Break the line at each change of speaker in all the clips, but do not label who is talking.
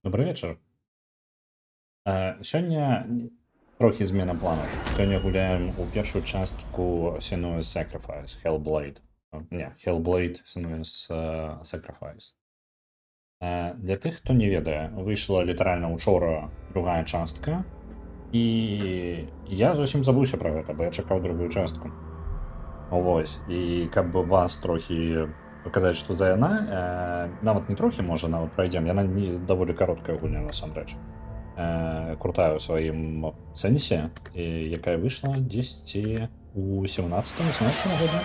Добрый вечар. Сёння трохі змена планаў. Сёння гуляем у першую частку Senua's Sacrifice, Hellblade. Не, Hellblade, Senua's Sacrifice. Для тых, хто не ведае, выйшла літаральна учора другая частка, і я зусім забыўся пра гэта, бо я чакаў другую частку. Вось, і каб вас трохі паказаць, што за яна, нават не трохі, можа, нават прайдзем, яна не даволі кароткая гульня насамрэч. Крутая ў сваім сэнсе, якая выйшла дзесьці у 17-18 годзе.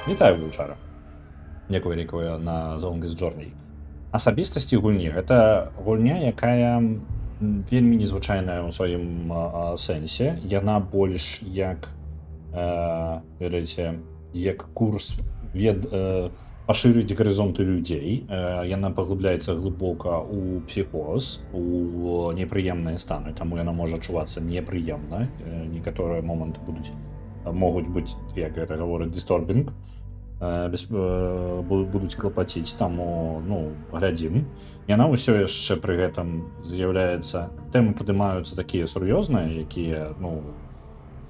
Вітаю, вучара. Дзякую вялікае на The Longest Journey. Асабістасці гульні гэта гульня, якая вельмі незвычайная ў сваім сэнсе. Яна больш як ведаеце, як курс пашырыць гарызонты людзей. Яна паглыбляецца глыбока ў псіхоз, у непрыемныя станы, таму яна можа адчувацца непрыемна. Некаторыя моманты могуць быць, як гэта гавораць, disturbing, будуць клапаціць, таму, глядзім. Яна ўсё яшчэ пры гэтым з'яўляецца, тэмы падымаюцца такія сур'ёзныя, якія,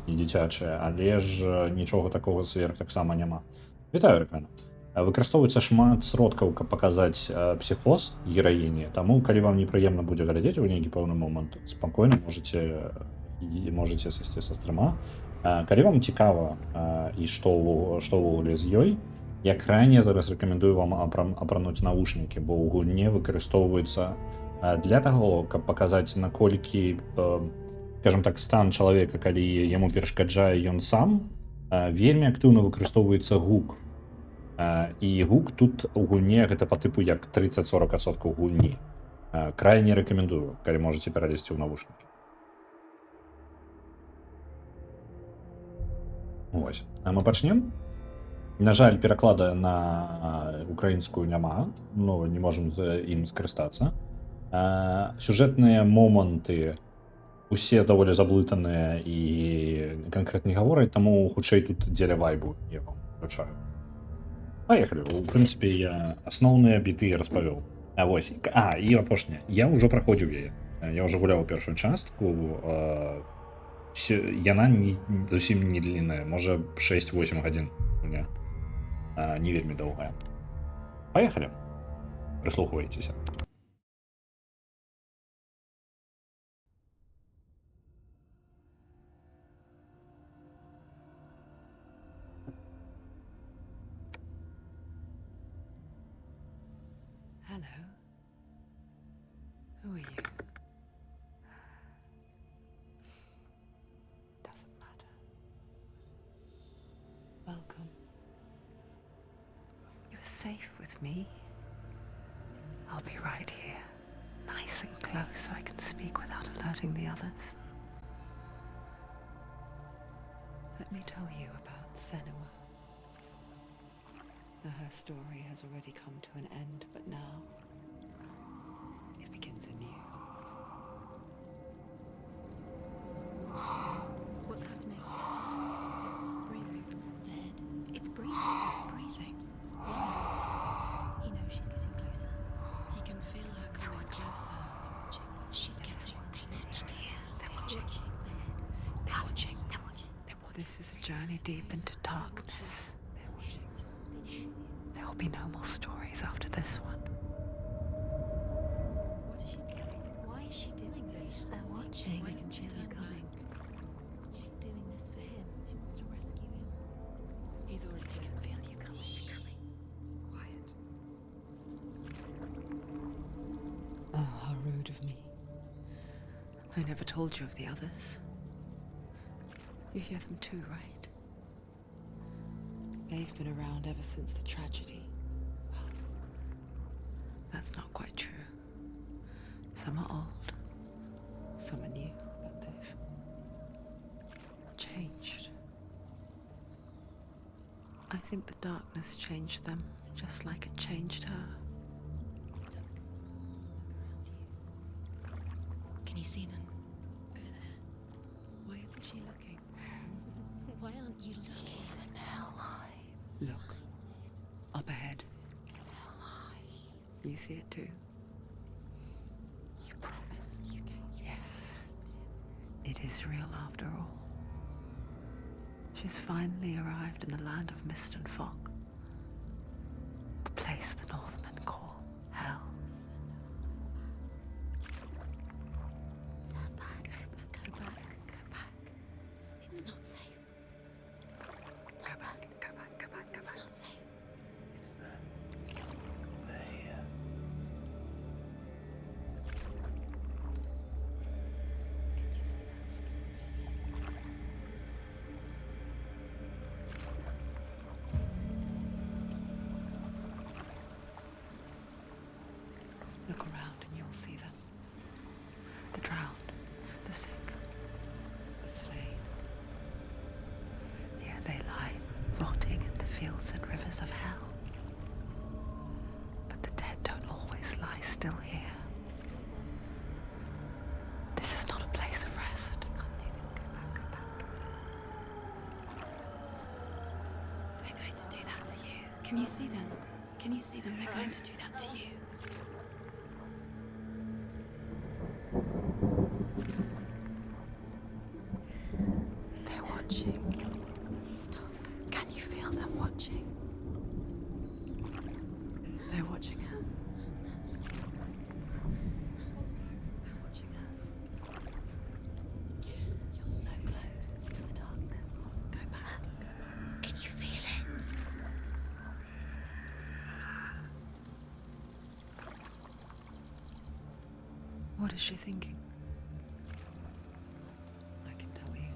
не дзіцячыя, але ж нічога такога сверх таксама няма. Вітаю, Рыкана. Выкарыстоўваецца шмат сродкаў, каб паказаць псіхоз гераіні, таму калі вам непрыемна будзе глядзець у нейкі пэўны момант, спакойна можаце сысці са стрыма. Калі вам цікава і што ўвогуле з ёй, я крайне зараз рэкамендую вам апрануць навушнікі, бо ў гульне выкарыстоўваецца для таго, каб паказаць, наколькі, скажем так, стан чалавека, калі яму перашкаджае ён сам, вельмі актыўна выкарыстоўваецца гук. І гук тут у гульне гэта па тыпу як 30-40% гульні. Крайне рэкамендую, калі можаце пералезці ў навушнікі. Вось. А мы пачнем. На жаль, пераклада на украінскую няма, не можам ім скарыстацца. Сюжэтныя моманты усе даволі заблытаныя і канкрэтна не гавораць, таму хутчэй тут дзеля вайбу я вам включаю. Паехалі. У прынцыпе, я асноўныя біты распавёў. Вось. І апошняе. Я ўжо праходзіў яе. Я ўжо гуляў першую частку. Яна зусім не длінная. Можа, 6-8 гадзін. Не вельмі доўгая. Паехалі. Прыслухвайцеся.
Hello. Who are you? Doesn't matter. Welcome. You're safe with me. I'll be right here, nice and close so I can speak without alerting the others. Let me tell you about Senua. Her story has already come to an end, but now it begins anew.
What's happening? It's breathing. Dead. It's breathing. It's breathing. He knows she's getting closer. He can feel her coming closer. She's getting closer. They're watching. They're watching. They're watching.
This is a journey deep into darkness. There will be no more stories after this one.
What is she doing? Why is she doing this? They're watching. Why doesn't she turn coming? She's doing this for him. She wants to rescue him. He's already dead. I can feel you coming. Quiet.
Oh, how rude of me. I never told you of the others. You hear them too, right? They've been around ever since the tragedy. Well, that's not quite true. Some are old, some are new, but they've changed. I think the darkness changed them, just like it changed her.
Can you see them? Over there. Why isn't she looking? Why aren't you looking? He's in Helheim.
Look, up ahead. You see it too? it is real after all. She's finally arrived in the land of mist and fog. The place the Northmen call hell.
Turn back. Go back. Go back. It's not safe. Go back. Go back. Go back. Go back. It's not safe.
It's them. They're here.
Can you see them? I can see it.
Look around and you'll see them. The drowned, the sick, the slain. Here they lie, rotting in the fields and rivers of hell. But the dead don't always lie still here.
You see them?
This is not a place of rest.
You can't do this. Go back. Go back. They're going to do that to you. Can you see them? Can you see them? They're going to do that to you. They're watching. Stop. Can you feel them watching? They're watching her. Watching her. You're so close to the darkness. Go back. Can you feel it?
What is she thinking? I can tell you.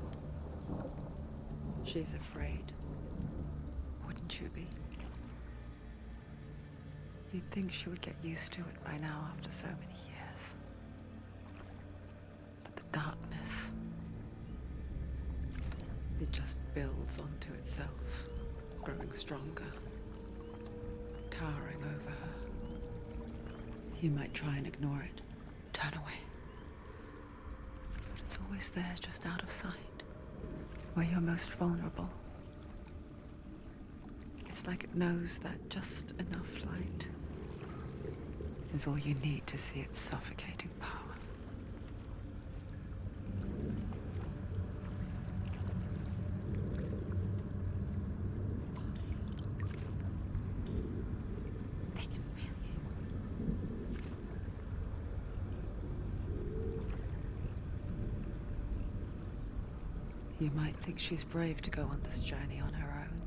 She's afraid. Wouldn't you be? You'd think she would get used to it by now after so many years. But the darkness, it just builds onto itself, growing stronger, towering over her. You might try and ignore it, turn away. But it's always there, just out of sight, where you're most vulnerable. It's like it knows that just enough light is all you need to see its suffocating power.
They can feel you.
You might think she's brave to go on this journey on her own,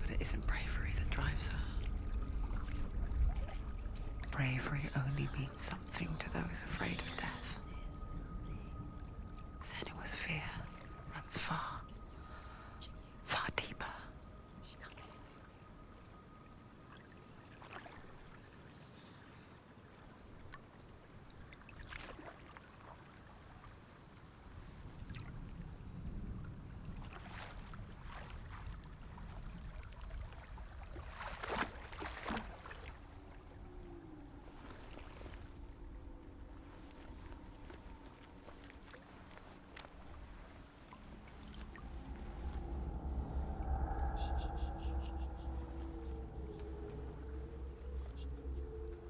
but it isn't bravery that drives her. Bravery only means something to those afraid of death. Senua's fear runs far, far deeper.
She can't.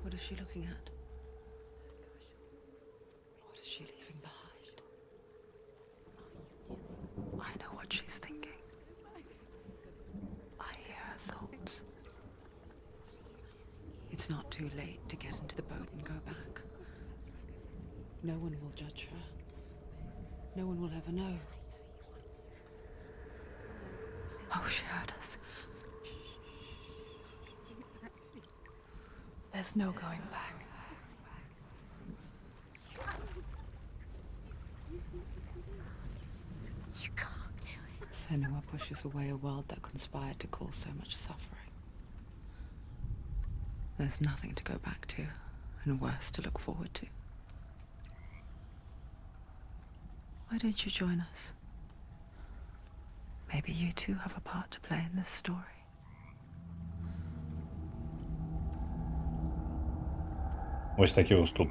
What is she looking at? What is she leaving behind? I know what she's thinking. I hear her thoughts. It's not too late to get into the boat and go back. No one will judge her. No one will ever know. Oh, she heard us. There's no going back.
You can't do it.
Senua pushes away a world that conspired to cause so much suffering. There's nothing to go back to, and worse to look forward to. Why don't you join us? Maybe you too have a part to play in this story.
Ось такі уступ.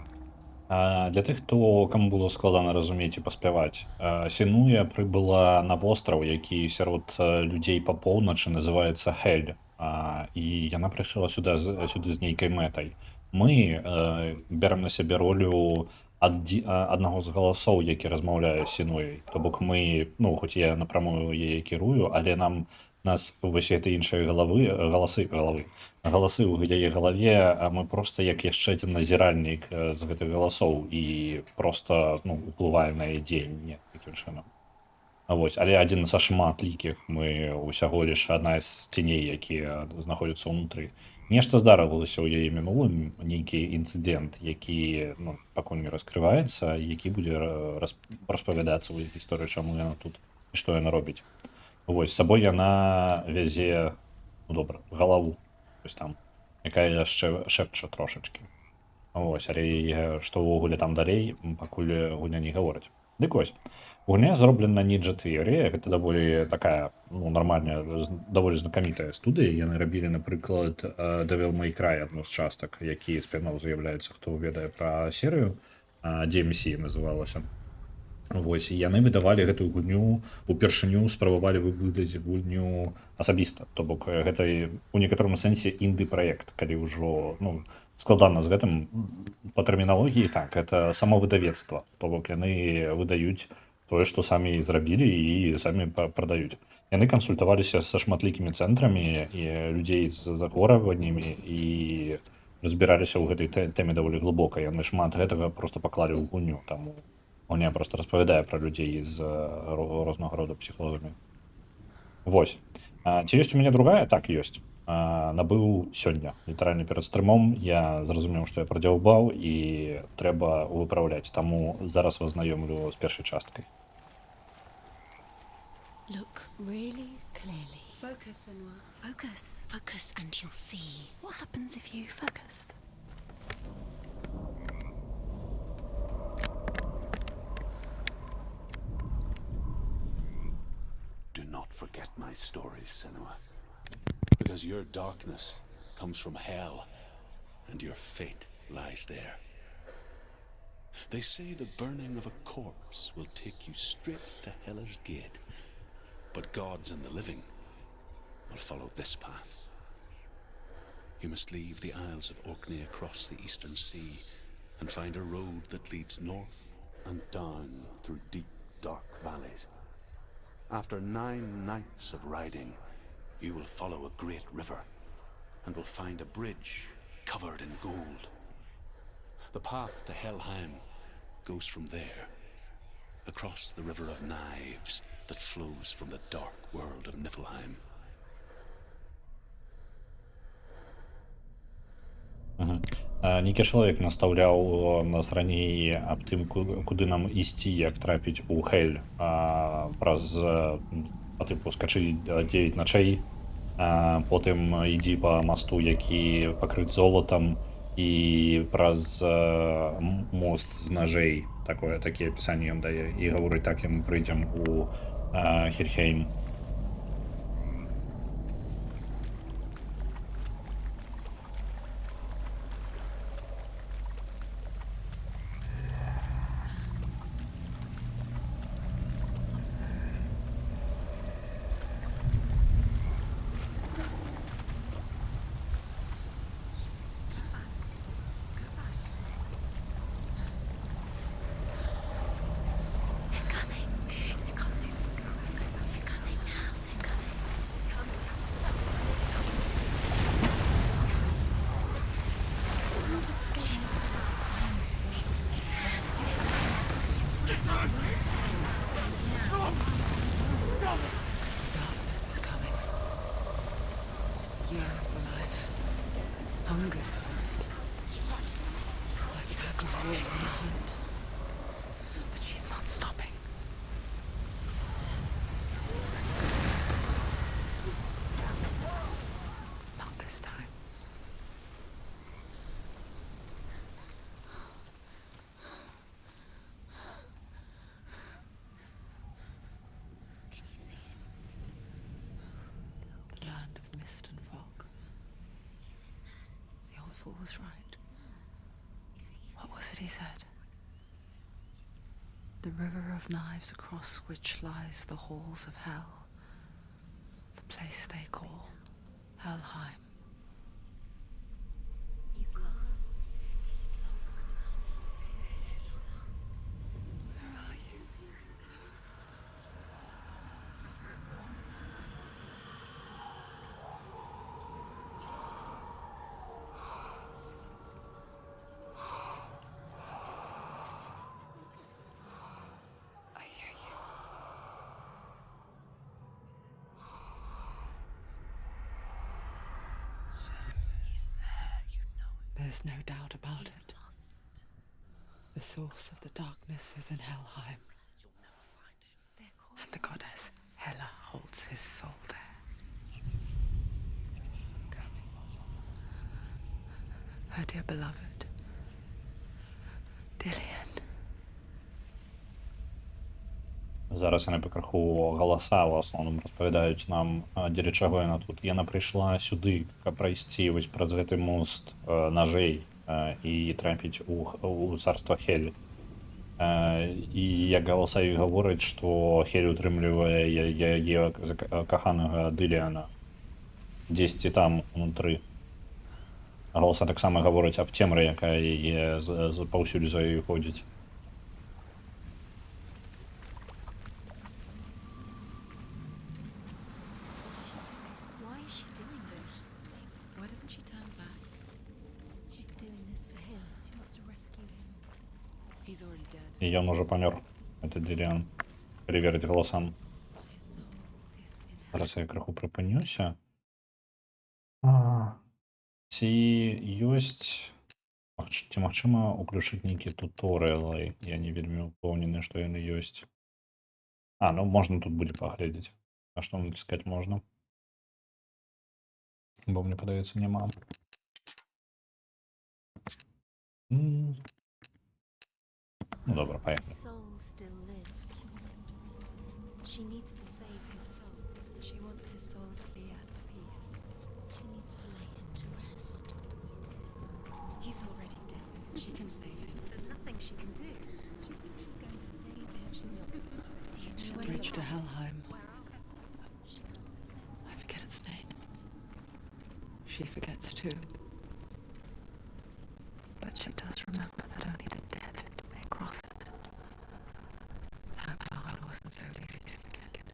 Для тих, кому було складана разумець і паспяваць, Сенуя прыбыла на востраў, які сярод людзей па поўначы называецца Хель. І яна прыйшла сюды з нейкай мэтай. Мы бярем на сябе ролю аднаго з галасоў, які размаўляе з Сінуяй. То бок мы, ну, хоць я напрамую яе кірую, але нас вось гэты іншыя галасы ў яе галаве, а мы проста як яшчэ адзін назіральнік з гэтых галасоў і проста, ну, уплываем на яе дзеянне такім чынам. Вось, але адзін са шматлікіх, мы ўсяго лишь адна з ценей, якія знаходзяцца ўнутры. Нешта здарылася ў яе мінулым, нейкі інцыдэнт, які, ну, пакуль не раскрываецца, які будзе распавядацца ў іх гісторыі, чаму яна тут і што яна робіць. Вось, з сабой яна вязе, ну, добра, галаву, вось там, якая яшчэ шэпча трошачкі. Вось, але што ўвогуле там далей, пакуль гульня не гаворыць. Дык вось, гульня зроблена Ninja Theory, гэта даволі такая, ну, нармальная, даволі знакамітая студыя. Яны рабілі, напрыклад, Devil May Cry, адну з частак, які спін-офф з'яўляецца, хто ведае пра серыю, DMC называлася. Вось, і яны выдавалі гэтую гульню, упершыню спрабавалі выдаць гульню асабіста. То бок гэта у некаторым сэнсе інды-праект, калі ўжо, ну, складана з гэтым па тэрміналогіі, так, это самовыдавецтва. То бок яны выдаюць тое, што самі зрабілі і самі прадаюць. Яны кансультаваліся са шматлікімі цэнтрамі і людзей з захворваннямі і разбіраліся ў гэтай тэме даволі глыбока. Яны шмат гэтага проста паклалі ў гульню, таму гульня проста распавядае пра людзей з рознага роду псіхолагамі. Вось. Ці ёсць у мяне другая? Так, ёсць. Набыў сёння. Літаральна перад стрымом я зразумеў, што я прадзяўбаў і трэба выпраўляць. Таму зараз вас знаёмлю з першай часткай.
Look really clearly.
Focus, Senua.
Focus. Focus and you'll see.
What happens if you focus?
Do not forget my stories, Senua. Because your darkness comes from hell, and your fate lies there. They say the burning of a corpse will take you straight to Hela's gate, but gods and the living will follow this path. You must leave the Isles of Orkney across the eastern sea and find a road that leads north and down through deep, dark valleys. After 9 nights of riding, you will follow a great river and will find a bridge covered in gold. The path to Helheim goes from there, across the River of Knives that flows from the dark world of Niflheim.
Нейкі чалавек настаўляў нас раней аб тым, куды нам ісці, як трапіць у Хель, праз, па тыпу, скачы 9 ночей, потым ідзі па масту, які пакрыт золатам, і праз мост з ножей. Такія апісанні ён дае. І гаворыць, так і мы прыйдзем у Хельхейм.
Darkness is coming. Yearn for life. Hunger for it. Like pack of wolves on a hunt. But she's not stopping. Not this time.
Can you see it?
The land of mist and fog.
He's in there.
The old fool was right.
You see him?
What was it he said? The river of knives across which lies the halls of hell. The place they call Helheim.
He's lost. He's lost.
There's no doubt about
He's
it.
lost.
The source of the darkness is in Helheim,
They're calling
and the goddess Hela holds his soul there. Her dear beloved, Dillian.
Зараз яны пакрыху галаса ў асноўным распавядаюць нам, дзеля чаго яна тут. Яна прыйшла сюды, каб прайсці вось праз гэты мост нажэй і трапіць у царства Хель. І як галаса ёй гавораць, што Хель утрымлівае яе каханага Дыліана дзесьці там унутры. Галаса таксама гавораць аб цемры, якая яе паўсюль за ёй ходзіць.
Why is she doing this? Why doesn't she turn back? She's doing this for him. She wants to rescue him. He's already dead.
І ён ужо памёр, гэты Дыліан. Калі верыць галасам.
His soul is in her.
Зараз я крыху прыпынюся. Ці ёсць... Ці магчыма ўключыць нейкі туторыялы? Я не вельмі ўпэўнены, што яны ёсць. Ну можна тут будзе паглядзець. А што націскаць можна? Бо мне падаецца, няма. Ну добра,
His
паехалі.
soul still lives. She needs to save his soul. She wants his soul to be at peace. She needs to lay him to rest. He's already dead. She can save him. There's nothing she can do. She thinks she's going to save him. She's not going to save him. Do you know where
Bridge to
he went?
Helheim.
Where else?
I forget its name. She forgets too. But she does remember that only the dead may cross it. That power wasn't so easy to forget.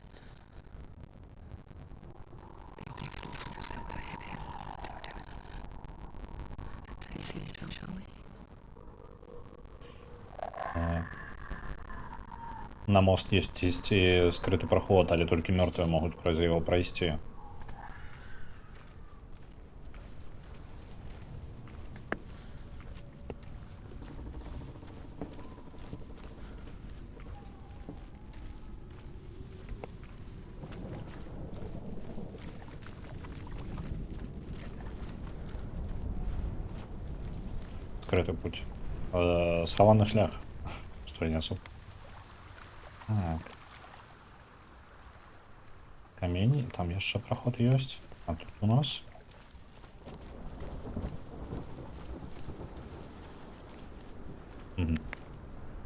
The only forces that were hidden. Let's see, shall we?
На мост есть скрытый проход, але только мертвые могут праз его пройти. Скрытый путь. Схованный шлях. Что я несу? Так. Камень, там яшчэ проход ёсць. А тут у нас.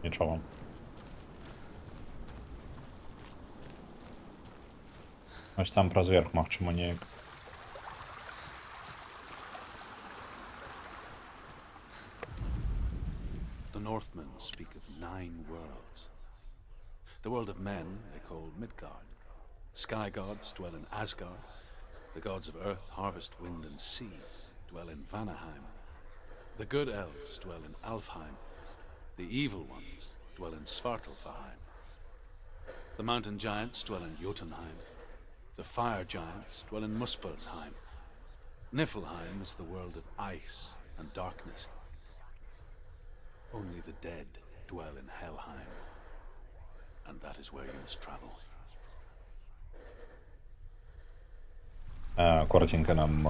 Нічого. Ось там праз верх, магчыма, неяк.
The Northmen speak of 9 worlds. The world of men they call Midgard. Sky gods dwell in Asgard. The gods of earth, harvest, wind, and sea dwell in Vanaheim. The good elves dwell in Alfheim. The evil ones dwell in Svartalfheim. The mountain giants dwell in Jotunheim. The fire giants dwell in Muspelheim. Niflheim is the world of ice and darkness. Only the dead dwell in Helheim. And that is where you must travel.
Коротенько нам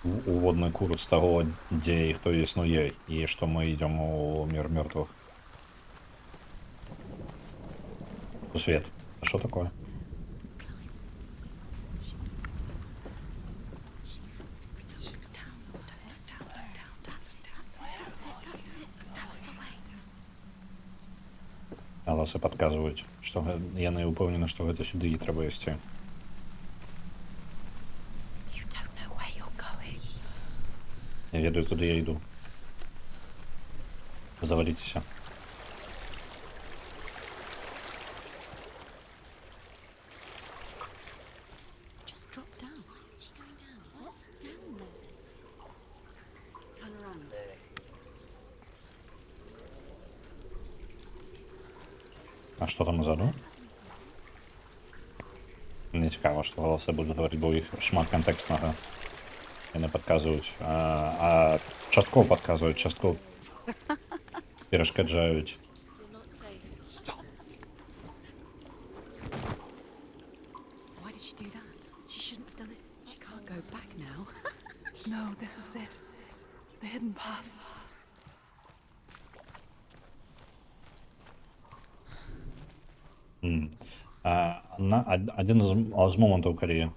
уводный курс того, где и кто існує, и что мы идем у мир мертвых. Свет. А что такое? Галасы падказваюць, што яны ўпэўнены, што гэта сюды і трэба ісці.
You don't know where you're going.
Я ведаю, куды я іду. Заваліцеся.
Just drop down. She's going down. What's down there? Turn around.
А що там назаду? Не цікаво, що галасы будуть говорити, бо у їх шмат контекстного. яны падказваюць, а часткова падказваюць, часткова перашкаджаюць.
You're not safe.
Why did she do that? She shouldn't have done it.
She can't go back now. No, this is it. The hidden path.
Адзін з момантаў, калі...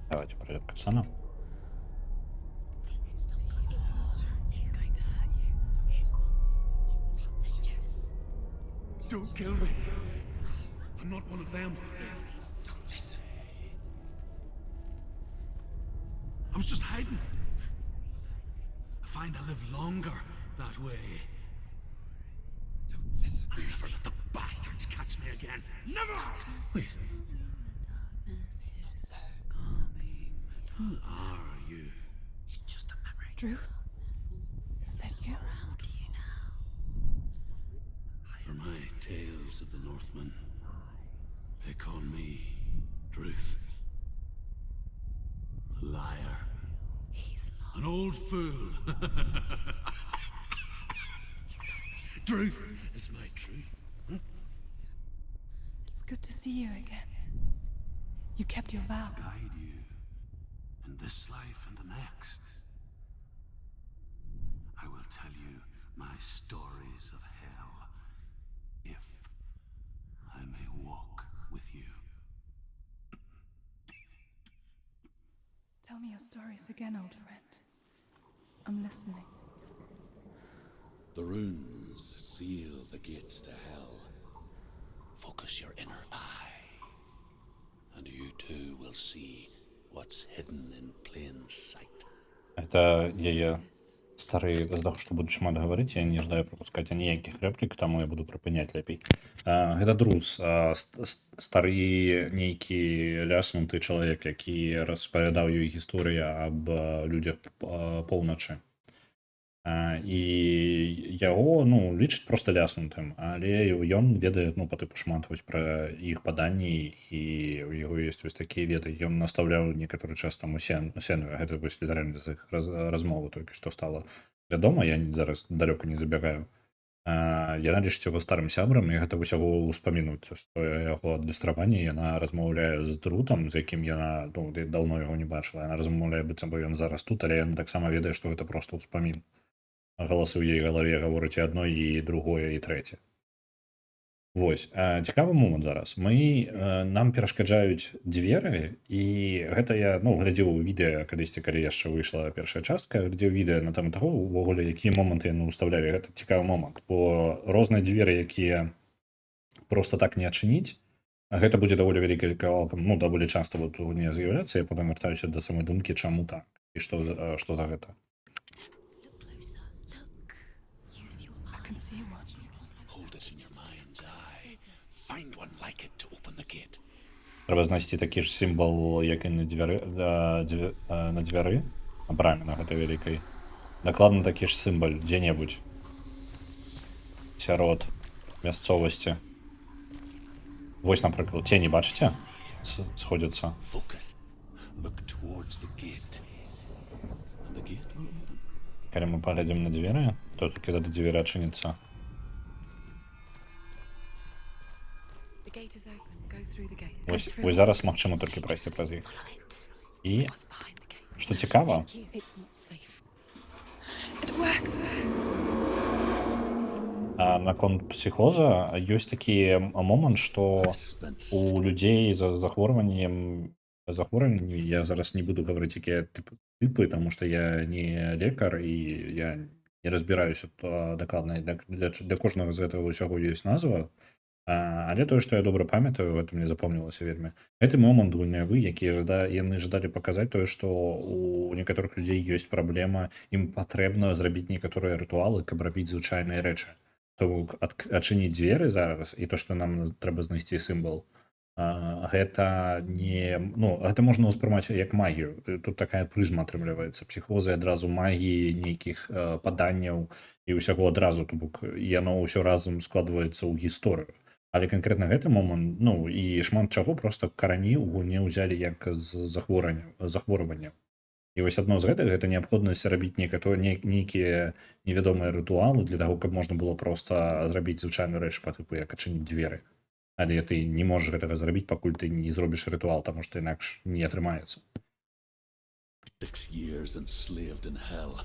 Давайте пройдем катсцену.
He's going to hurt you.
It's dangerous.
Don't kill me. I'm not one of them. Don't listen. I was just hiding. I find I live longer that way. Don't listen. Never let the bastards catch me again. Never! Wait. Who are you?
It's just a memory.
Druth? Is that you?
For my tales of the Northmen, they call me Druth. A liar.
He's lost.
An old fool. Truth is my truth.
It's good to see you again. You kept your vow.
Guide you in this life and the next. I will tell you my stories of hell, if I may walk with you.
Tell me your stories again, old friend. I'm listening.
The runes seal the gates to hell. Focus your inner eye, and you too will see what's hidden in plain sight.
Это яе стары дадах, што буду шмат гаварыць, я не жадаю прапускаць аніякіх рэплік, таму я буду прыпыняць лепей. Гэта друз, стары нейкі ляснуты чалавек, які распавядаў ёй гісторыю аб людзях поўначы. І яго, лічыць проста ляснутым, але ён ведае, па тыпу шмат вось пра іх паданні, і ў яго ёсць вось такія веды. Ён настаўляў некаторы час таму Сенве, гэта вось літаральна з іх размовы толькі што стала вядома, я зараз далёка не забягаю. Яна лічыць яго старым сябрам, і гэта вось яго ўспамінуць, што яго адлюстраванне, яна размаўляе з Друтам, з якім яна даўно яго не бачыла, яна размаўляе быццам бы ён зараз тут, але яна таксама ведае, што гэта проста ўспамін. Галасы ў яе галаве гавораць і адно, і другое, і трэцяе. Вось, цікавы момант зараз. Нам перашкаджаюць дзверы, і гэта я, глядзеў відэа калісьці, калі яшчэ выйшла першая частка, глядзеў відэа на таму таго, увогуле, якія моманты яны ўстаўлялі. Гэта цікавы момант, бо розныя дзверы, якія проста так не адчыніць, гэта будзе даволі вялікай кавалкам, даволі часта тут не з'яўляцца, я потым вяртаюся да самой думкі, чаму так, і што за гэта.
Look closer. Look. Use your
I can see one.
Hold it in your mind's eye. Find one like it to open the gate.
Трэба знайсці такі ж сімвал, як і на дзвяры, на браме на гэтай вялікай. Дакладна такі ж сімвал дзе-небудзь сярод мясцовасці. Вось, напрыклад, цені, бачыце? Сходзяцца.
Focus. Look towards the gate. And the gate will open.
Калі мы паглядзім на дзверы, то толькі тады дзверы адчыняцца.
The gate is open. Go through the gate.
Вось зараз магчыма толькі прайсці праз іх. І,
What's behind the gate?
што цікава,
It's not safe. It worked.
наконт псіхоза ёсць такі момант, што у людзей з захворваннем, я зараз не буду гаварыць, якія тыпы, таму што я не лекар, і я не разбіраюся дакладна, для кожнага з гэтага ўсяго ёсць назва, але тое, што я добра памятаю, гэта мне запомнілася вельмі. Гэты момант гульнявы, які яны жадалі паказаць тое, што у некаторых людзей ёсць праблема, ім патрэбна зрабіць некаторыя рытуалы, каб рабіць звычайныя рэчы. То бок адчыніць дзверы зараз, і то, што нам трэба знайсці сімвал, гэта не... гэта можна ўспрымаць як магію. Тут такая прызма атрымліваецца. Псіхозы адразу магіі, нейкіх паданняў і ўсяго адразу, то бок яно ўсё разам складваецца ў гісторыю. Але канкрэтна гэты момант, і шмат чаго проста карані ў гульне ўзялі як з захворвання. І вось адно з гэтых гэта неабходнасць рабіць нейкія невядомыя рытуалы для таго, каб можна было проста зрабіць звычайную рэч па тыпу як адчыніць дзверы. Але ты не можаш гэтага зрабіць, пакуль ты не зробіш рытуал, таму што інакш не атрымаецца.
6 years enslaved in hell.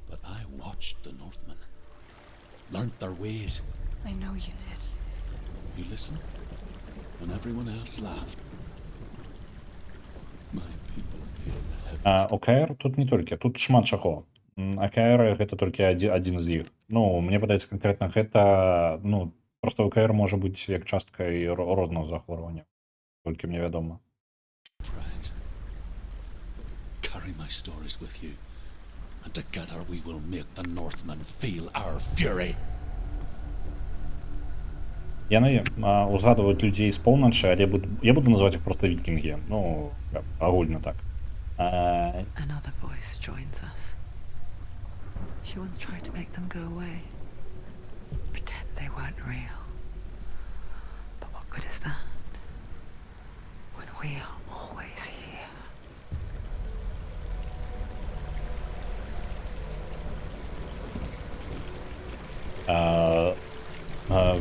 But I watched the Northmen, learnt their ways.
I know you did.
You listened when everyone else laughed. My people paid heavy.
ОКР тут не толькі, тут шмат чаго. АКР гэта толькі адзін з іх. Ну, мне падаецца канкрэтна гэта, ну, просто ОКР можа быць як часткай рознага захворвання. Толькі мне вядома.
Prize. Carry my stories with you, and together we will make the Northmen feel our fury.
Яны узгадваюць людзей з поўначы, але я буду называць іх проста вікінгі. Ну, агульна так.
Another voice joins us. She once tried to make them go away. Pretend they weren't real. But what good is that? When we are always here.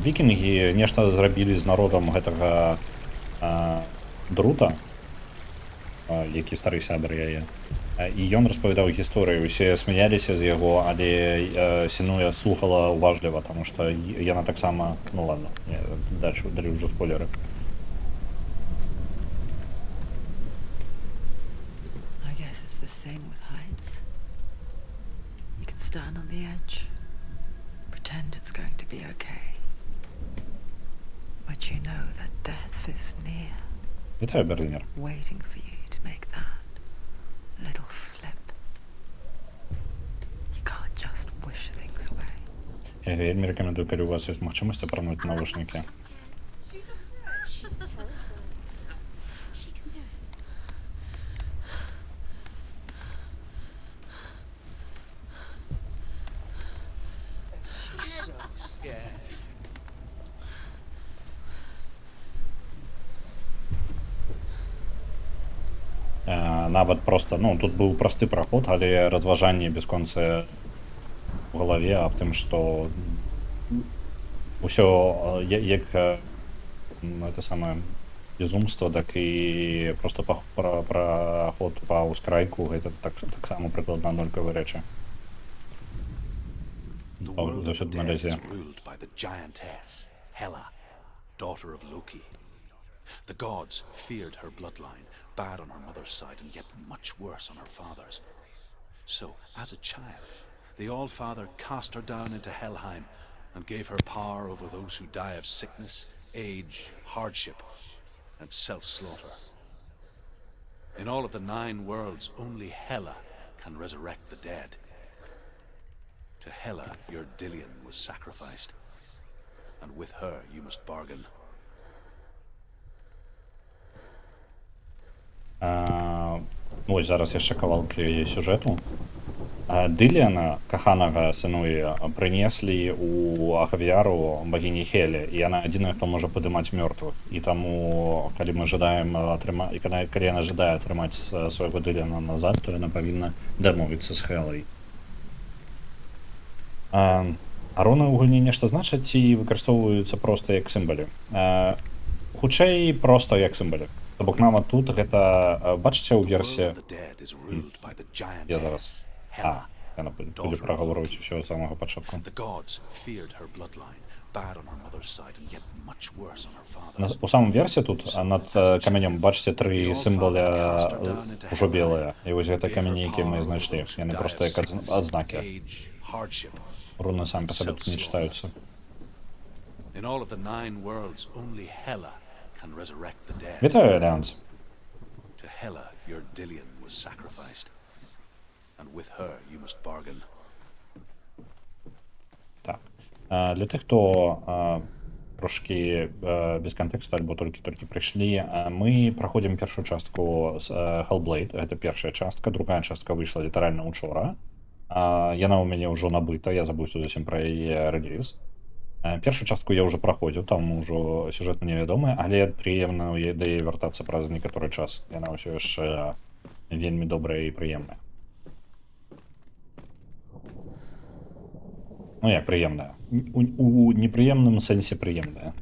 Вікінгі нешта зрабілі з народам гэтага Друта, які стары сябар яе. І ён распавядаў гісторыю, усе смяяліся з яго, але Сінуя слухала уважліва, таму што яна таксама, ну ладно, далі ўжо спойлеры.
I guess it's the same with heights. You can stand on the edge, pretend it's going to be okay. But you know that death is near,
Вітаю, Берлінер.
waiting for you to make that little slip. You can't just wish things away.
Я вельмі рэкамендую, калі у вас ёсць магчымасць апрануць навушнікі.
She's terrified. She can do it.
Нават проста, ну, тут быў просты праход, але разважанне бясконцае ў галаве аб тым, што ўсё як это самае безумства, так і проста праход па ўскрайку, гэта таксама прыкладна аднолькавыя рэчы.
The
Oh,
world
there's
of the
a
dead is
Malaysia.
ruled by the giantess, Hela, daughter of Loki. The gods feared her bloodline, bad on her mother's side and yet much worse on her father's. So, as a child, the All-Father cast her down into Helheim and gave her power over those who die of sickness, age, hardship, and self-slaughter. In all of the 9 worlds, only Hela can resurrect the dead. To Hela, your Dillion was sacrificed, and with her you must bargain.
Ось зараз яшчэ кавалкі сюжэту. Дыліана, каханага Сінуі, прынеслі ў Ахавіяру багіні Хелі, і яна адзіная, хто можа падымаць мёртвых. І таму, калі мы жадаем атрымаць, і калі яна жадае атрымаць свайго Дыліана назад, то яна павінна дамовіцца з Хелай. А руны ў гульні нешта значаць ці выкарыстоўваюцца проста як сімвалы? Хутчэй проста як сімвалы. То бок нават тут гэта, бачыце ў версіі... Я зараз... яна будзе прагаворваць усё з самага пачатку. У самым версе тут над камянем бачыце 3 сімвалы ўжо белыя. І вось гэта камені, які мы знайшлі. Яны проста як адзнакі. Руны самі па сабе тут не чытаюцца. Вітаю, Альянс.
To Hela, your Dillion was sacrificed, and with her you must bargain.
Так. Для тых, хто трошки без кантэксту альбо толькі прыйшлі, мы праходзім першую частку з Hellblade. Гэта першая частка, другая частка выйшла літаральна учора. Яна ў мяне ўжо набыта, я забыўся зусім пра яе рэліз. Першую частку я ўжо праходзіў, там ўжо сюжэт мне вядомы, але прыемна да яе вяртацца праз некаторы час. Яна ўсё яшчэ вельмі добрае і прыемнае. Ну як прыемнае? У непрыемным сэнсе прыемнае.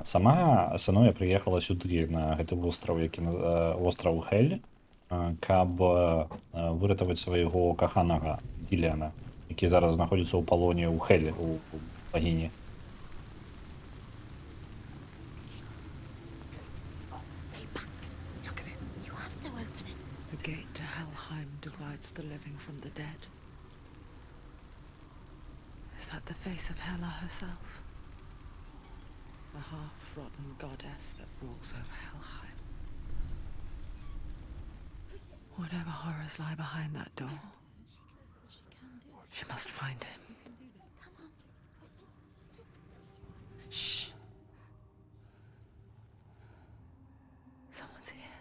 Сама Сеноя прыехала сюды на гэты востраў, які востраў Хель, каб выратаваць свайго каханага Диліана, які зараз знаходзіцца ў палоне ў Хелі, у багіні.
Stay back. Look at it. You have to open it.
The gate to Helheim divides the living from the dead. Is that the face of Hela herself? The half-rotten goddess that rules over Helheim. Whatever horrors lie behind that door, she must find him. Shh. Someone's here.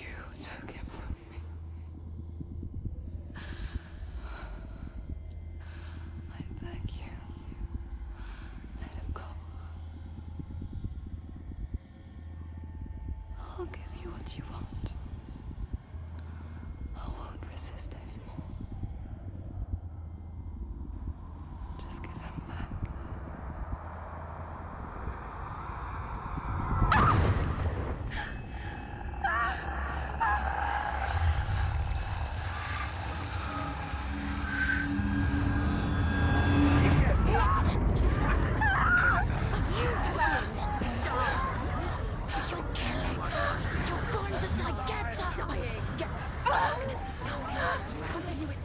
You took him from me. I beg you, let him go. I'll give you what you want. I won't resist anymore. Just give him back.
You're killing. You're going to die. Get dying. Darkness is coming. Continue its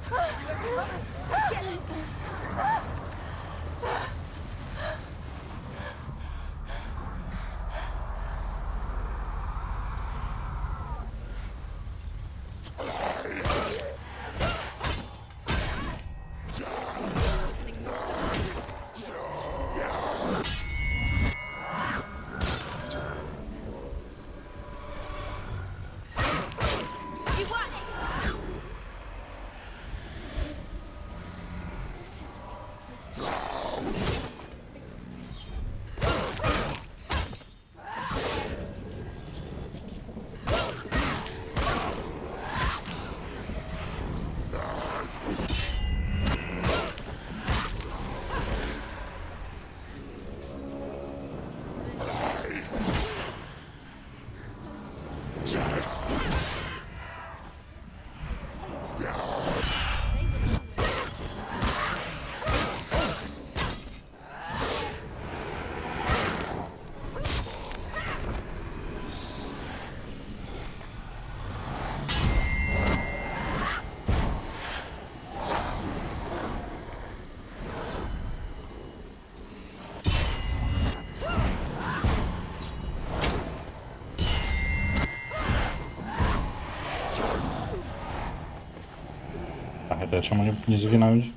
А гэта чаму не загінаюць?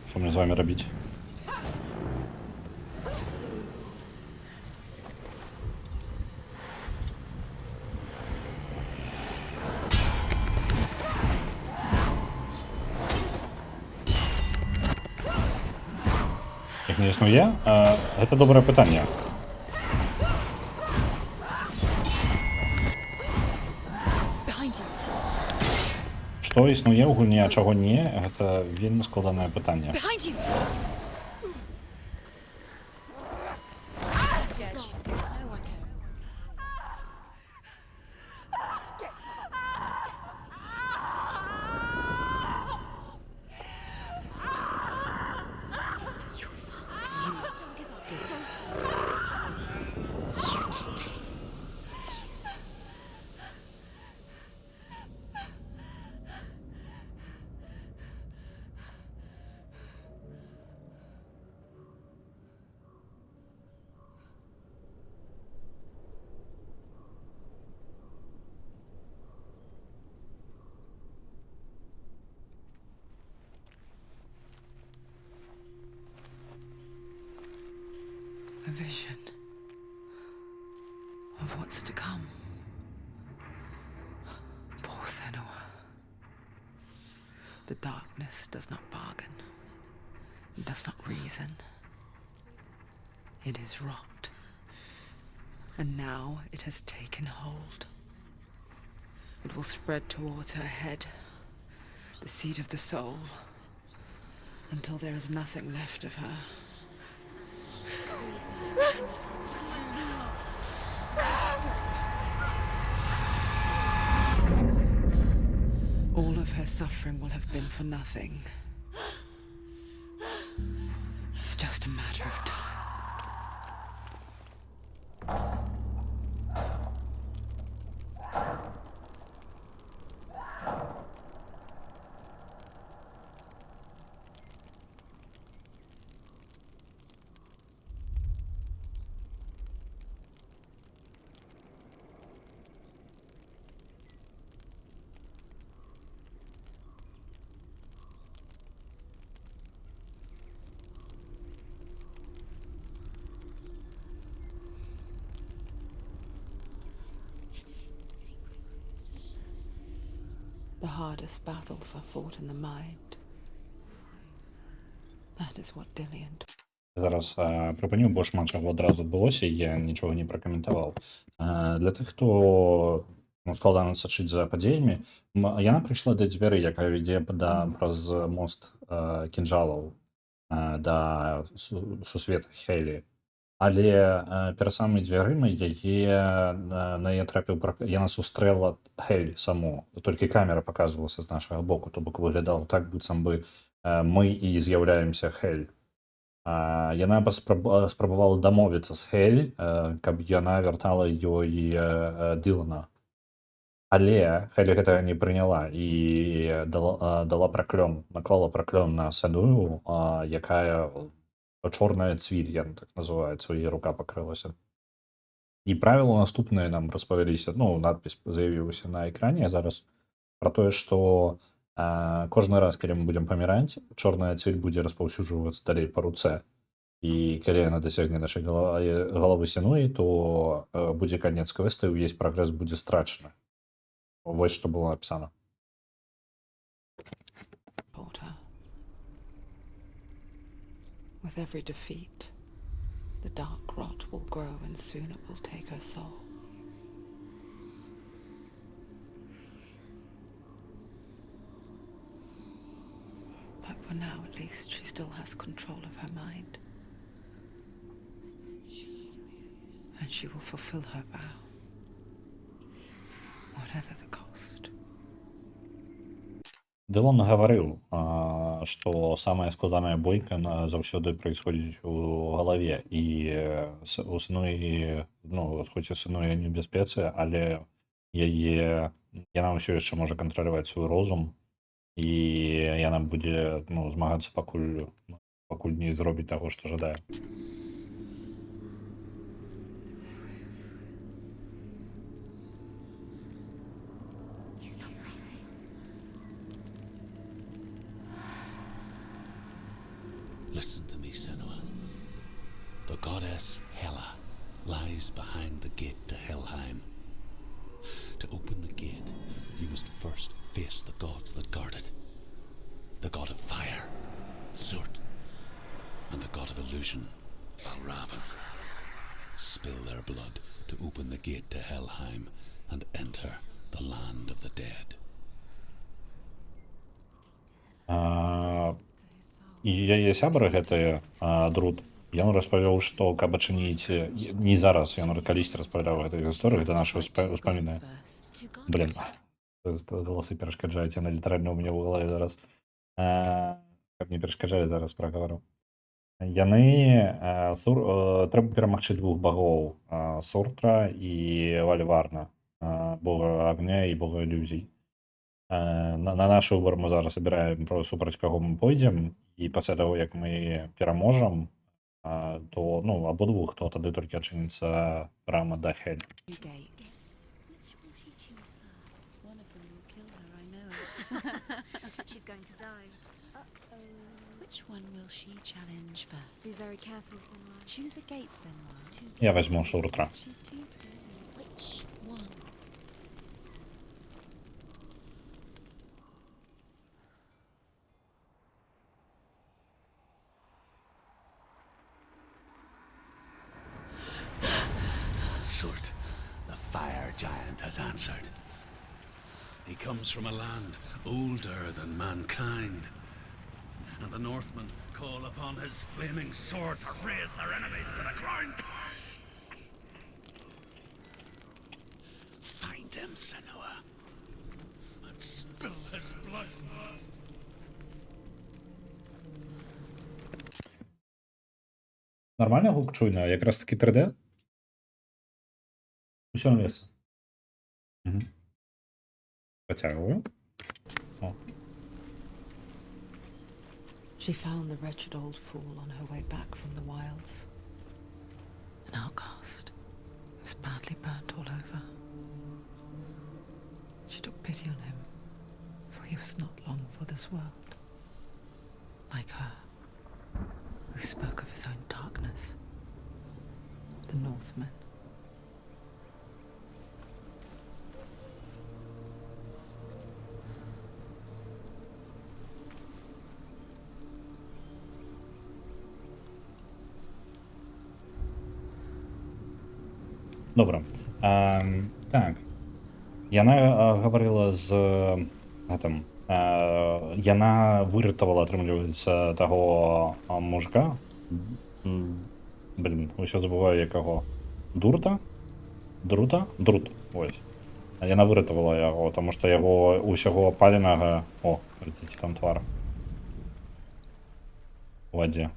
Што мне з вамі рабіць? Іх не існуе? Гэта добрае пытанне.
behind you.
Што існуе ў гульні, а чаго не, гэта вельмі складанае пытанне.
Behind you. Scared she's scared. No one can. You fault. Don't give up. Don't. You did this.
A vision of what's to come. Poor Senua. The darkness does not bargain. It does not reason. It is rot. And now it has taken hold. It will spread towards her head, the seat of the soul, until there is nothing left of her. All of her suffering will have been for nothing. It's just a matter of time. The hardest battles are fought in the mind. That is what Dillian taught.
Зараз припиню, бо шмат чого одразу відбулося, і я нічого не прокоментував. Для тих, хто складана сачыць за падзеямі, яна прыйшла да дзвяры, якая вядзе праз мост кінжалаў да сусвета Хейлі. Але перад самымі дзвярыма на яе трапіў яна сустрэла Хейль саму. Толькі камера паказвалася з нашага боку, то бок выглядала так, быццам бы мы і з'яўляемся Хейль. Яна спрабавала дамовіцца з Хейль, каб яна вяртала ёй Дылана. Але Хейль гэтага не прыняла і дала праклён, наклала праклён на Сеную, якая чорная цвіль, яна так называецца, у яе рука пакрылася. І правілы наступныя нам распавяліся, надпіс з'явілася на экране зараз пра тое, што кожны раз, калі мы будзем паміраць, чорная цвіль будзе распаўсюджвацца далей па руцэ. І калі яна дасягне нашай галавы Сенуі, то будзе канец квеста, і ўвесь прагрэс будзе страчаны. Вось што было напісана.
her. With every defeat, the dark rot will grow and soon it will take her soul. But for now, at least, she still has control of her mind. And she will fulfill her vow, whatever the cost.
Дылан гаварыў, што самая складаная бойка заўсёды праісходзіць у галаве, і у Сенуі, хоць і Сенуя не ў бяспецы, але яна ўсё яшчэ можа кантраляваць свой розум, і яна будзе змагацца, пакуль не зробіць таго, што жадае.
Listen to me, Senua. The goddess Hela lies behind the gate to Helheim. To open the gate, you must first face the gods that guard it. The god of fire, Surt, and the god of illusion, Valravn. Spill their blood to open the gate to Helheim and enter the land of the dead.
І яе сябра гэтая Друд, ён распавёў, што каб ачыніць, не зараз, ён калісьці распавядаў гэтых гісторыях да нашай успаміны. Блин, галасы перашкаджаюць, яна літаральна ў мяне ў галаве зараз. Каб не перашкаджалі, зараз прагавару. Трэба перамагчы двух багоў, Суртра і Вальварна, бога агня і бога ілюзій. На наш выбор мы зараз абіраем, супраць каго мы пойдзем, і пасля таго, як мы пераможам, то абодвух, то тады толькі адчыніцца брама да Хель.
She's going to die. Uh-oh. Which one will she challenge first?
Be very careful, Senua.
Choose a gate, Senua.
Я візьму Суртра.
She's too scary. Which one?
Surt, the fire giant has answered. He comes from a land older than mankind. And the Northmen call upon his flaming sword to raise their enemies to the ground. Find him, Senua, and spill his blood.
Нормально гук чуйно, якраз таки 3D. Усьо лес. Угу. Потягиваю. О.
She found the wretched old fool on her way back from the wilds. An outcast. He was badly burnt all over. She took pity on him, for he was not long for this world. Like her, who spoke of his own darkness. The Northmen.
Добре. Так. Яна говорила з гэтым. Яна выратавала, атрымліваецца, таго мужика. Блін, усё забываю якаго. Друта. Вось. Яна выратавала яго, таму што яго усяго паленага... О, глядзіце, там твар. У вадзе.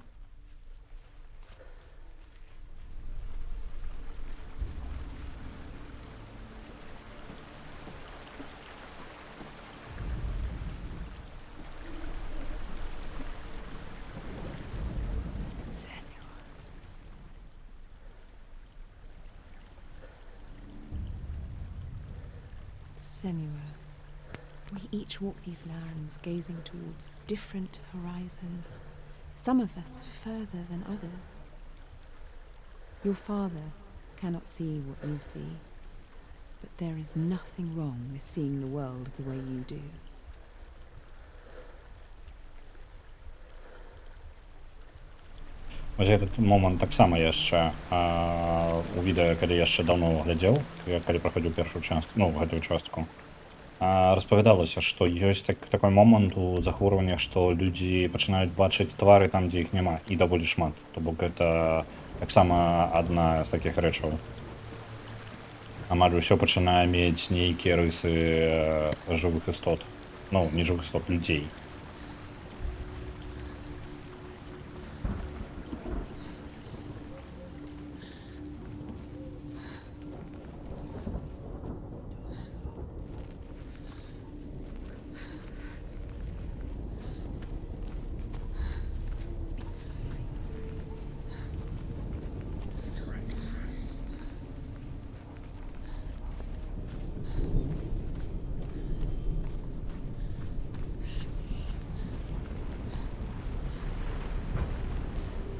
Senua, we each walk these lands gazing towards different horizons, some of us further than others. Your father cannot see what you see, but there is nothing wrong with seeing the world the way you do.
Вось этот момант таксама яшчэ у відэа, калі яшчэ даўно глядзеў, калі праходзіў першую частку, ну, гэтую частку, распавядалася, што ёсць такой момант у захворвання, што людзі пачынаюць бачыць твары там, дзе іх няма, і даволі шмат. То бок гэта таксама адна з такіх рэчаў. Амаль усё пачынае мець нейкія рысы жывых істот. Ну, не жывых істот, людзей.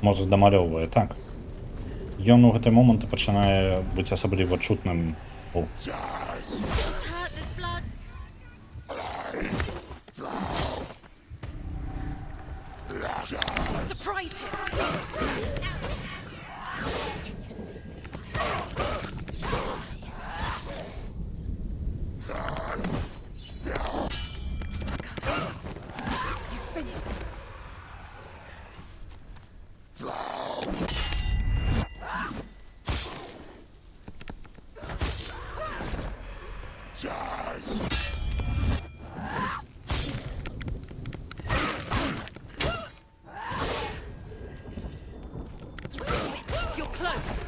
Мозг дамалёўвае, так. Ён у гэты момант пачынае быць асабліва чутным. О.
He's hurt, there's blood. Surprise him. You finished him. You're close.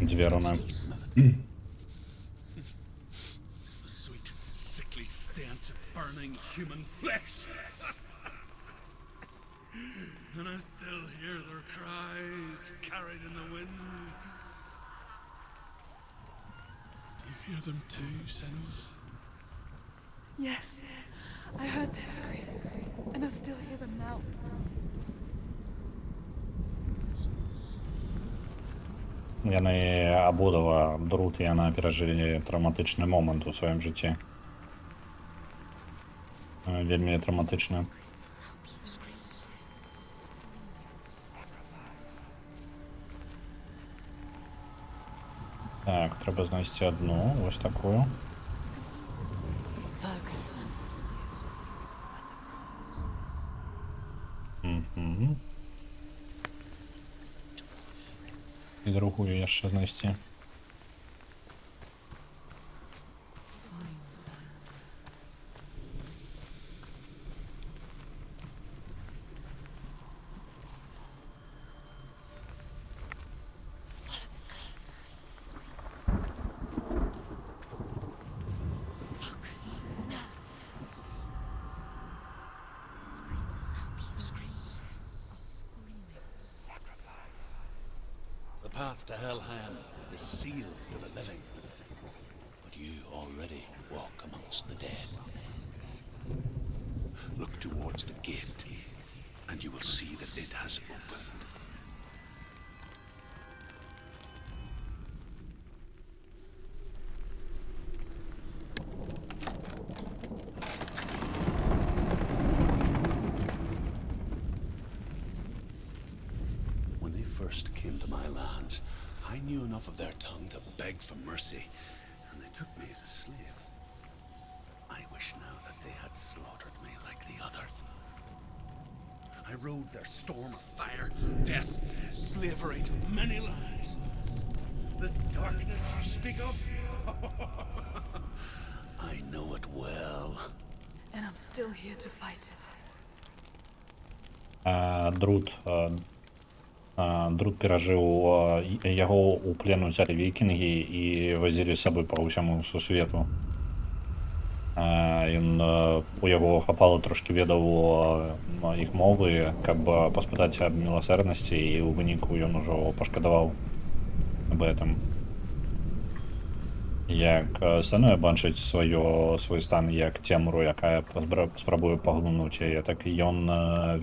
Дверуна.
Still smell it. The sweet, sickly stench of burning human flesh. And I still hear their cries carried in the wind. Do you hear them too, Senua?
Yes, I heard their screams, and I still hear them now.
Яны абодва, Друт і яна перажылі траўматычны момант у сваім жыцці. Вельмі траўматычны. Так, трэба знайсці одну, ось такую. Угу. І другую яшчэ знайсці.
The path to Helheim is sealed to the living, but you already walk amongst the dead. Look towards the gate, and you will see that it has opened. When they first came to my lands, I knew enough of their tongue to beg for mercy, and they took me as a slave. I wish now that they had slaughtered me like the others. I rode their storm of fire, death, slavery to many lands. This darkness you speak of, I know it well.
And I'm still here to fight it.
Друт перажыў, яго ў плен узялі вікінгі і вазілі з сабой па ўсяму сусвету. У яго хапала трошкі ведаў іх мовы, каб паспытаць аб міласэрнасці, і ў выніку ён ужо пашкадаваў аб гэтым. Як Сенуя бачыць свой стан як цемру, якая спрабуе паглынуць яе, так і ён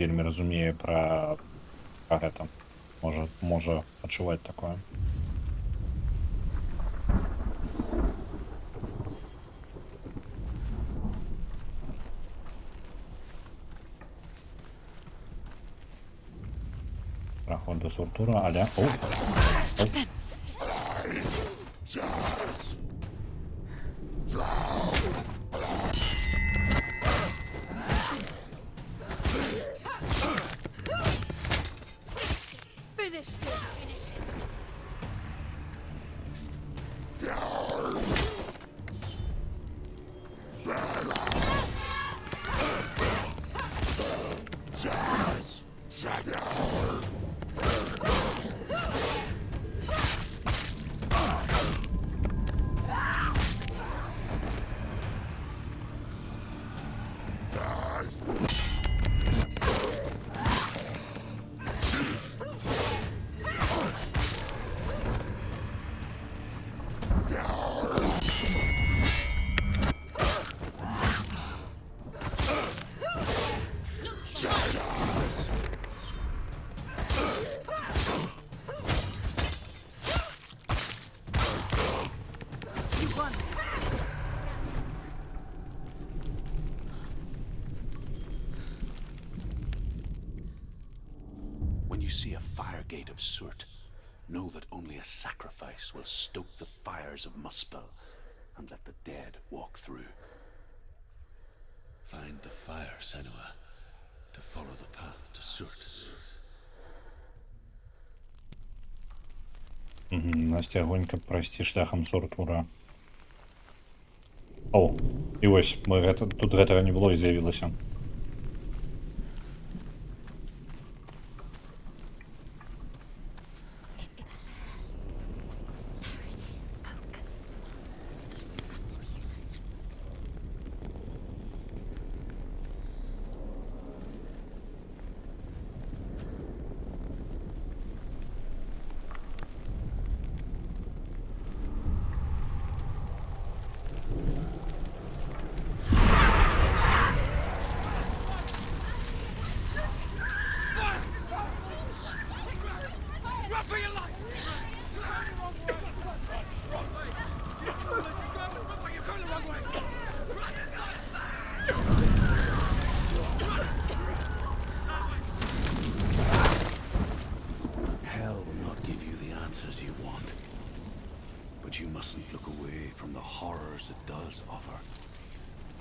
вельмі разумее пра гэта. Можа адчуваць такое. Праход до Суртура, аля...
Finish this. Finish him.
When you see a fire gate of Surt, know that only a sacrifice will stoke the fires of Muspel and let the dead walk through. Find the fire, Senua, to follow the path to Surt.
Насці агонь, каб прайсці шляхам Суртура. О, і вось, тут гэтага не было і з'явілася.
answers you want. But you mustn't look away from the horrors it does offer.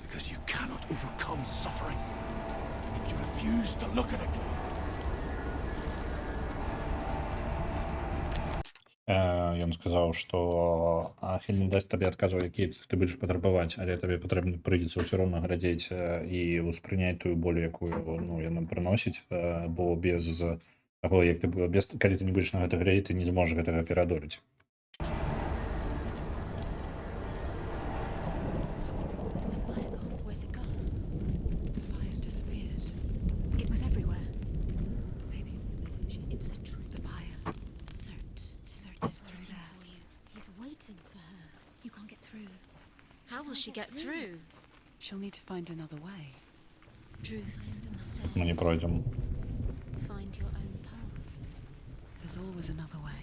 Because you cannot overcome suffering if you refuse to look at it.
Ён сказаў, што Ахіль не дасць табе адказаў, які ты будзеш патрабаваць, але табе патрэбна прыйдзецца ўсё роўна глядзець і ўспрыняць тую боль, якую яна прыносіць, бо без таго, як ты калі ты не будзеш на гэта глядзець, ты не зможаш гэтага пераадолець.
Where's the fire gone? Where's it gone?
The fire's disappeared.
It was everywhere.
Maybe it was an illusion.
It was a trick.
The buyer.
Cert.
Cert is through
Waiting
there.
for you. He's waiting for her. You can't get through.
How will she get through?
She'll need to find another way.
Truth.
Мы не пройдем.
Find your own path.
There's always another way.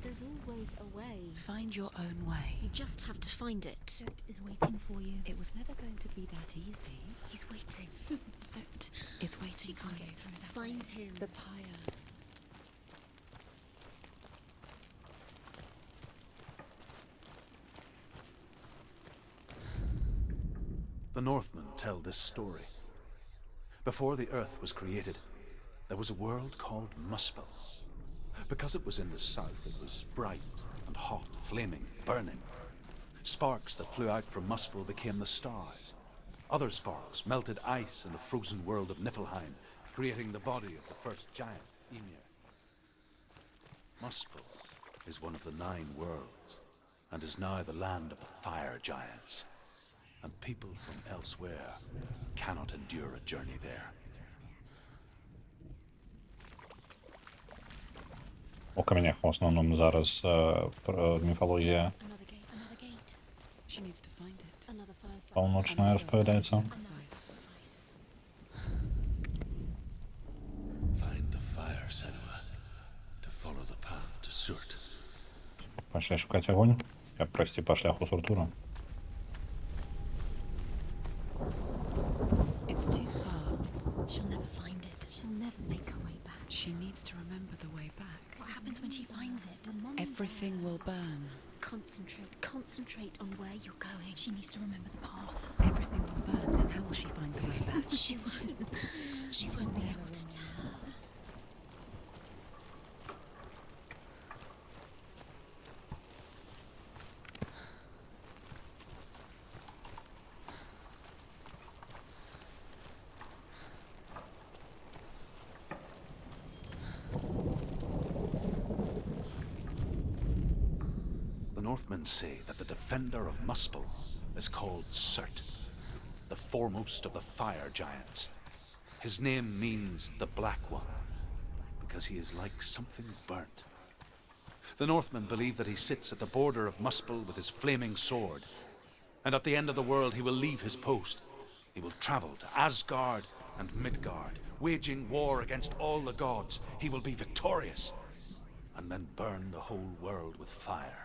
There's always a way.
Find your own way.
You just have to find it. Cert is waiting for you.
It was never going to be that easy.
He's waiting.
Cert is
She
waiting for
can't
you.
get through that. Find him.
The pyre.
The Northmen tell this story. Before the earth was created, there was a world called Muspel. Because it was in the south, it was bright and hot, flaming, burning. Sparks that flew out from Muspel became the stars. Other sparks melted ice in the frozen world of Niflheim, creating the body of the first giant, Ymir. Muspel is one of the 9 worlds, and is now the land of the fire giants. And people from elsewhere cannot endure a journey there.
У каменях в основному зараз міфологія
Another gate. Another gate.
She needs to find it.
Another fireside.
паўночная розповідається.
Another sacrifice.
Find the fire, Senua, to follow the path to Surt.
Пошли шукати огонь, як пройти по шляху Суртура.
It's too far.
She'll never find it. She'll never make her way back.
She needs to remember the way back.
What happens when she finds it?
Everything will burn.
Concentrate. Concentrate on where you're going. She needs to remember the path.
Everything will burn. Then how will she find the way back?
She won't. She won't be able to tell.
The Northmen say that the defender of Muspel is called Surt, the foremost of the fire giants. His name means the Black One, because he is like something burnt. The Northmen believe that he sits at the border of Muspel with his flaming sword, and at the end of the world he will leave his post. He will travel to Asgard and Midgard, waging war against all the gods. He will be victorious, and then burn the whole world with fire.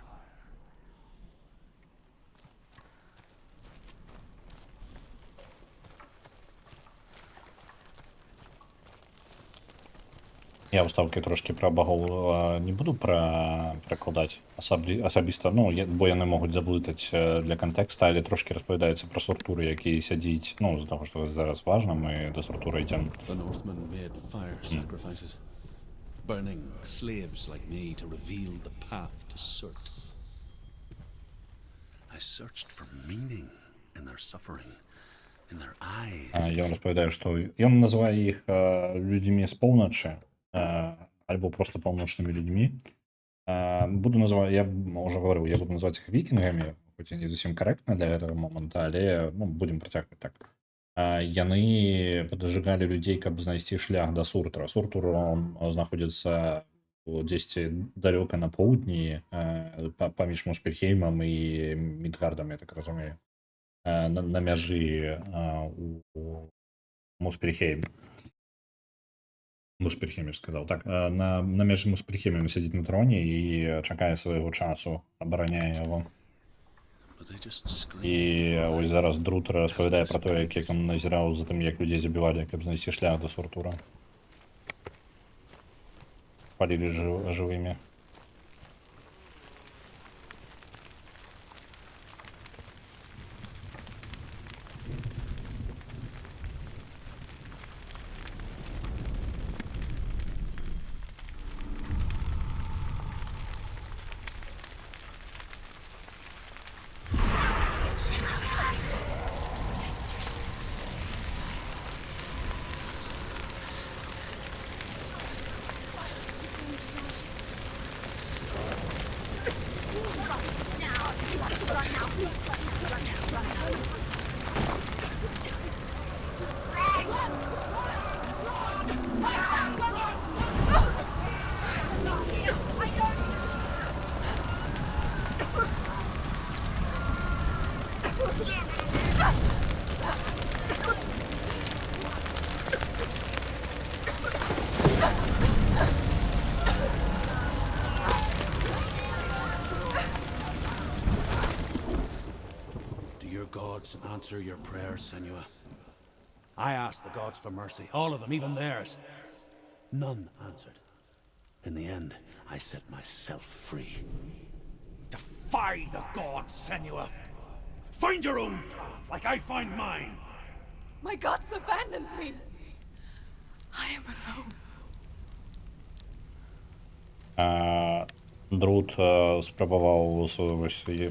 Я ўставкі трошки пра багоў не буду перакладаць асабіста, бо яны могуць заблытаць для кантэкста, але трошки распавядаецца пра Суртуры, які сядзіць, з-за таго, што зараз важна, мы да Суртура ідзем.
The Northmen made fire sacrifices, burning slaves like me to reveal the path to Surt. I searched for meaning in their suffering, in their eyes.
Ён распавядае, што ён называе іх людзьмі з поўначы, альбо просто паўночнымі людзьмі. Буду называць, я уже говорил, я буду называть их викингами, хоть и не зусім корректно для этого момента, але будем працягваць так. Яны паджигалі людзей, каб знайсці шлях да Суртура. Суртур знаходзіцца дзесьці далёка на поўдні, паміж Муспельхеймам і Мідгардам, я так разумею, на мяжы у Муспельхейм. Муспельхейм, я сказал. Так, на мяжы Муспельхейм ён сядзіць на троне і чакае свайго часу, абараняе яго. І ось зараз Друт распавядае пра тое, як ён назіраў за тым, як людзей забівалі, каб знайсці шлях да Суртура. Палілі жывымі.
gods answer your prayers, Senua. I asked the gods for mercy, all of them, even theirs. None answered. In the end, I set myself free. Defy the gods, Senua! Find your own path, like I find mine!
My gods abandoned me. I am alone.
Друд спрабаваў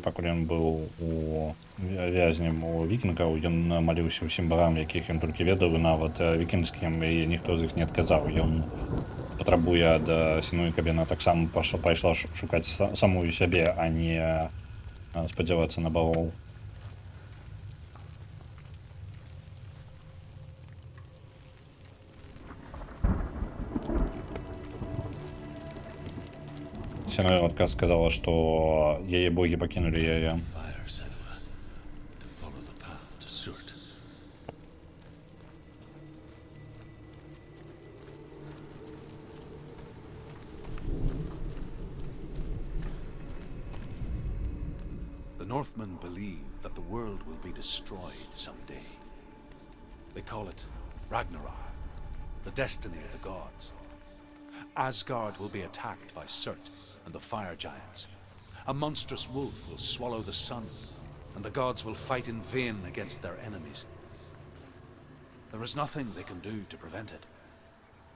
пакуль ён быў у вязнем у вікінгаў, ён маліўся ўсім багам, якіх ён толькі ведаў, і нават вікінскім, і ніхто з іх не адказаў. Ён патрабуе ад Сенуі, каб яна таксама пайшла шукаць самую сябе, а не спадзявацца на багоў. Сенуя в отказ сказала, что яе боги покинули яе.
Fire, Senua, to follow the path to Surt. The Northmen believe that the world will be destroyed someday. They call it Ragnarok, the destiny of the gods. Asgard will be attacked by Surt and the fire giants. A monstrous wolf will swallow the sun, and the gods will fight in vain against their enemies. There is nothing they can do to prevent it,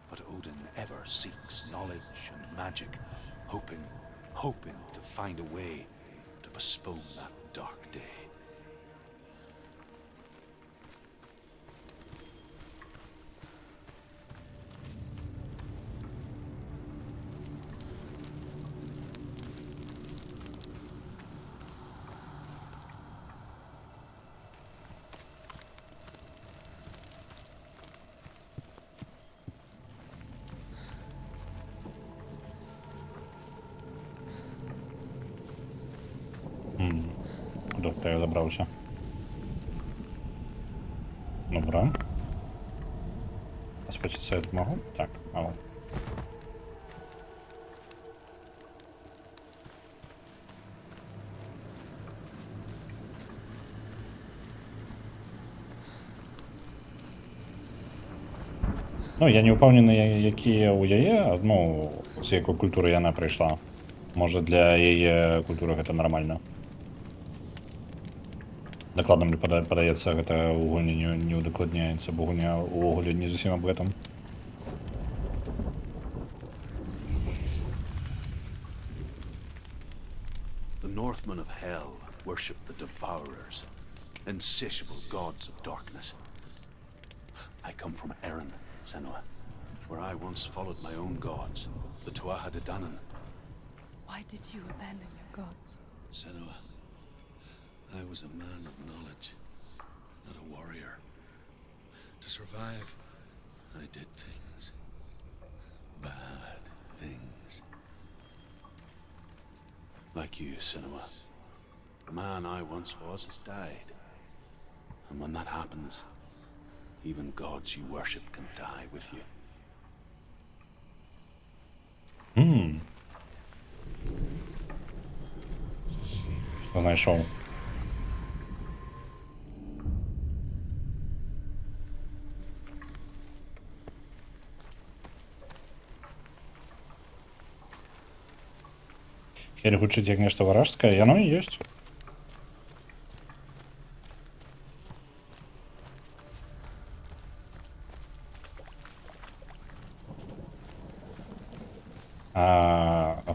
but Odin ever seeks knowledge and magic, hoping to find a way to postpone that dark day.
Доктор, я забрался. Добра. А спуститься я могу? Так, могу. Ну, я не упевнений, які у яе, ну, з якої культури яна прийшла. Може, для яе культури гэта нормально. Дакладна мне падаецца, гэта ў гульні не ўдакладняецца, бо гульня ўвогуле не зусім аб гэтым.
The Northmen of Hell worship the Devourers, insatiable gods of darkness. I come from Erin, Senua, where I once followed my own gods, the Tuatha De Danann.
Why did you abandon your gods?
Senua, I was a man of knowledge, not a warrior. To survive, I did things. Bad things. Like you, Senua. The man I once was has died. And when that happens, even gods you worship can die with you.
Що знайшов? Хель гучыць як нешта варажскае, яно і ёсць.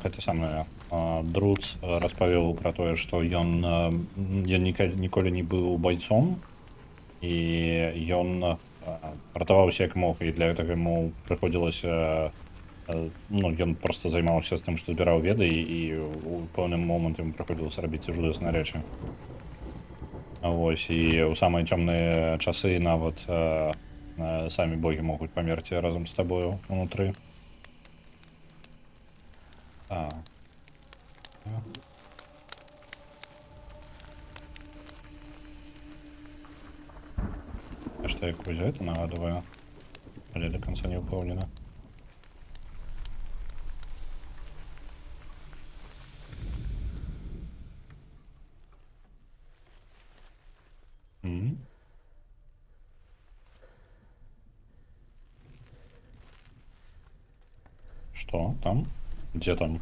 Гэта самае Друц распавёў пра тое, што ён ніколі не быў байцом, і ён ратаваўся як мог, і для гэтага яму прыходзілася, ну, ён проста займаўся з тым, што збіраў веды, і ў пэўны момант яму прыходзілася рабіць жудасныя рэчы. Вось, і ў самыя цёмныя часы нават самі богі могуць памерці разам з табою унутры. Что я кузю это нагадываю, але до конца не упомнено. Что там? Где там?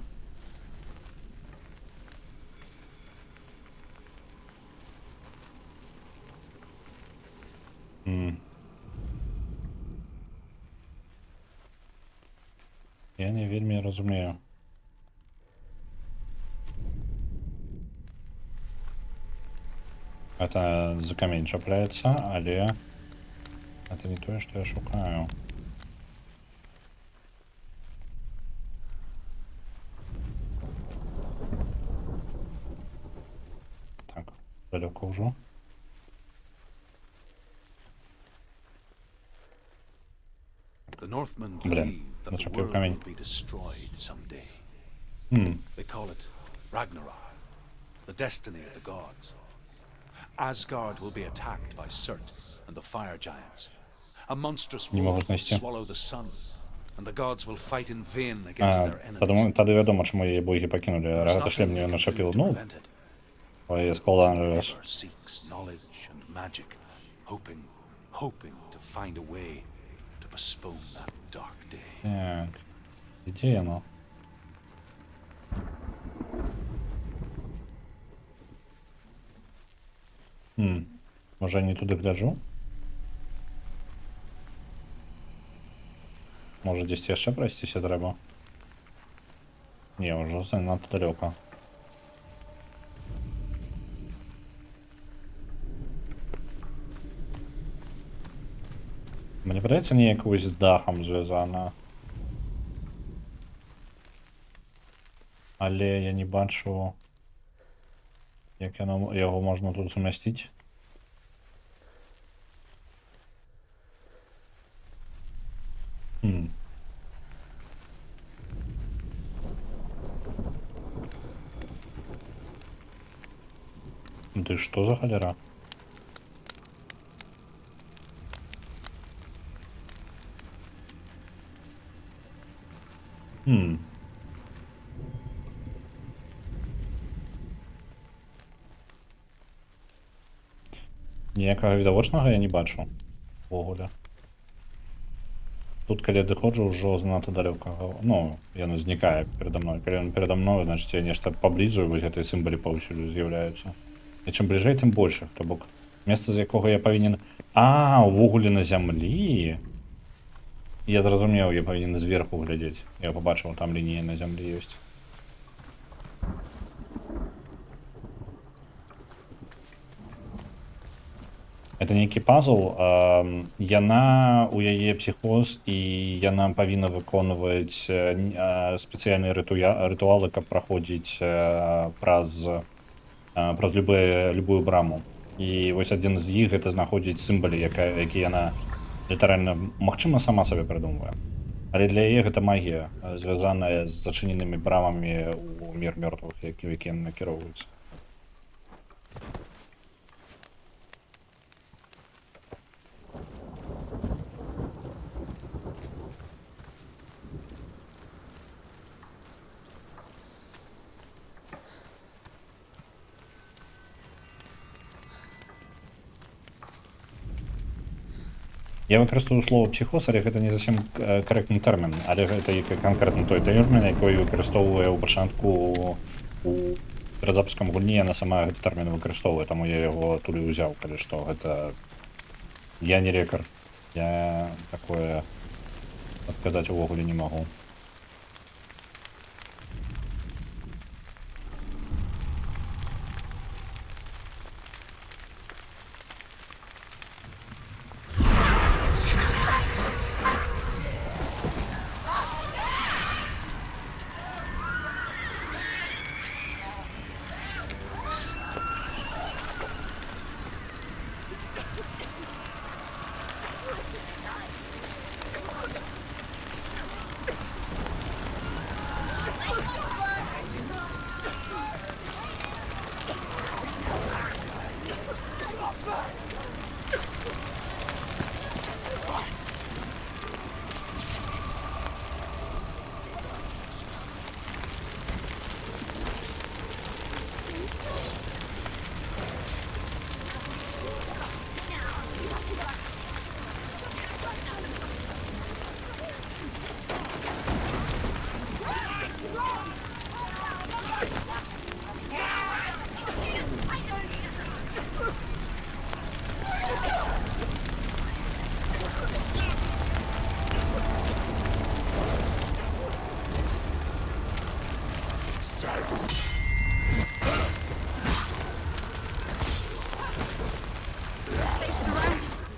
Я не вельмі разумею. Это за камень чапляется, але это не то, что я шукаю. Так, далеко уже.
The Northmen
Блин,
believe that the
зацепил
world
камень.
will be destroyed someday.
Хм,
They call it Ragnarok, the destiny of the gods. Asgard will be attacked by Surt and the fire giants. A monstrous
Не могу
wolf will
снести.
swallow the sun, and the gods will fight in vain against their
Тому
enemies.
тоді відомо, чому її боги покинули.
There's
Рогатошлем
nothing
не
they can do
нашапив.
to
Ну,
prevent it.
я складно раз.
Ever seeks knowledge and magic, hoping to find a way to postpone that dark day.
Так, где оно? Може, я не туди гляджу? Може, десь ще простіше треба? Ні, вже занадто далеко. Мені здається, не якось з дахом зв'язано. Але я не бачу, як його можна тут сумістити. Ты что за холера? Ніякого відавочного я не бачу. Вогуля. Тут, коли я доходжу, уже занадто далеко. Ну, яно зникає передо мною. Коли він передо мною, значить я нечто поблизу, і ось ці символі повсюду з'являються. І чим ближей, тим більше. То бок, місце, з якого я повинен... у вуглі на землі. Я зрозумів, я повинен зверху глядіти. Я побачив, там лінія на землі є. Это нейкі пазл, яна у яе псіхоз і яна павінна выконваць спецыяльныя рытуалы, каб праходзіць праз любую браму. І вось адзін з іх гэта знаходзіць сімвалы, які яна літаральна, магчыма, сама сабе прыдумвае. Але для яе гэта магія, звязаная з зачыненымі брамамі ў мір мёртвых, які накіроўваюцца. Я выкарыстовую слово псіхоз, але гэта не зусім карэктны тэрмін, але гэта і канкрэтна той тэрмін, якой выкарыстоўвае ў пачатку перад запускам гульні, яна сама гэты тэрмін выкарыстоўвае, таму я яго туды ўзяў, калі што гэта... Я не лекар, я такое адказаць увогуле не магу.
They've surrounded you.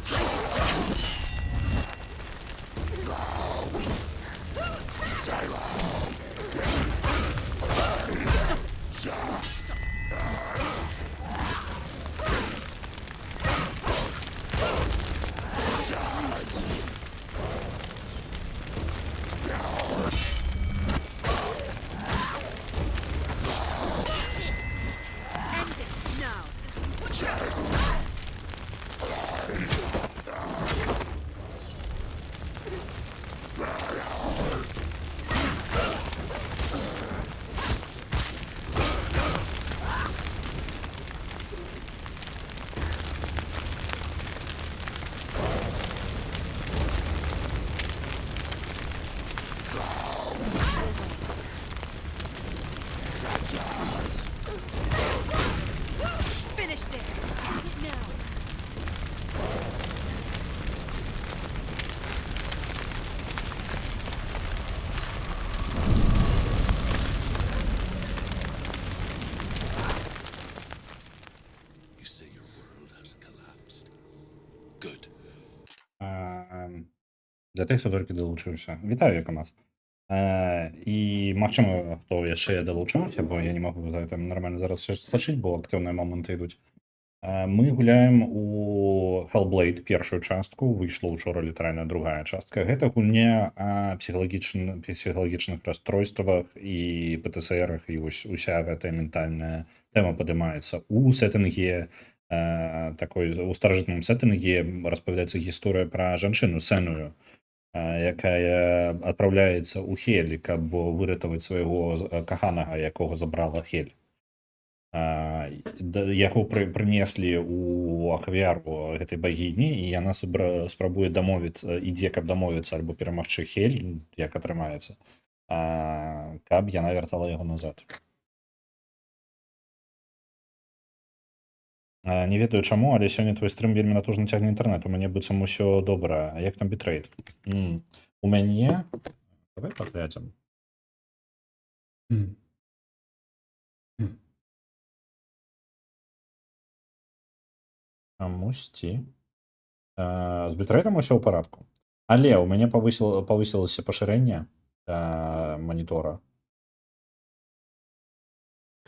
End it now. This isn't what you finish this. End it now.
You say your world has collapsed. Good.
Для тих, хто тільки долучився. Вітаю, Камаз. І максимум, хто яшчэ долучаўся, бо я не можу там нормально зараз все стачыць, бо актыўныя моманты ідуць. Мы гуляем у Hellblade першую частку, выйшла учора літаральна другая частка. Гэта гульня о псіхалагічных расстройствах і ПТСРах, і вось уся гэтая ментальная тэма падымаецца. У сеттинге, такой, у старажытным сеттинге распавядаецца гісторыя пра жанчыну Сеную, якая адпраўляецца ў Хель, каб выратаваць свайго каханага, якога забрала Хель. Яго прынеслі ў ахвяру гэтай багіні, і яна спрабуе дамовіцца, ідзе, каб дамовіцца альбо перамагчы Хель, як атрымаецца, каб яна вяртала яго назад. Не ведаю чаму, але сёння твой стрым вельмі натужна цягне інтэрнэт, у мяне быццам усё добра. А як там бітрейт? У мяне... Давай паглядзім. Чамусьці. З бітрэйтам усё ў парадку. Але ў мяне павысілася пашырэнне манітора.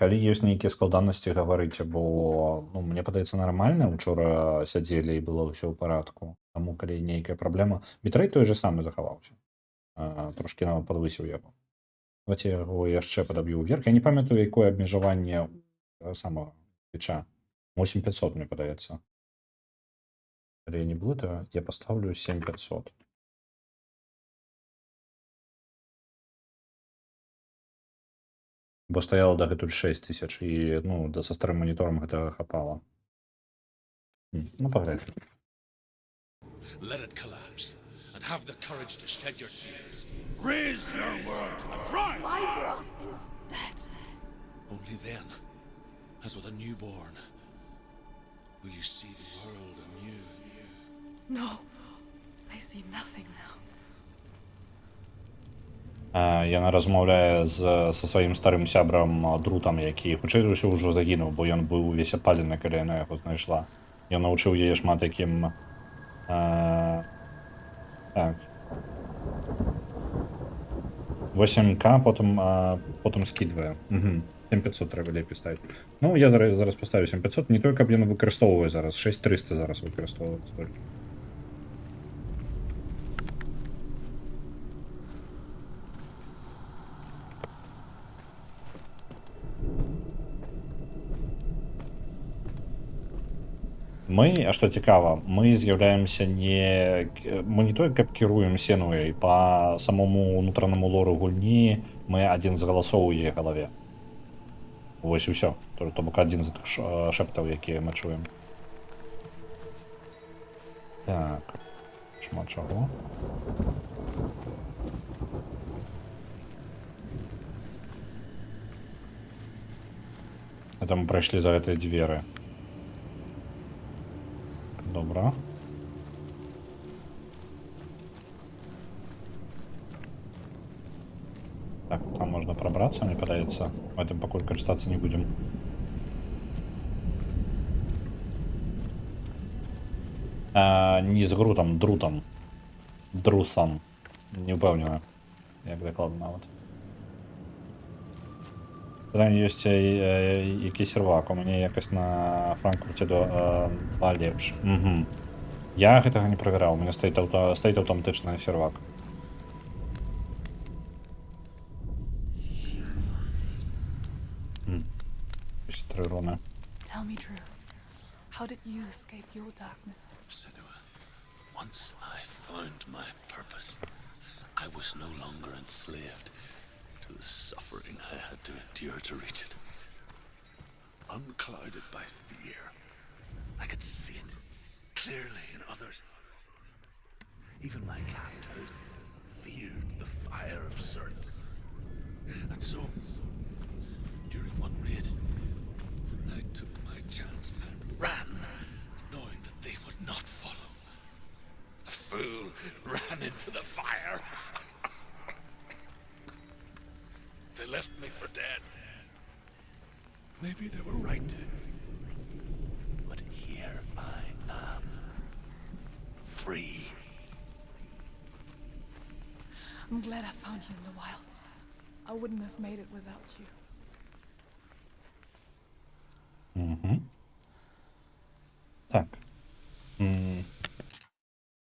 Калі ёсць нейкія складанасці, гаварыце, бо мне падаецца нармальна, учора сядзелі і было ўсё ў парадку. Таму калі нейкая праблема, бітрейт той же самы захаваўся. Трошкі нават падвысіў яго. Давайте я яго яшчэ падаб'ю ўверх. Я не памятаю, якое абмежаванне самого твіча. 8500, мне падаецца. Калі я не блытаю, я паставлю 7500. Бо стаяла дагэтуль 6000, і са старым маніторам гэтага хапала. Ну, паглядзім.
Let it collapse, and have the courage to shed your tears.
Raise your world to the prime!
My world is dead.
Only then, as with a newborn, will you see the world anew.
No, I see nothing now.
Яна размаўляе са сваім старым сябрам Друтам, які хутчэй за ўсё ўжо загінуў, бо ён быў увесь апалены, калі яна яго знайшла. Ён навучыў яе шмат якім... Так. 8К, потым скидвае. 7500 трэба лепей ставіць. Ну, я зараз паставлю 7500, не той, каб ён выкарыстоўвае зараз, 6300 зараз выкарыстоўваецца толькі. Мы, а што цікава, мы з'яўляемся мы не той, каб кіруем Сенуэй, па самому ўнутранаму лору гульні мы адзін з галасоў у яе галаве. Вось і ўсё. То бок адзін з тых шэптаў, якія мы чуем. Так, шмат чаго. Это мы прайшлі за гэтыя дзверы. Добра. Так, там можно пробраться, мне кажется. В этом покой качаться не будем. Не з грутом, друтом. Друсом. Не упевнено, як докладно навіть. Питання є який сервак. У мене якось на Франкфурті 2 лепш. Угу. Я гэтага не правяраў, у меня стаіць аўтаматычны сервак. Ось 3 руны.
Tell me truth. How did you escape your darkness?
Senua, once I found my purpose, I was no longer enslaved to the suffering I had to endure to reach it. Unclouded by fear, I could see it clearly in others. Even my captors feared the fire of Surt. And so, during one raid, I took my chance and ran, knowing that they would not follow. A fool ran into the fire. They left me for dead. Maybe they were right to. But here I am. Free.
I'm glad I found you in the wilds. I wouldn't have made it without you.
Так.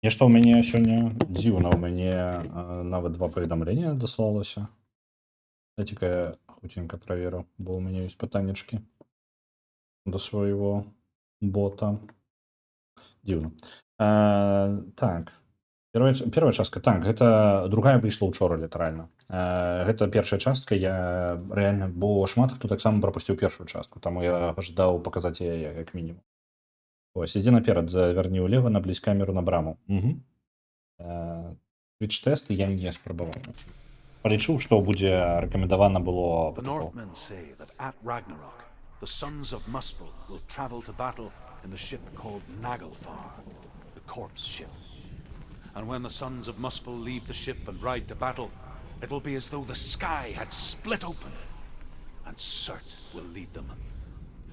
Нешта ў мяне сёння дзіўна, у мяне нават 2 паведамлення даслалася. Дайце-ка я хутенька праверу, бо ў мяне ёсць пытаннячкі да свайго бота. Дзіўна. Так. Первая частка. Так, гэта другая выйшла ўчора літаральна. Гэта першая частка, я рэальна, бо шмат хто таксама прапусціў першую частку, таму я жадаў паказаць яе як мінімум. Ось, ідзі наперад, завярні ўлева на блізкамеру на браму. Твіч-тэсты я не спрабаваў. Палічыў, што будзе рэкамендавана было...
The Northmen say that at Ragnarok, the sons of Muspel will travel to battle in the ship called Naglfar, the corpse ship. And when the sons of Muspel leave the ship and ride to battle, it will be as though the sky had split open, and Surt will lead them.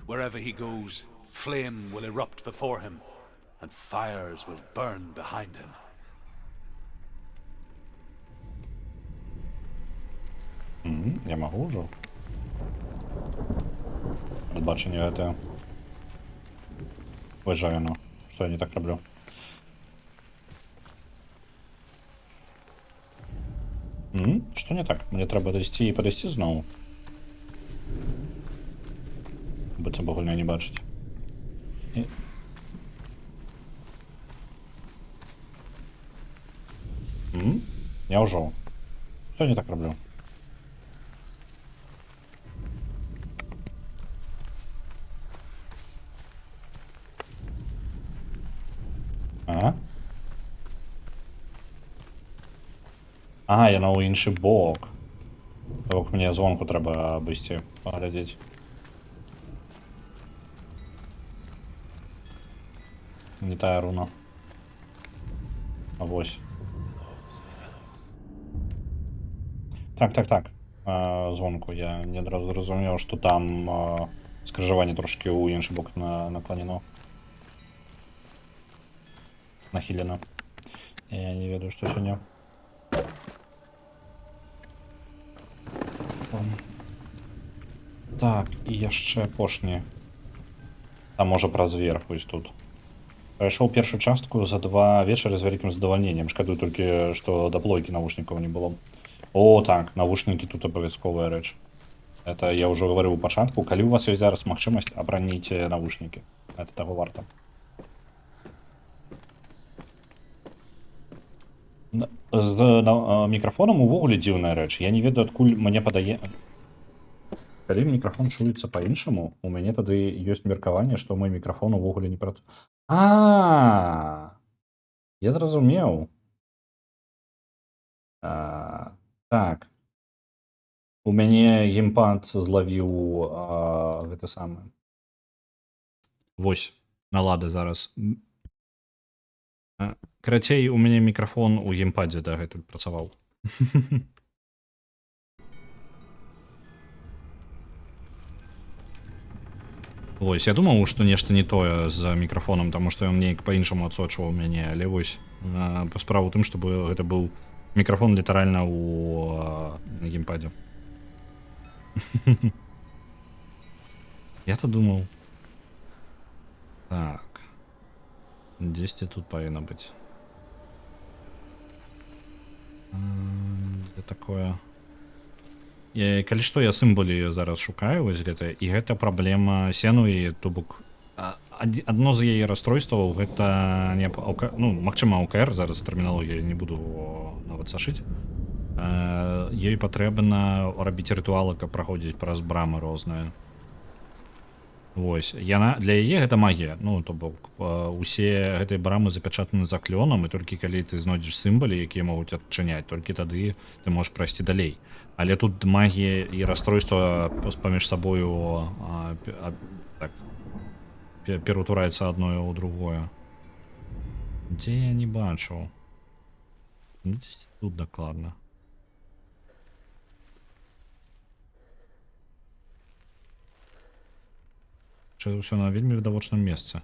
Wherever he goes, flame will erupt before him, and fires will burn behind him.
Я магу ўжо? Бачанне гэтае. Вважаю, ну, што я не так раблю. Што не так? Мне трэба дайсці і падайсці зноў. Быццам бы гульня не бачыць. Я ўжо. Што я не так раблю? Яна ў іншы бок. Так мне звонку трэба абысці, паглядзець. Не тая руна. А вось. Так. Звонку я не адразу зразумеў, што там скрыжаванне трошкі ў іншы бок наклонено. Нахілена. Я не ведаю, што сёння. Так, і яшчэ апошні. А можа праз верх вось тут. Прайшоў першую частку за 2 вечары з вялікім задавальненнем. Шкадую толькі, што да плойкі навушнікаў не было. О, так, навушнікі тут абавязковая рэч. Это я ўжо гаварыў у пачатку. Калі у вас ёсць зараз магчымасць, абраніце навушнікі. Это таго варта. З мікрафонам увогуле дзіўная рэч. Я не ведаю, адкуль мне падае... Калі мікрафон чуецца па-іншаму, у мяне тады ёсць меркаванне, што мой мікрафон увогуле не працуе. Я зразумеў. Так. У мяне геймпад злавіў гэта самае. Вось, налады зараз. Карацей, у мяне мікрафон у геймпадзе дагэтуль працаваў. Вось, я думаў, што нешта не тое з мікрафонам, таму што ён неяк па-іншаму адсочваў мяне, але вось па справу ў тым, што гэта быў мікрафон літаральна на геймпадзе. Я-то думаў. Так. Дзесьці тут павінна быць. Дзе такое? Калі што, я сімвалы зараз шукаю, вось гэта, і гэта праблема Сенуі, то бок адно з яе расстройстваў гэта магчыма ОКР, зараз тэрміналогію не буду нават сашыць. Ёй патрэбна рабіць рытуалы, каб праходзіць праз брамы розныя. Вось, для яе гэта магія, то бок усе гэтыя брамы запячатаны заклёнам, і толькі калі ты знойдзеш сімвалы, якія могуць адчыняць, толькі тады ты можаш прайсці далей. Але тут магія і расстройства паміж сабою пераўтвараецца адное ў другое. Дзе я не бачу? Дзесьці тут дакладна. Ўсё на вельмі відавочным месцы.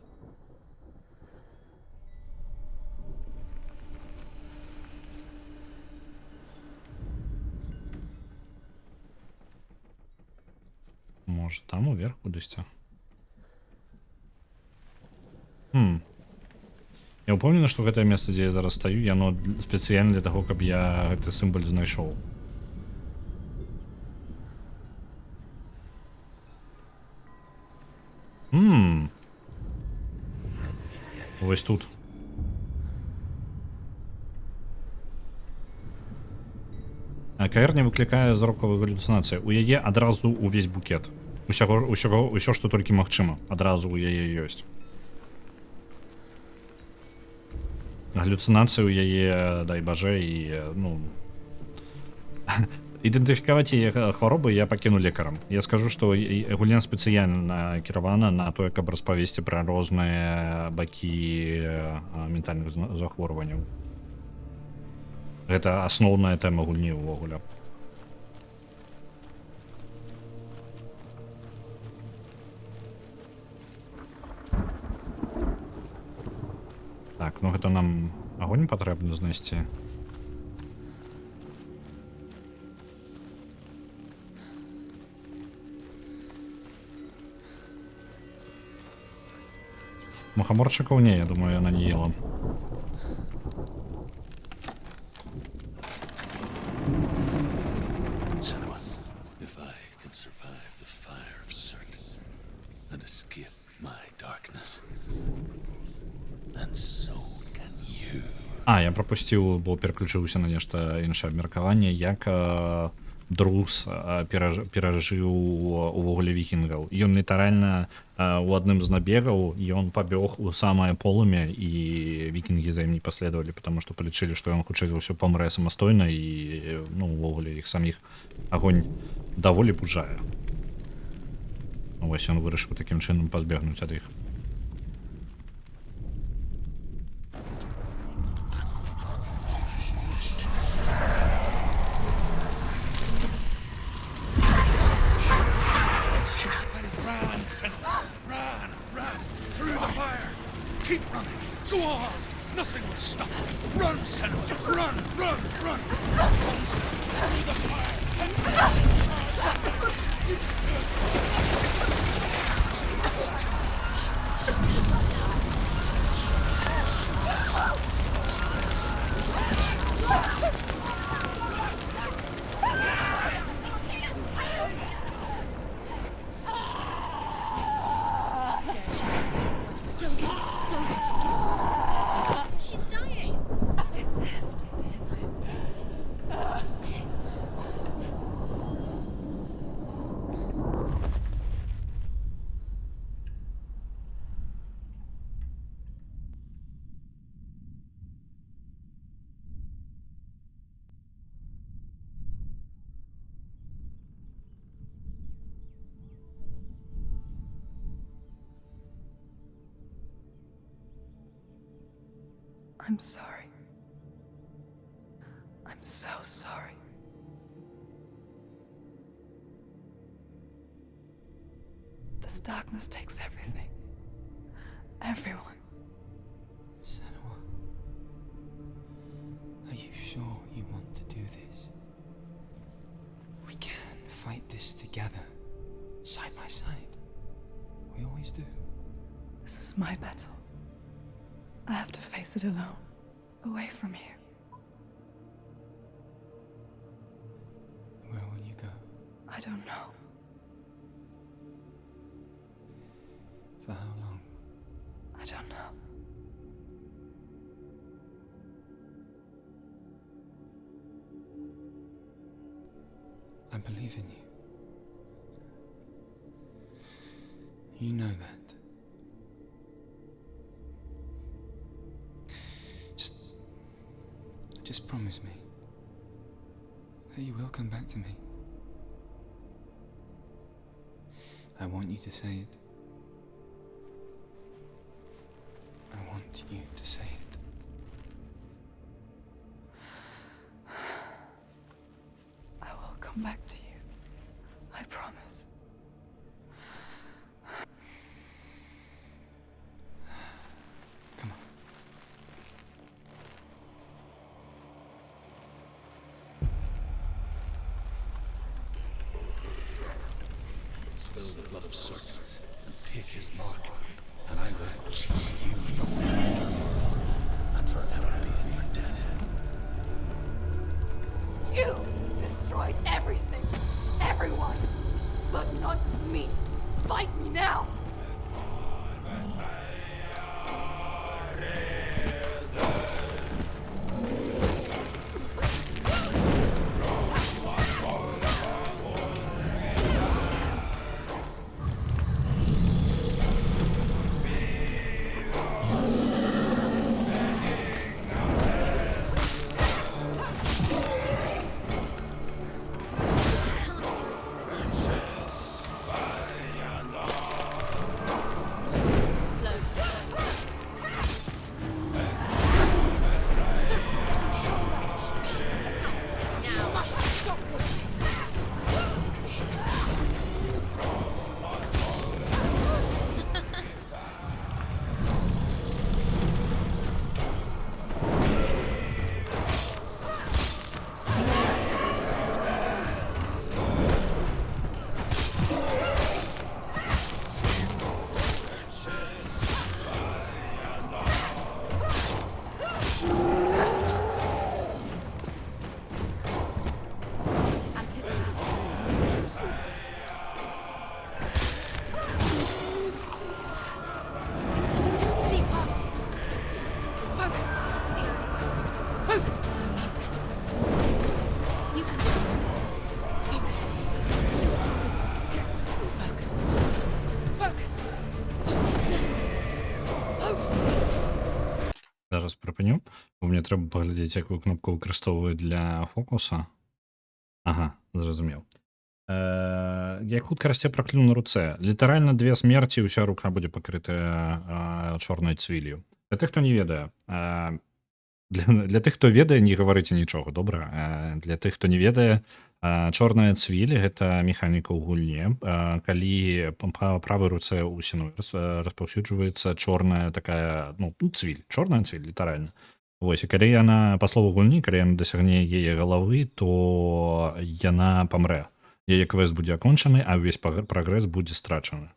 Можа, там уверх кудысьці. Я ўпэўнены, што гэтае месца, дзе я зараз стаю, яно спецыяльна для таго, каб я гэты сімвал знайшоў. Вось тут. АКР не выклікае зрокавай галюцынацыі. У яе адразу ўвесь букет. Усё, што толькі магчыма, адразу ў яе ёсць. Галюцынацыі ў яе, дай бажэ, і ідэнтыфікаваць яе хваробы я пакіну лекарам. Я скажу, што гульня спецыяльна накіравана на тое, каб распавесці пра розныя бакі ментальных захворванняў. Гэта асноўная тэма гульні ўвогуле. Так, гэта нам агонь патрэбна знайсці. Мухоморчиков не, я думаю, она не ела.
Senua, if I can survive the fire of Surt and escape my darkness, then so can you.
Я пропусціў, бо пераключыўся на нешта іншае абмеркаванне, як Друз перажыў увогуле вікінгаў. Ён літаральна у адным з набегаў ён пабег у самае полымя, і вікінгі за ім не паследавалі, потому што палічылі, што ён хутчэй за ўсё памрэ самастойна, і увогуле іх саміх агонь даволі пужае. Вось ён вырашыў такім чынам пазбегнуць ад іх.
Keep running. Go on. Nothing will stop. Run, Senua. Run, run, run. Run, Senua. Through the fire.
She's dying.
It's empty. It's empty.
I'm sorry. I'm so sorry. The This darkness takes everything. Everyone.
Senua, are you sure you want to do this? We can fight this together, side by side. We always do.
This is my battle. I have to face it alone, away from here.
Where will you go?
I don't know.
For how long?
I don't know.
I believe in you. You know that. Just promise me that you will come back to me. I want you to say it. I want you to say it.
I will come back to you. I promise.
Come on.
Spill the blood of Surt and take his mark, and I will achieve you from the underworld and forever be in your debt.
You destroyed everything, everyone, but not me. Fight me now.
Зараз припиню, бо мені треба поглядіти, яку кнопку використовую для фокуса. Ага, зрозумів. Як хутка расце пракліну на руцэ. Літаральна 2 смерці, ўся рука будзе пакрытая чорнай цвіллю. Для тых, хто не ведае, для тых, хто ведае, не гаварыце нічога, добра? Для тых, хто не ведае, чорная цвіль — гэта механіка ў гульне. Калі па правай руцэ ў сіну распаўсюджваецца чорная такая, ну, цвіль, чорная цвіль, літаральна. Вось, і калі яна, па слову гульні, калі яна дасягне яе галавы, то яна памрэ. Яе квест будзе акончаны, а ўвесь прагрэс будзе страчаны.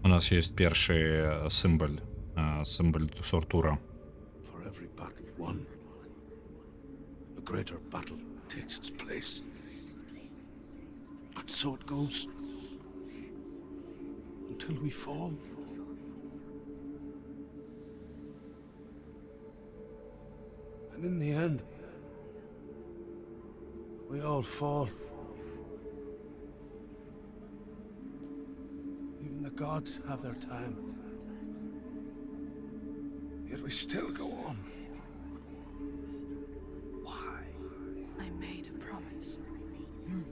У нас есть перший символь, символь Суртура.
For every battle won, a greater battle takes its place. And so it goes. Until we fall. And in the end, we all fall. Even the gods have their time. Yet we still go on. Why?
I made a promise,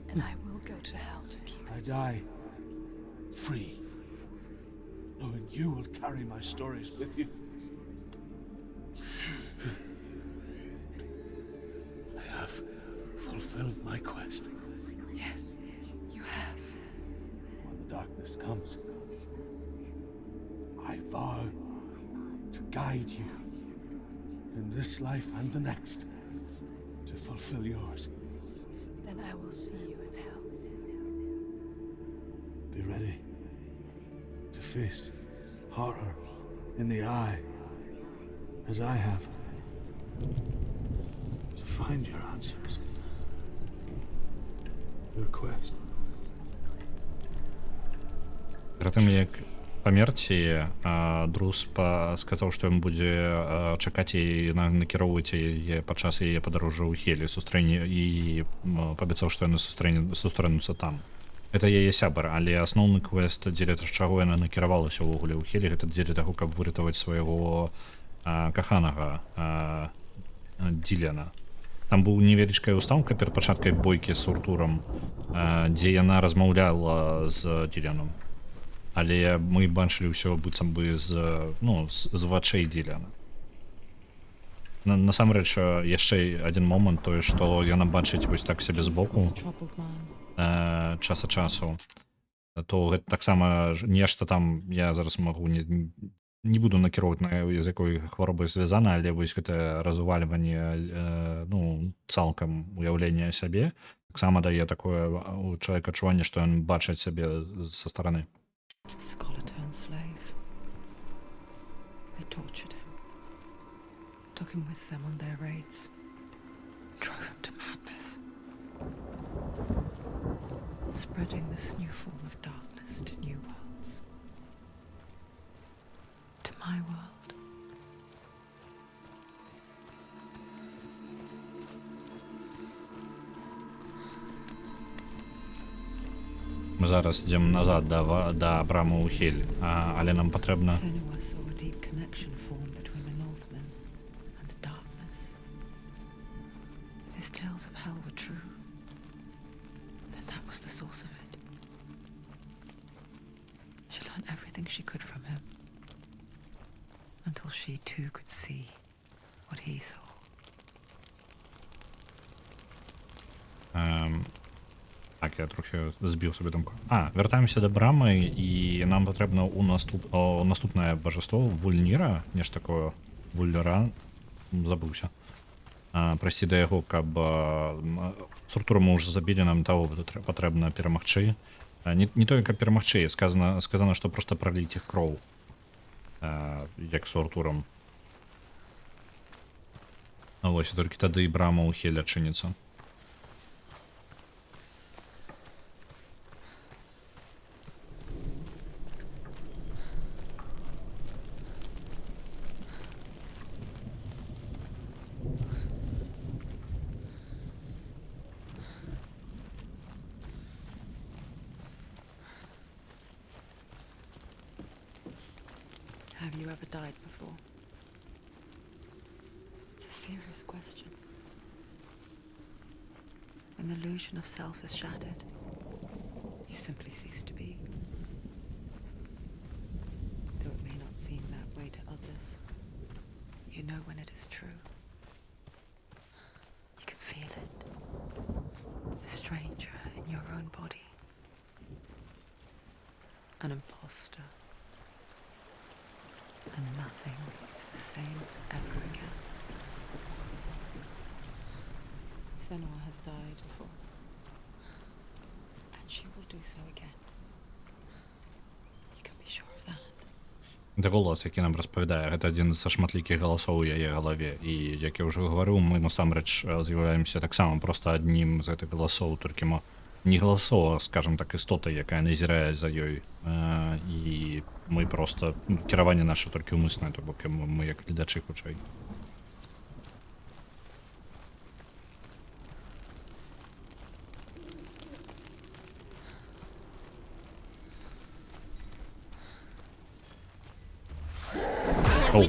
and I will go to hell to keep
I
it.
die free, knowing you will carry my stories with you. I have fulfilled my quest.
Yes, you have.
When the darkness comes, I vow to guide you in this life and the next to fulfill yours.
Then I will see you in hell.
Be ready to face horror in the eye, as I have. To find your answers. Your quest.
Перад тым як памерці, Друз сказаў, што ён будзе чакаць і накіроўваць яе падчас яе падарожжа ў Хелі і паабяцаў, што яны сустрэнуцца там. Это яе сябар, але асноўны квест, дзеля чаго яна накіравалася ўвогуле ў Хелі, гэта дзеля таго, каб выратаваць свайго каханага Дилана. Там быў невялічкая ўстаўка перад пачаткай бойкі з Суртурам, дзе яна размаўляла з Диланом. Але мы бачылі ўсё быццам бы з вачэй Дилана. Насамрэч, яшчэ адзін момант, тое, што яна бачыць вось так сябе збоку час ад часу, то гэта таксама нешта там, я зараз магу не буду накіроўваць, з якой хваробай звязана, але вось гэта развальванне цалкам уяўлення сябе таксама дае такое у чалавека адчуванне, што ён бачыць сябе са стараны.
Scholar turned slave. They tortured him, took him with them on their raids, drove him to madness, spreading this new form of darkness to new worlds, to my world.
Мы зараз ідзем назад да брамы ў Хель, але нам патрэбна...
Senua saw a deep connection form between the Northmen and the darkness. If his tales of hell were true, then that was the source of it. She learned everything she could from him, until she too could see what he saw.
Так, я трохи збіў сабе думку. Вяртаемся да брамы, і нам патрэбна наступнае божество Вульніра, нешта такое, Вульнера, забыўся. Прайсці да яго, каб Суртура мы ўжо забілі, нам таго патрэбна перамагчы. Не тое, каб перамагчы, сказана, што проста праліць іх кроў, як з Суртурам. Вось, толькі тады і брама ў Хель адчыніцца.
Have you ever died before? It's a serious question. When the illusion of self is shattered, you simply cease to be. Though it may not seem that way to others, you know when it is true. You can feel it. A stranger in your own body. An imposter. And nothing is the same ever again. Senua has died before, and she will do so again. You can be sure of that.
Гэта голас, які нам распавядае, гэта адзін са шматлікіх галасоў у яе галаве. І як я ўжо гаварыў, мы насамрэч з'яўляемся таксама проста аднім з гэтых галасоў, толькі не галасоў, а, скажам так, істотай, якая назірае за ёй. І мы проста кіраванне наша толькі ўмыснае, то бок мы як гледачы хутчэй. Oh.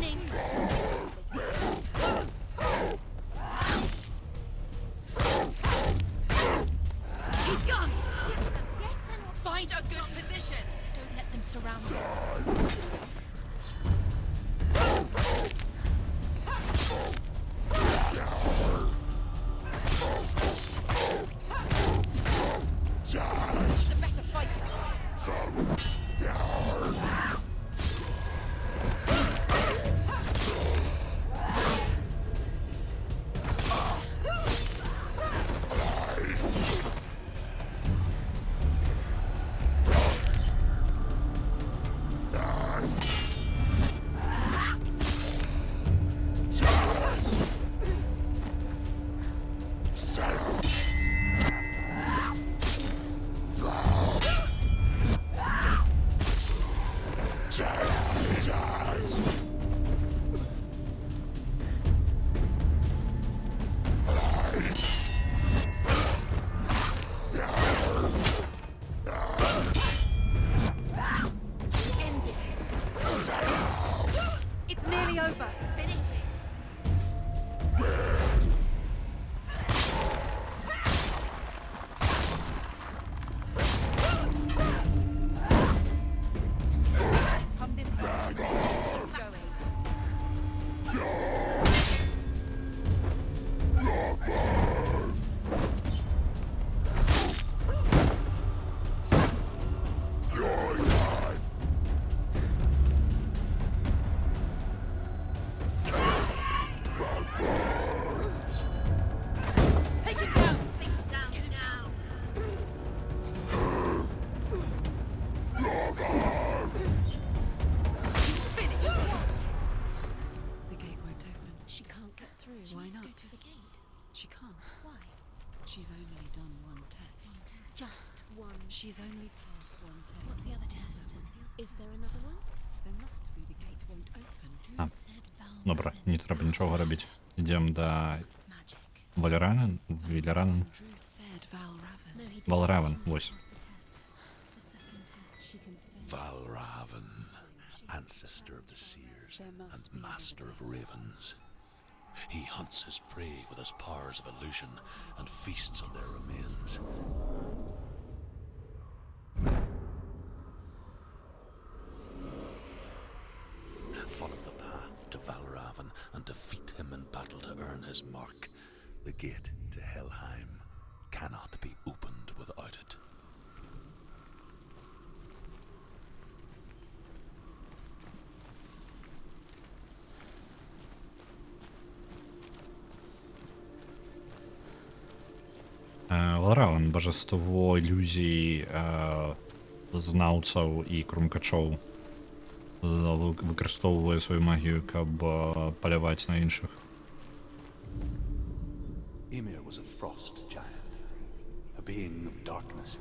He's gone! Find a good position!
Don't let them surround you.
The better fighter! End it. It's nearly over.
Finish it.
Come this way. Keep going. Take him down.
Take him down. Get him down.
Finished. The gate won't open.
She can't get through. She
Why
must go
not?
to the gate.
She can't.
Why?
She's only done one test.
Just one.
She's only passed one test.
What's the other test? Is there another one?
There must be. The gate won't open.
А,
Said Val
добре, не треба нічого робити. Йдемо до
magic.
Валеранен, Вілеранен,
Ruth said Val Raven.
No, he didn't.
Валравен, ось.
Pass the test. The second test. She can say.
Valravan, ancestor of the seers
There must
and
be
master of
another
ravens. He hunts his prey with his powers of illusion and feasts on their remains. Follow the path to Valravan and defeat him in battle to earn his mark. The gate to Helheim cannot be opened without it.
Валравен, божество ілюзій, знаўцаў і крумкачоў. Выкарыстоўвае сваю магію, каб паляваць на іншых.
Ymir was a frost giant, a being of darkness.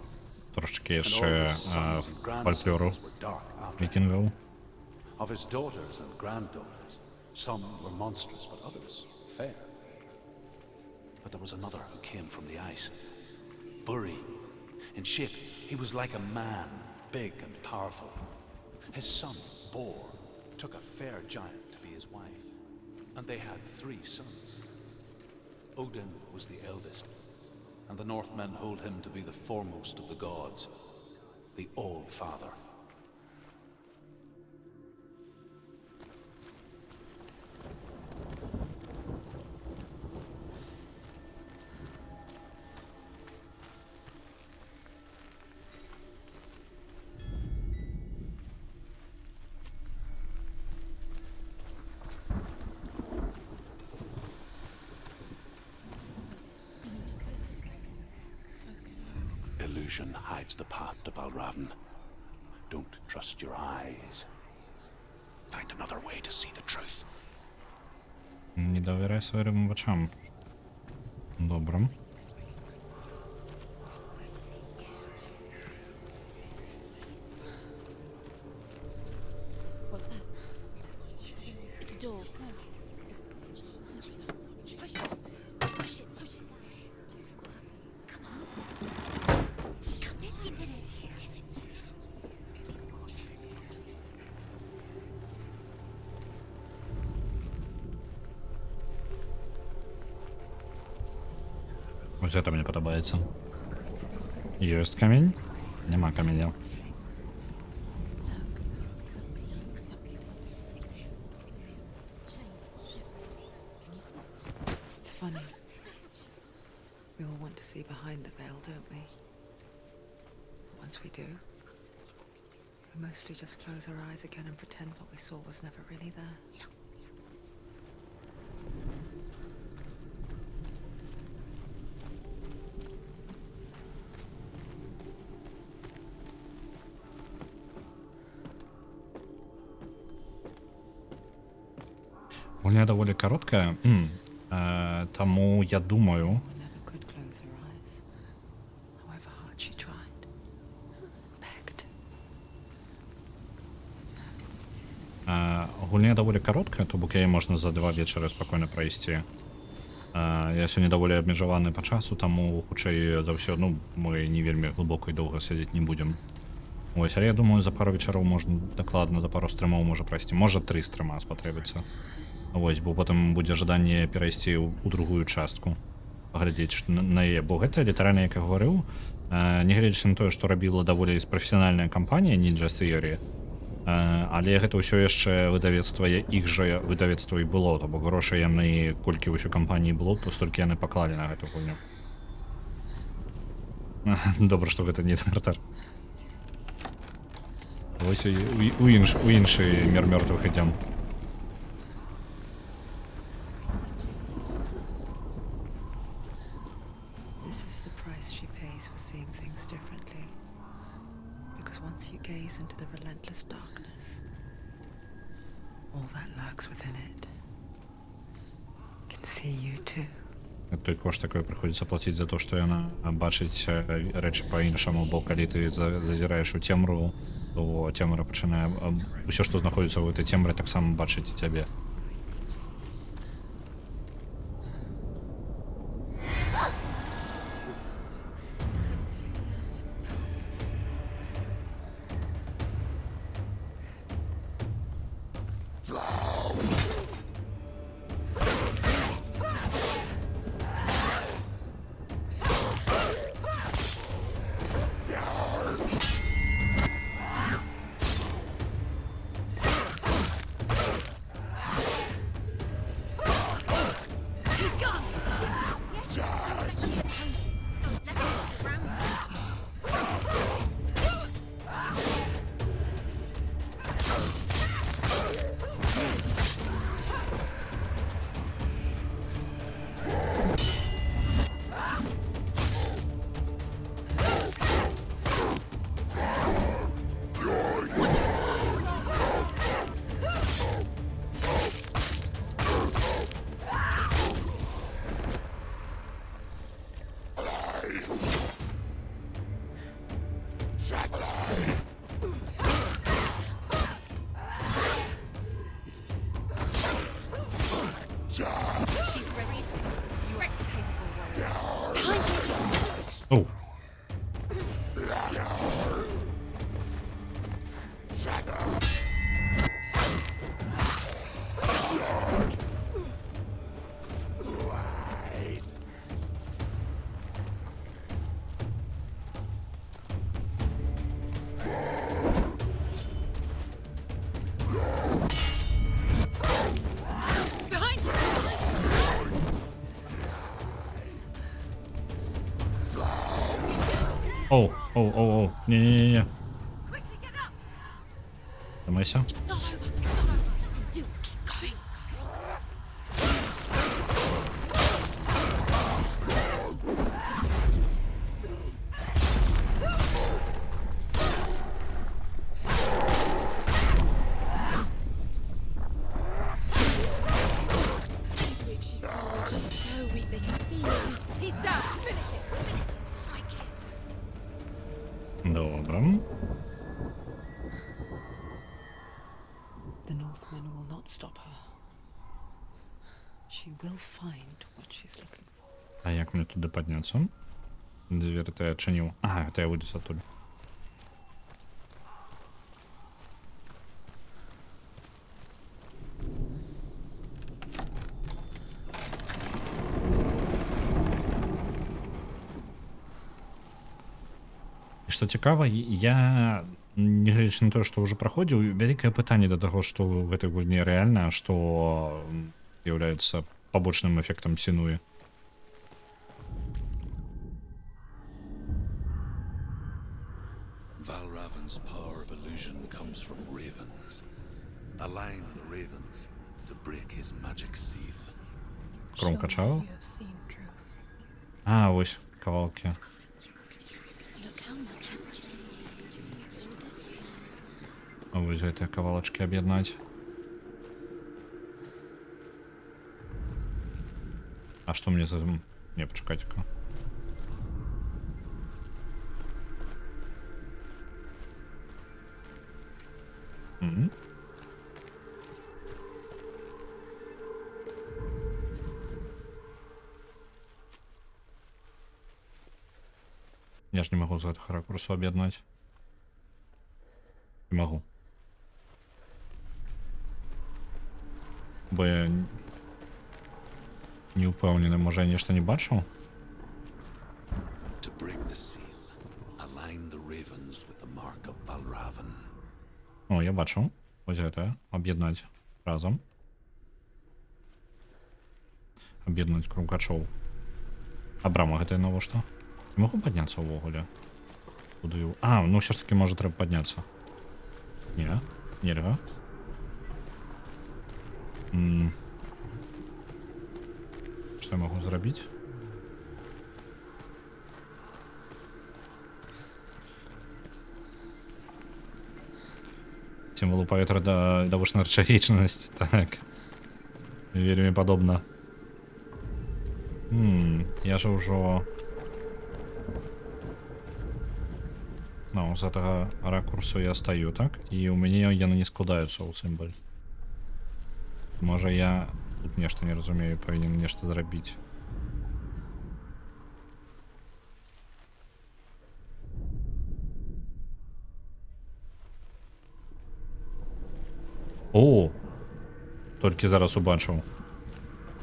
Трошечки
And all
яшчэ
his sons and
фальклору
grandsons were dark after him.
вікінгаў.
Of his daughters and granddaughters, some were monstrous, but others fair. But there was another who came from the ice. Buri. In shape, he was like a man, big and powerful. His son, Bor, took a fair giant to be his wife, and they had 3 sons. Odin was the eldest, and the Northmen hold him to be the foremost of the gods, the All-Father. Illusion hides the path to Valravn. Don't trust your eyes.
find another way to see the truth.
Не довіряй своїм очам. Добре.
What's that? It's a door. No. Push it. Push it. Push it down. Come on. You did it. You did it.
Ось це мені подобається. Є камінь? Нема каменя.
It's funny. We all want to see behind the veil, don't we? Once we do, we mostly just close our eyes again and pretend what we saw was never really there.
Гульня доволі коротка, тому я думаю,
Never could close her eyes, however hard she tried. Begged.
гульня доволі коротка, то бок яе можна за 2 вечары спакойна прайсці. Я сёння даволі абмежаваны па часу, таму хутчэй за ўсё, ну, мы не вельмі глыбока і доўга сядзець не будзем. Ось, але я думаю, за пару вечароў можна дакладна, за пару стрымаў можа прайсці. Можа 3 стрыма спатрэбіцца. Вось, бо потым будзе жаданне перайсці ў другую частку. Паглядзець на яе, бо гэта літаральна, як я гаварыў, нягледзячы на тое, што рабіла даволі прафесіянальная кампанія Ninja Theory, але гэта ўсё яшчэ выдавецтва іх жа выдавецтва і было, то бок грошай яны, колькі ўсё кампаніі было, то столькі яны паклалі на гэту гульню. Добра, што гэта не тэмпратар. Вось у іншы мір мёртвых ідзём.
This is the price she pays for seeing things differently. Because once you gaze into the relentless darkness, all that lurks within it can see you too.
Той кошт, який прыходзіцца плаціць за то, што яна бачыць рэчы па-іншаму, бо калі ты зазіраеш у цемру, то цемра пачынае ўсё, што знаходзіцца ў гэтай цемры, таксама бачыць і цябе.
He's gone. Don't let him surround you. She's ready. You're a capable warrior. Behind you.
Оу!
Behind you.
Оу, оу, оу, оу, ні-ні-ні.
Quickly get up.
Тримайся.
It's not over. It's not over. You can do it. Keep going. See me. He's down. Finish it. Finish it. Strike him.
Добре.
The Northmen will not stop her. She will find what she's looking for.
А як мені туди піднятися? Двері то я чинив. Ага, то я вийду оттуда. І що цікаво, я, не глядячи на те, що вже проходив, велике питання до того, що в этой гульні реально, а що является побочным эффектом Синуи.
Valravan's power of illusion comes from ravens. Align the ravens to break his magic seal.
Кром качав?
You have seen truth.
А, ось, кавалки.
Look how much it's changed.
Ось эти кавалочки об'єднати. А что мне за... Не, почекайте-ка. Я ж не могу за этого ракурсу об'єднати. Не могу. Бо я не упевнений, може я нічого не бачив?
To break the seal, align the ravens with the mark of Valravan.
О, я бачу. Ось це. Об'єднати разом. Об'єднати крумкачов. Абрама, гэта ново що? Не можу піднятися увогуле? Буду... А, ну все ж таки може треба піднятися. Ні, нельга. Що я можу зробити? Символу паветра довольно рычагічнасць, так. Вельмі падобна. Я же ўжо... Ну, з гэтага ракурсу я стаю, так? І ў мяне яны не складаюцца ў сімваль. Можа я тут нешта не разумею, павінен нешта зрабіць. О! Толькі зараз убачыў.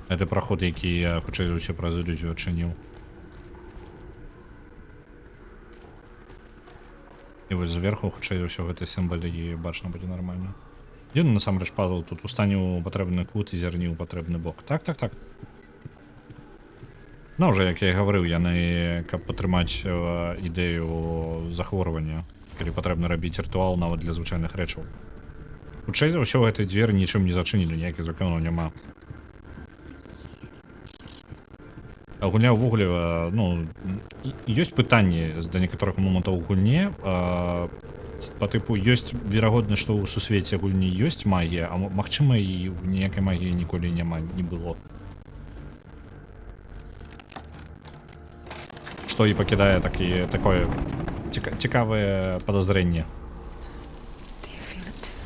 Это праход, які я хутчэй за ўсё праз ілюзію адчыніў. І вось зверху хутчэй за ўсё гэты сімвал і бачна будзе нармальна. Дзіўна насамрэч пазл, тут устане ў патрэбны кут і зірні ў патрэбны бок. Так. Ну, уже, як я і гаварыў, яны, каб падтрымаць ідэю захворвання, калі патрэбна рабіць рытуал нават для звычайных рэчаў. Хутчэй за ўсё гэтай дзверы нічым не зачынілі, ніякіх законаў няма. А гульня ўвогуле, ну, ёсць пытанні да некаторых момантаў у гульне, по типу, ёсць верагоднасць, што ў сусвеце гульні ёсць магія, а магчыма і ніякай магіі ніколі няма, не было. Што і пакідае такое цікавае падазрэнне.
Do you feel it too?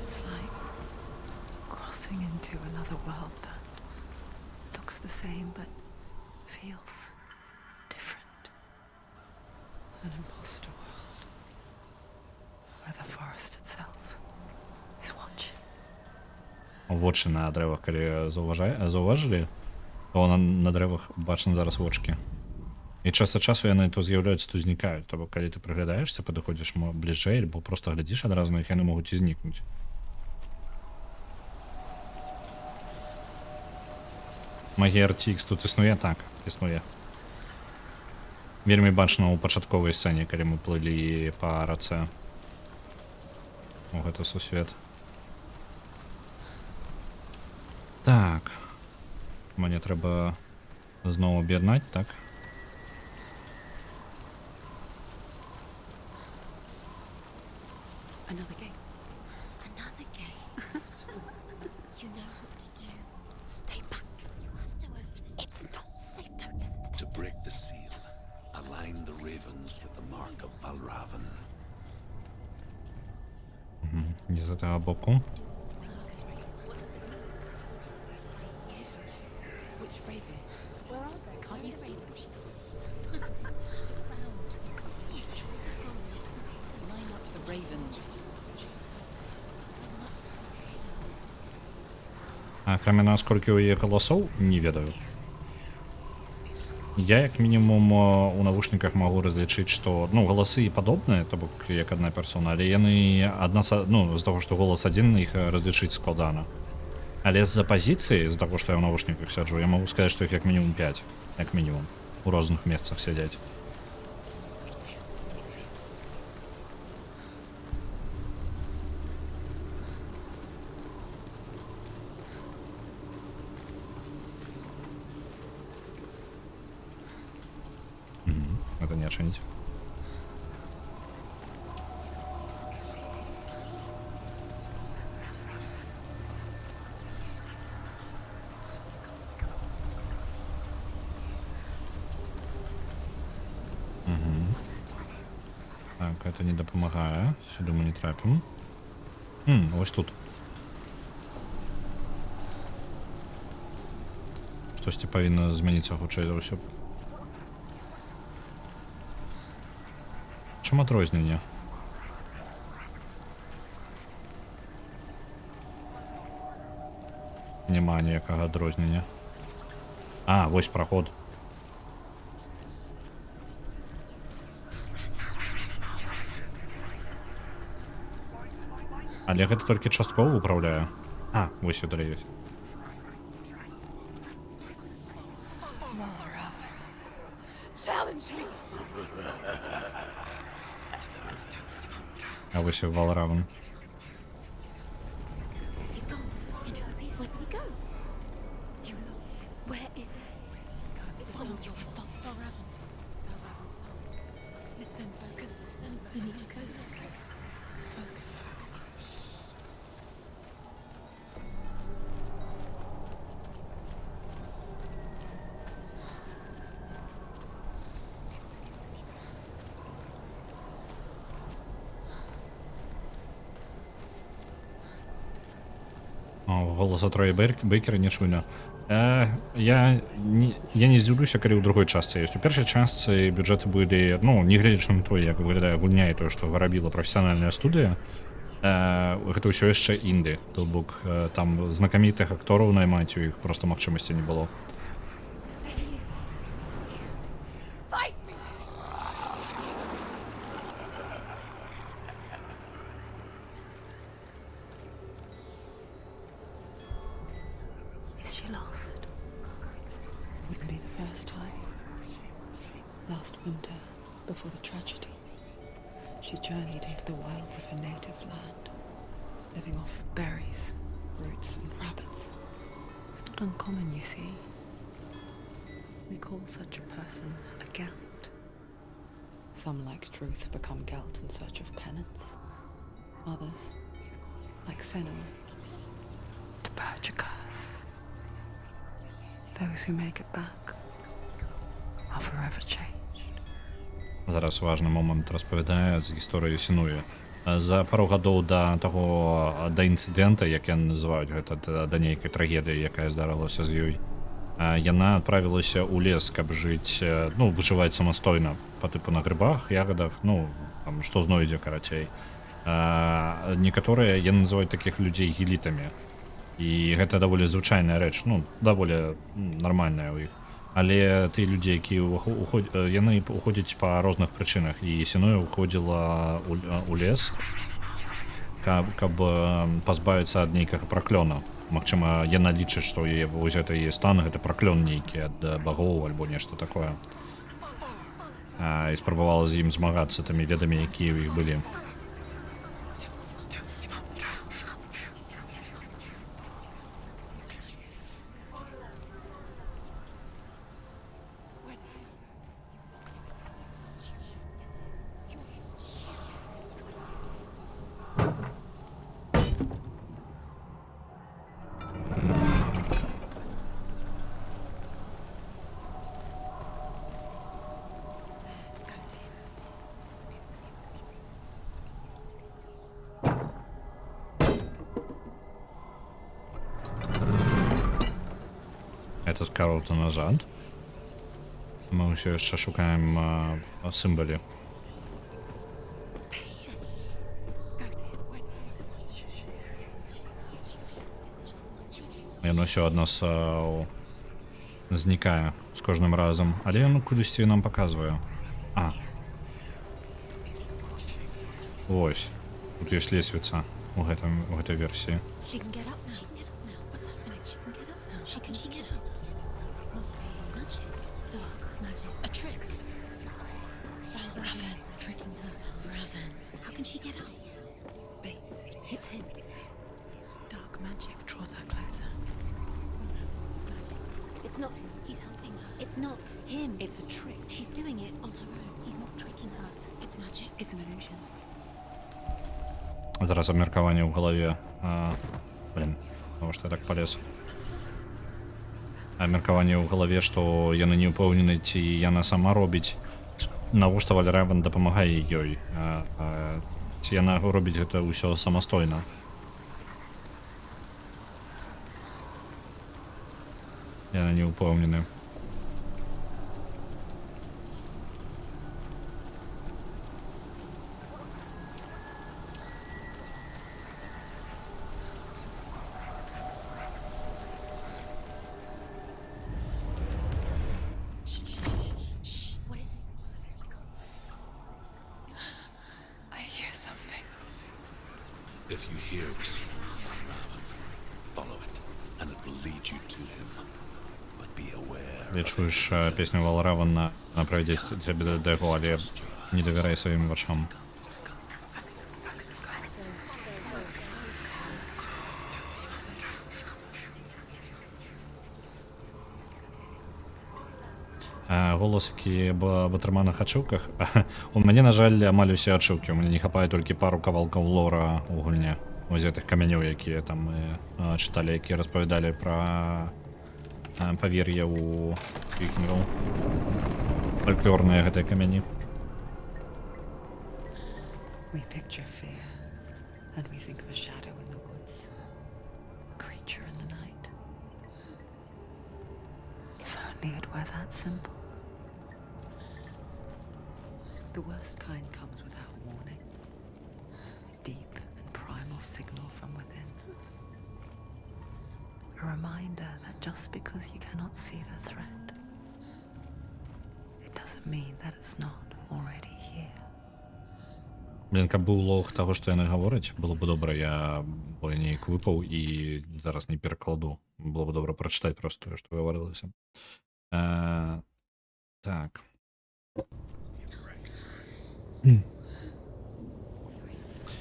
It's like crossing into another world that looks the same but feels different. An imposter world where the forest itself is watching.
Вочы на дрэвах, калі заўважылі, то на дрэвах бачна зараз вочкі. І час ад часу яны то з'яўляюцца, то знікаюць. То калі ты прыглядаешся, падыходзіш бліжэй, або проста глядзіш адразу на іх, яны могуць і знікнуць. Магія RTX тут існуе? Так, існуе. Вельмі бачна ў пачатковай сцэне, калі мы плылі па рацэ. О, гэта сусвет. Так. Мне трэба зноў аб'яднаць, так?
Another gate.
Another gate. You know what to do. Stay back. You have to open it. It's
break the seal. Align the ravens with the mark of Valravan.
Nie z tego boku.
Which ravens? Where are they? Can't you see them? She goes. Line up the ravens.
Акрамя насколькі ў яе галасоў не ведаю. Я як мінімум у навушніках магу разлічыць, што ну галасы падобныя, то бок як адна персона, але яны адна ну з таго, што голас адзін, іх разлічыць складана. Але з-за пазіцыі, з-за таго, што я ў навушніках сяджу, я магу сказаць, што іх як мінімум 5, як мінімум, у розных месцах сядзяць. Это не оценить. Так, это не допомагає. Сюди ми не трапимо. Ось тут. Штосьці павінна змяніцца хутчэй за ўсё. Чым адрозненне? Няма ніякага адрознення. А, вось праход. Але гэта толькі часткова ўпраўляе. А, вось сюды ёсць.
Challenge me.
А вось і Валраван.
He's gone. He disappeared. Where did he go? You lost him. Where is he? It's all your fault. Valravan. Valravan's son. Listen, focus. Listen. You need to focus. Focus.
Голаса Троя Бейкера не чуйна. Я не здзіўлюся, калі ў другой частцы ёсць. У першай частцы бюджэты былі, ну, не гледзячы на тое, як выглядае гульня і тое, што рабіла прафесіянальная студыя, гэта ўсё яшчэ інды. То бок там знакамітых актораў наймаць у іх проста магчымасці не было.
Fight me.
Is she lost? Wouldn't be the first time. Last winter, before the tragedy, she journeyed into the wilds of her native land, living off berries, roots, and rabbits. It's not uncommon, you see. We call such a person a Gelt. Some, like Truth, become Gelt in search of penance. Others, like Senua, to purge a curse. Those who make it back are forever changed.
Зараз важны момант распавядае з гісторыі Сенуі. За пару гадоў да інцыдэнта, як яны называюць гэта, да нейкай трагедыі, якая здарылася з ёй, яна адправілася ў лес, каб жыць, ну, выжываць самастойна па тыпу на грыбах, ягадах, ну, там, што знойдзе, карацей. Некаторыя яны называюць такіх людзей гелітамі. І гэта даволі звычайная рэч, ну, даволі нармальная ў іх. Але тыя людзі, якія яны уходзяць па розных прычынах, і Сенуя уходзіла ў лес, каб пазбавіцца ад нейкага праклёна. Магчыма, яна лічыць, што вось гэта яе стан, гэта праклён нейкі ад багоў альбо нешта такое. І спрабавала з ім змагацца тымі ведамі, якія ў іх былі. гэта скароўта назад. Мы ўсё яшчэ шукаем сімвалі. Яно ўсё адно знікае з кожным разам, але яно кудысьці нам паказвае. Вось. Тут ёсць лесвіца у гэтай версіі.
She can get up now. She can get up now. What's happening? She can get up now. She can get out. Must be magic. Dark magic. A trick. Raven. Tricking her. Raven. How can she get out? Bait. It's him. Dark magic draws her closer. It's not him. He's helping her. It's not him. It's a trick. She's doing it on her own. He's not tricking her. It's magic. It's an illusion.
Зараз абмеркаванне ў галаве. Потому што я так палез. Абмеркаванне ў галаве, што яны не ўпэўнены, ці яна сама робіць. Навошта Вальравен дапамагае ёй? Ці яна робіць гэта ўсё самастойна? Яна не ўпэўнены.
If you hear this, follow it, and it will lead you to him. But be aware.
Ты чуєш пісню Вальравена, вона пройде тебе до його, але не довіряй своїм очам. Голос, які в атрыманых ачыўках. У мяне, на жаль, амаль усе ачыўкі. У мяне не хапае толькі пару кавалкаў лора ў гульне. Вось гэтых камянёў, якія там мы чыталі, якія распавядалі пра павер'е ў вікінгаў. Фальклорныя гэтыя камяні.
We picture fear, and we think of a shadow in the woods, a creature in the night. If only it were that simple. The worst kind comes without warning. A deep and primal signal from within. A reminder that just because you cannot see the threat, it doesn't mean that it's not already here.
Блін, каб быў лог таго, што яны гавораць, было б добра, я неяк выпаў і зараз не перакладу. Было б добра прачытаць проста, што гаварылася. Так.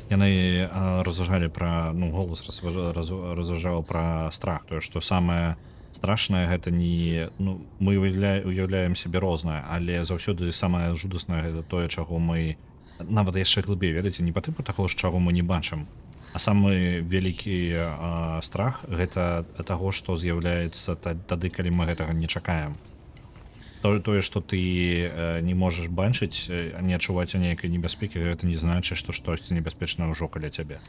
Яны разважалі пра, голос разважаў пра страх, тое, што самае страшнае гэта не, мы уяўляем сябе рознае, але заўсёды самае жудаснае гэта тое, чаго мы нават яшчэ глыбей, ведаеце, не па тыпу таго, чаго мы не бачым, а самы вялікі страх гэта таго, што з'яўляецца тады, калі мы гэтага не чакаем. Тое, што ты не можаш бачыць, не адчуваць нейкай небяспекі, гэта не значыць, што штосьці небяспечнае ўжо каля цябе.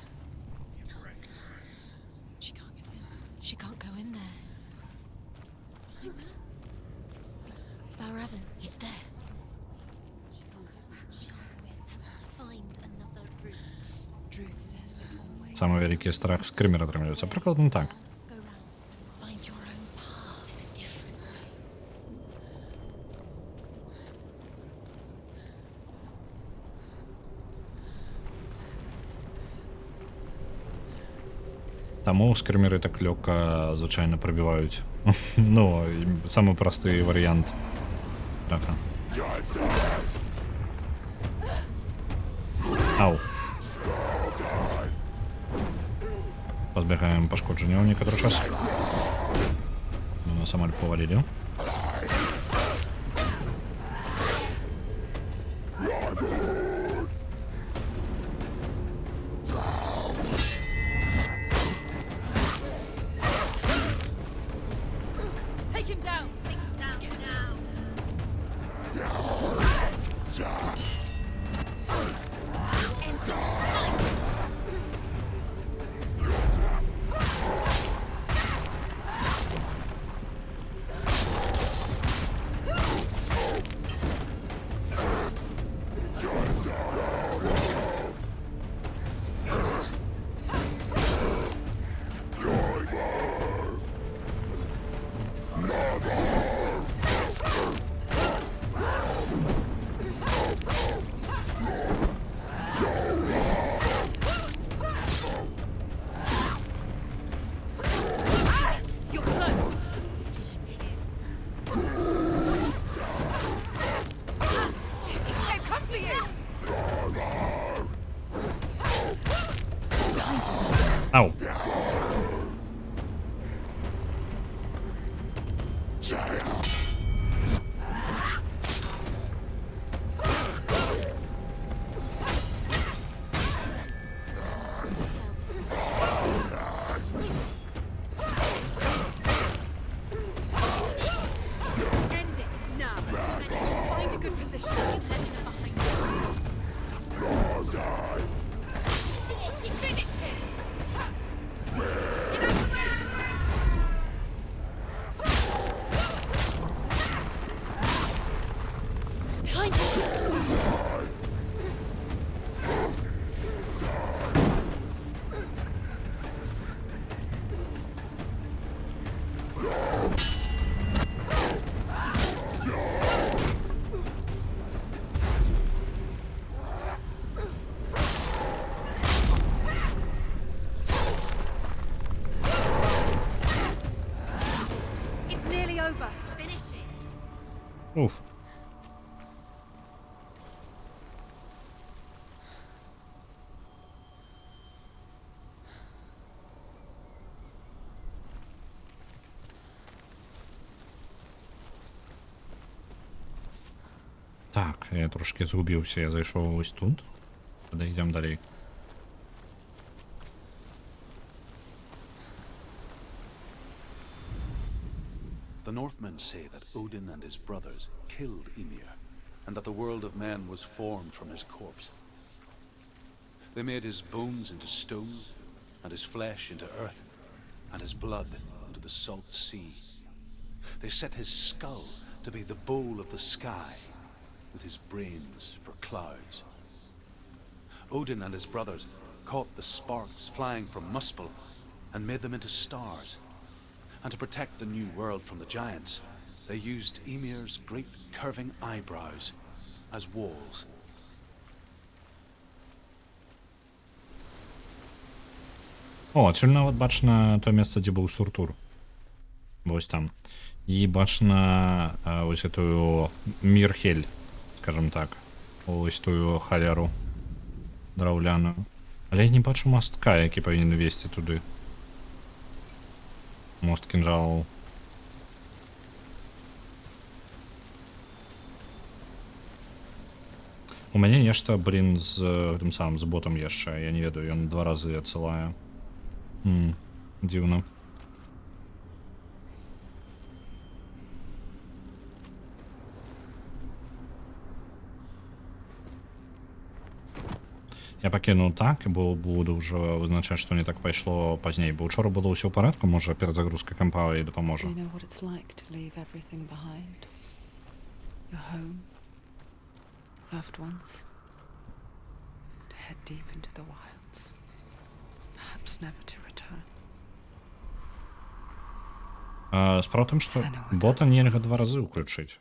Самы вялікі страх скрымер атрымліваецца. Прыкладна так. Таму скрымеры так лёгка звычайна прабіваюць. Самы просты варыянт страха. Ау. Позбегаем пашкоджання ў некаторы час. Нас амаль повалілі. Ау.
End it now. Until then, find a good position. You let him behind you. She finished him. Get out of the way. Behind you. It's nearly over. Finish it.
Уф. Так, я трошки згубився, я зайшов ось тут. Йдемо далі.
The Northmen say that Odin and his brothers killed Ymir, and that the world of men was formed from his corpse. They made his bones into stone, and his flesh into earth, and his blood into the salt sea. They set his skull to be the bowl of the sky, with his brains for clouds. Odin and his brothers caught the sparks flying from Muspel and made them into stars. And to protect the new world from the giants, they used Ymir's great curving eyebrows as walls.
О, отсюль нават бачна то месца, дзе быў Суртур. Вось там. І бачна ось этую Мірхель, скажем так. Ось тую халеру драўляную. Але я не бачу мастка, які павінен весці туды. Мост кинжалаў. У мяне нешта, блин, з гэтым самым, з ботам яшчэ. Я не ведаю, ён 2 разы адсылае. Дзіўна. Я пакінуў так, бо буду ўжо вызначаць, што не так пайшло пазней. Бо учора было ўсё ў парадку, можа перазагрузка кампа і дапаможа.
Do you know what it's like to leave everything behind? Your home, loved ones, to head deep into the wilds, perhaps never to return.
Справа ў тым, што бота нельга 2 разы ўключыць.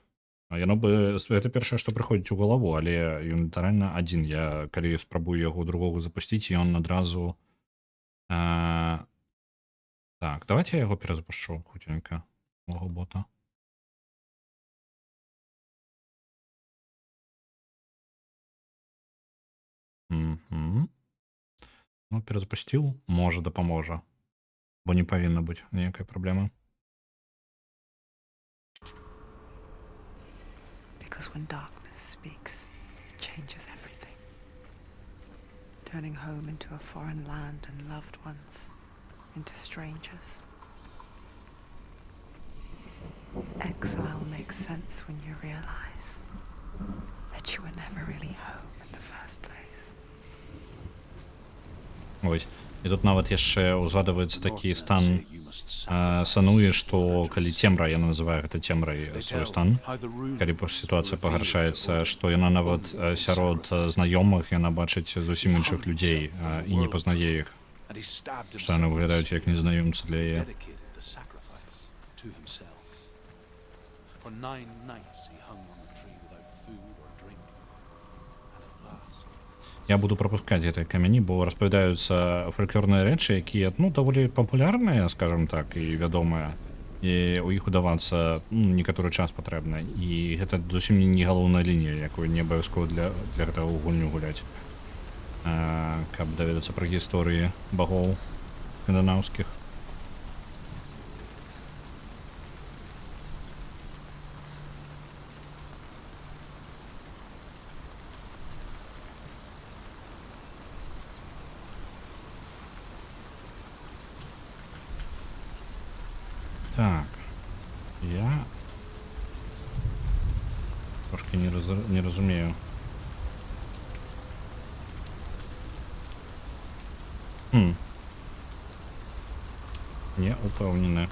Яно бы, гэта першае, што прыходзіць у галаву, але ён літаральна адзін. Я калі спрабую яго другого запусціць, ён адразу... Так, давайте я яго перазапушчу хуценька, мого бота. Ну, перазапусціў, можа дапаможа. Бо не павінна быць ніякай праблемы.
Because when darkness speaks, it changes everything. Turning home into a foreign land and loved ones into strangers. Exile makes sense when you realize that you were never really home in the first place.
Ось. І тут нават яшчэ узгадваецца такі стан Сануі, што калі цемра, яна называе гэта цемрай свой стан, калі сітуацыя пагаршаецца, што яна нават сярод знаёмых, яна бачыць зусім іншых людзей і не пазнае іх, што яны выглядаюць як незнаёмцы для яе. Я буду пропускаць гэтыя камяні, бо распавядаюцца фальклорныя рэчы, якія, ну, даволі папулярныя, скажем так, і вядомыя. І у іх удавацца некаторы час патрэбна. І гэта зусім не галоўная лінія, якую не абавязкова для гэтага гульню гуляць. Каб даведацца пра гісторыі багоў. скандинаўскіх. Так, я трошки не разумею. Не упэўнены.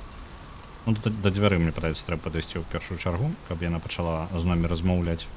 Ну, да дзвяры, мне падаецца, трэба падысці ў першую чаргу, каб яна пачала з намі размаўляць.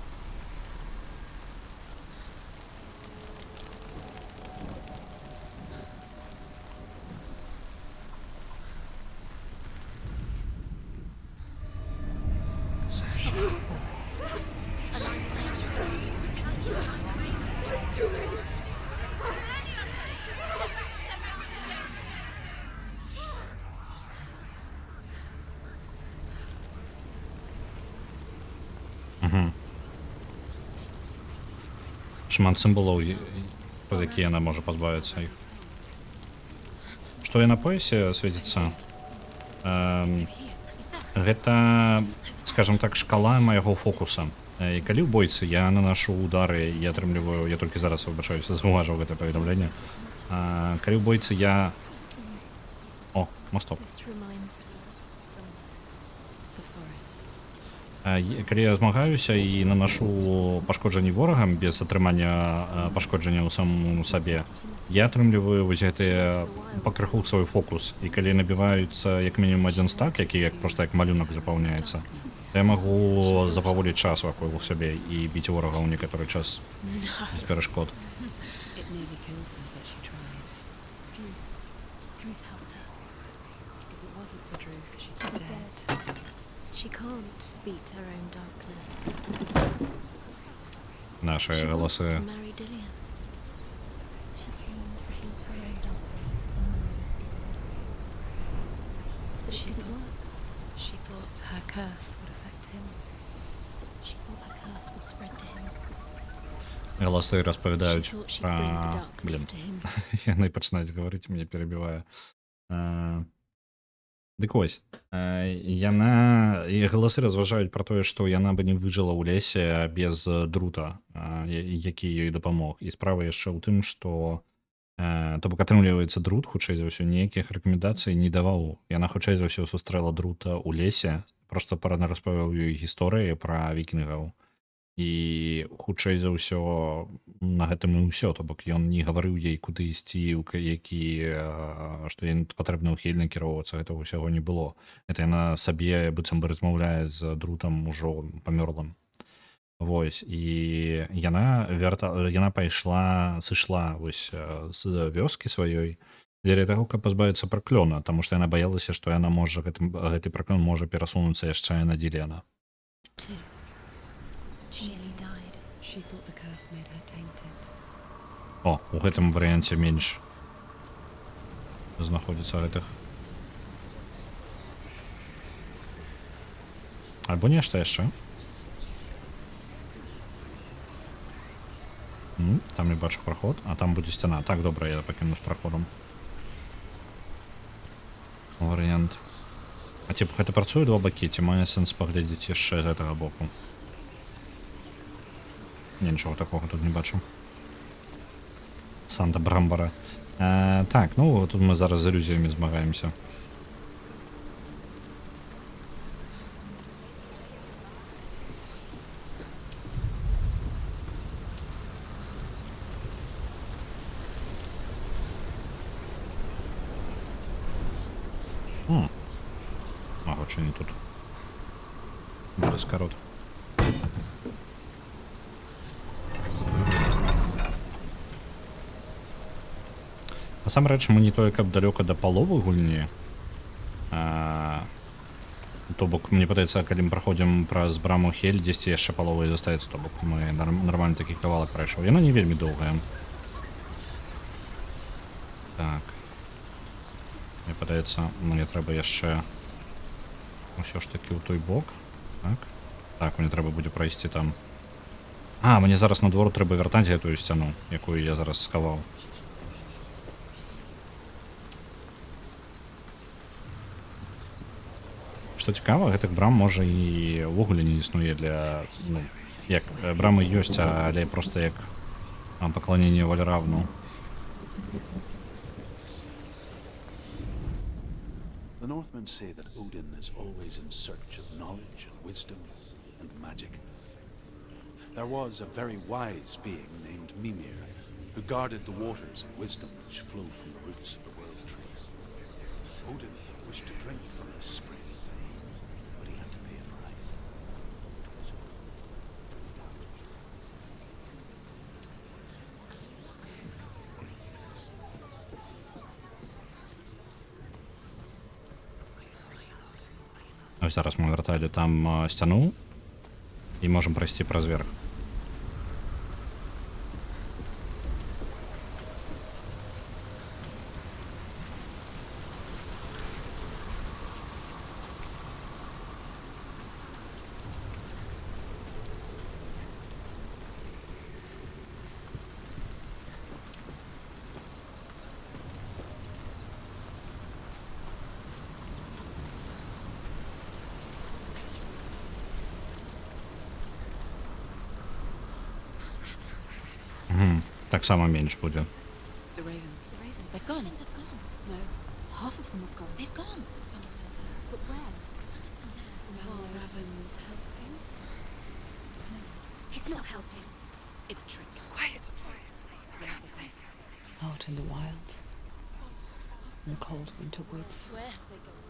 Шмат сімволаў, праз якія яна можа пазбавіцца іх. Што я на поясе свеціцца? Гэта, скажем так, шкала майго фокуса. І калі ў бойцы я наношу удары, я атрымліваю, я толькі зараз выбачаюся, заўважыў гэтае паведамленне. Калі ў бойцы я... О, масток. Калі я змагаюся і наношу пашкоджанні ворагам без атрымання пашкоджання ў самому сабе, я атрымліваю вось гэтыя пакрыху свой фокус. І калі набіваюцца як мінімум адзін стак, які проста як малюнак запаўняецца, я магу запаволіць час вакол сябе і біць ворага ў некаторы час без перашкод.
She can't beat her own darkness.
Наши голосы.
To marry Dillian. She came to heal her own darkness. But it didn't work. She thought her curse would affect him. She thought her curse would spread to him.
Голосы распавядаюць
She thought she'd
пра...
bring the darkness
Блин,
to him.
яны пачынаюць гаварыць, мяне перабівае. Дык вось, яна... І галасы разважаюць пра тое, што яна бы не выжыла ў лесе без друта, які ёй дапамог. І справа яшчэ ў тым, што то бок атрымліваецца друт, хутчэй за ўсё, ніякіх рэкамендацый не даваў. Яна хутчэй за ўсё сустрэла друта ў лесе, проста парадна распавёў ёй гісторыі пра вікінгаў. І хутчэй за ўсё на гэтым і ўсё, то бок ён не гаварыў ёй куды ісці, што ей патрэбна ўхільна кіроўвацца, гэтага ўсяго не было. Гэта яна сабе быццам бы размаўляе з друтам ужо памёрлым. Вось, і яна сышла вось з вёскі сваёй дзеля таго, каб пазбавіцца праклёна, таму што яна баялася, што яна можа гэты праклён можа перасунуцца яшчэ на Диліана.
She nearly died.
She thought the curse made her tainted.
О, у гэтым варыянце менш знаходзіцца гэтых. Альбо нешта яшчэ. Там я бачу праход, а там будзе сцяна. Так, добра, я пакіну з праходам. Варыянт. А ці гэта працуе два бакі, ці мае сэнс паглядзець яшчэ з гэтага боку? Я нічого такого тут не бачу. Санта-Брамбара. Так, ну тут мы зараз з ілюзіямі змагаємося. Ага, чи не тут? Без корот. Насамрэч, мы не тое, каб далёка да паловы гульні. То бок, мне падаецца, калі мы праходзім праз браму Хель, дзесьці яшчэ палова і застаецца, то бок мы нармальны такі кавалак прайшоў. Яна не вельмі доўгая. Так. Мне падаецца, мне трэба яшчэ ўсё ж такі ў той бок. Так. Так, мне трэба будзе прайсці там. Мне зараз на двор трэба вяртаць гэтую сцяну, якую я зараз схаваў. што цікава, гэтых брам можа і ўвогуле не існуе для, ну, як брамы ёсць, але проста як пакланенне Вальравну.
The Northmen say that Odin is always in search of knowledge and wisdom and magic. There was a very wise being named Mimir, who guarded the waters of wisdom which flow from the roots of the world trees. Odin wished to drink from this spring, but he had to pay a price.
Ось зараз ми верталі там сцяну і можемо пройсці праз верх. Так само менш буде.
The ravens. They've gone. They've gone. No, half of them have gone. They've gone. Some are still there. But where? Some are still there. Val Raven's helping. He's not helping. It's Trick. Quiet.
Out in the wilds, in the cold winter woods,
Where have they gone?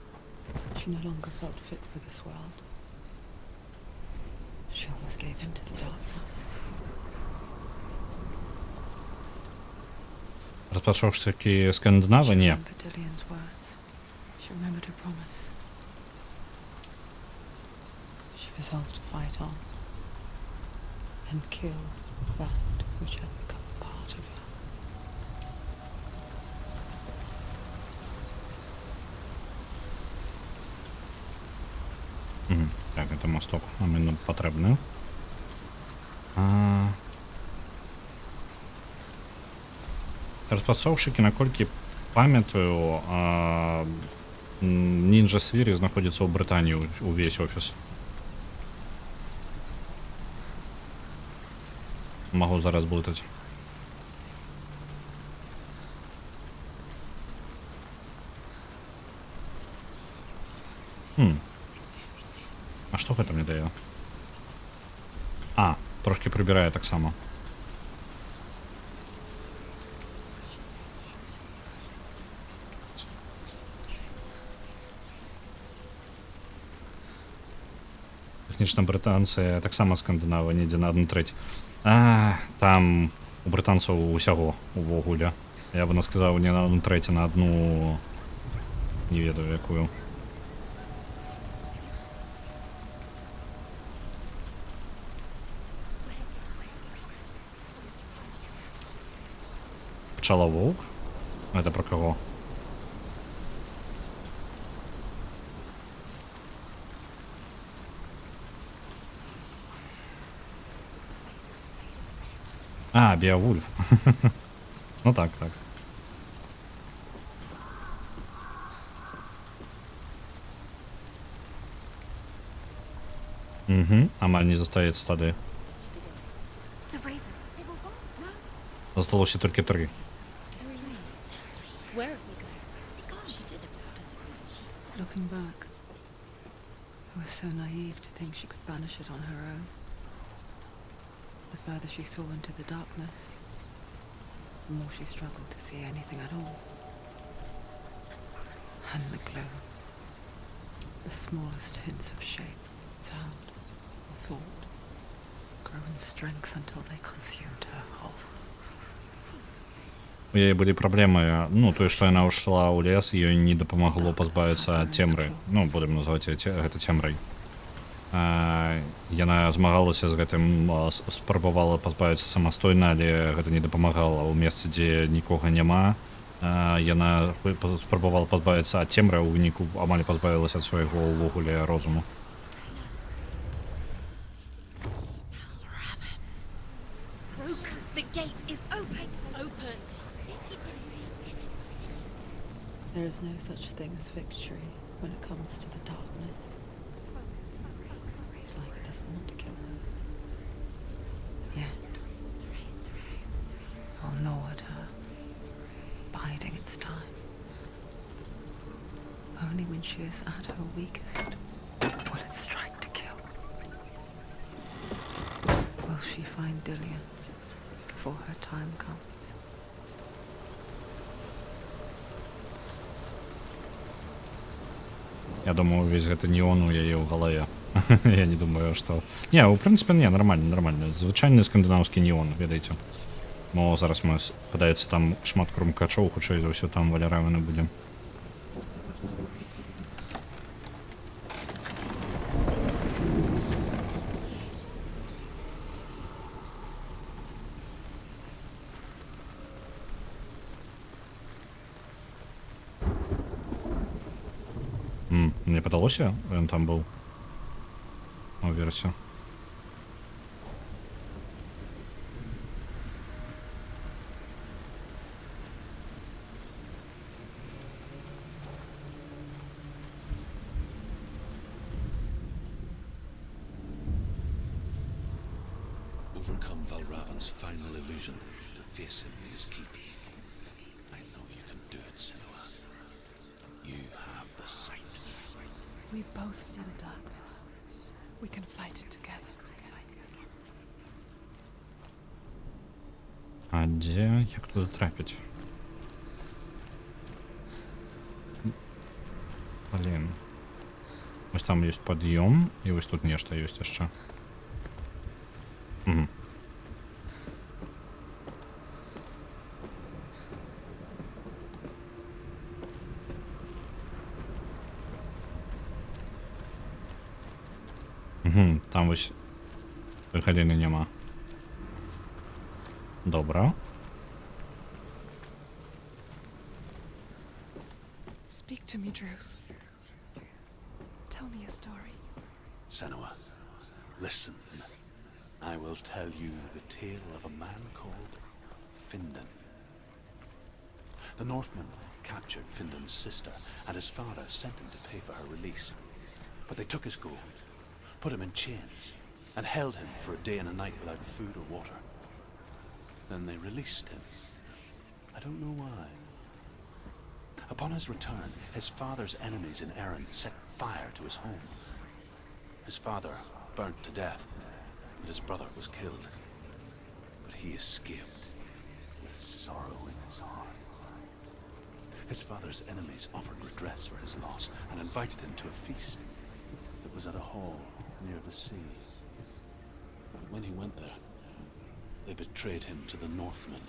she no longer felt fit for this world. She almost gave in to the darkness.
Розпочавши такі Скандинави,
She
ні.
remembered Dillion's words. She remembered her promise. She resolved to fight on and kill that which had become part of her.
Так, це мосток нам потрібний. Распрацоўшчыкі, наколькі памятаю, Ninja Sphere знаходзіцца ў Брытаніі увесь офіс. Магу зараз блытаць. А што гэта мне дае? Трошки прыбірае таксама. Тэхнічна брытанцы таксама скандынавы недзе на 1/3. Там у брытанцаў усяго увогуле. Я бы сказаў не на 1/3, на одну не ведаю якую. Пчеловолк? Это про кого? Беовульф. Ну так. Амаль не застаецца тады.
The ravens. They've all gone. No.
Засталося толькі 3.
There's three. Where have they gone? They gone. She did it. What does it mean?
Looking back, I was so naive to think she could banish it on her own. The further she saw into the darkness, the more she struggled to see anything at all. And the glow, the smallest hints of shape, sound, or thought, grew in strength until they consumed her whole.
У яе былі праблемы, тое, што яна ўшла ў лес, ёй не дапамагло пазбавіцца ад цемры. Будем называць гэта цемрай. Яна змагалася з гэтым, спрабавала пазбавіцца самастойна, але гэта не дапамагала. У месцы, дзе нікога няма, яна спрабавала пазбавіцца ад цемры, а ў выніку амаль пазбавілася ад свайго ўвогуле розуму.
The gate is open. Open.
There is no such thing as victory when it comes to the darkness. when she is at her weakest, will it strike to kill? Will she find Dillian before her time comes?
Я думаю, увесь гэты неон у яе ў галаве. Я не думаю, што... Не, у прынцыпе, не, нармальна, нармальна. Звычайны скандынаўскі неон, ведаеце. Мо зараз мы, падаецца, там шмат крумкачоў, хутчэй за ўсё там валяраваны будзем. Мне падалося, ён там быў у версе.
Overcome Valravan's final illusion to face him in his keep. I know you can do it, Senua. You have the sight.
We both see the darkness. We can fight it together.
А дзе, як туди трапіць? Блін. Ось там ёсць пад'ём, і вось тут нешта ёсць яшчэ. Угу. Угу, там вось выхадзення няма. Добра.
Speak to me, Druth. Tell me a story.
Senua, listen. I will tell you the tale of a man called Findan. The Northmen captured Findan's sister, and his father sent him to pay for her release. But they took his gold, put him in chains, and held him for a day and a night without food or water. Then they released him. I don't know why. Upon his return, his father's enemies in Erin set fire to his home. His father burnt to death, and his brother was killed. But he escaped with sorrow in his heart. His father's enemies offered redress for his loss and invited him to a feast. It was at a hall near the sea. But when he went there, they betrayed him to the Northmen,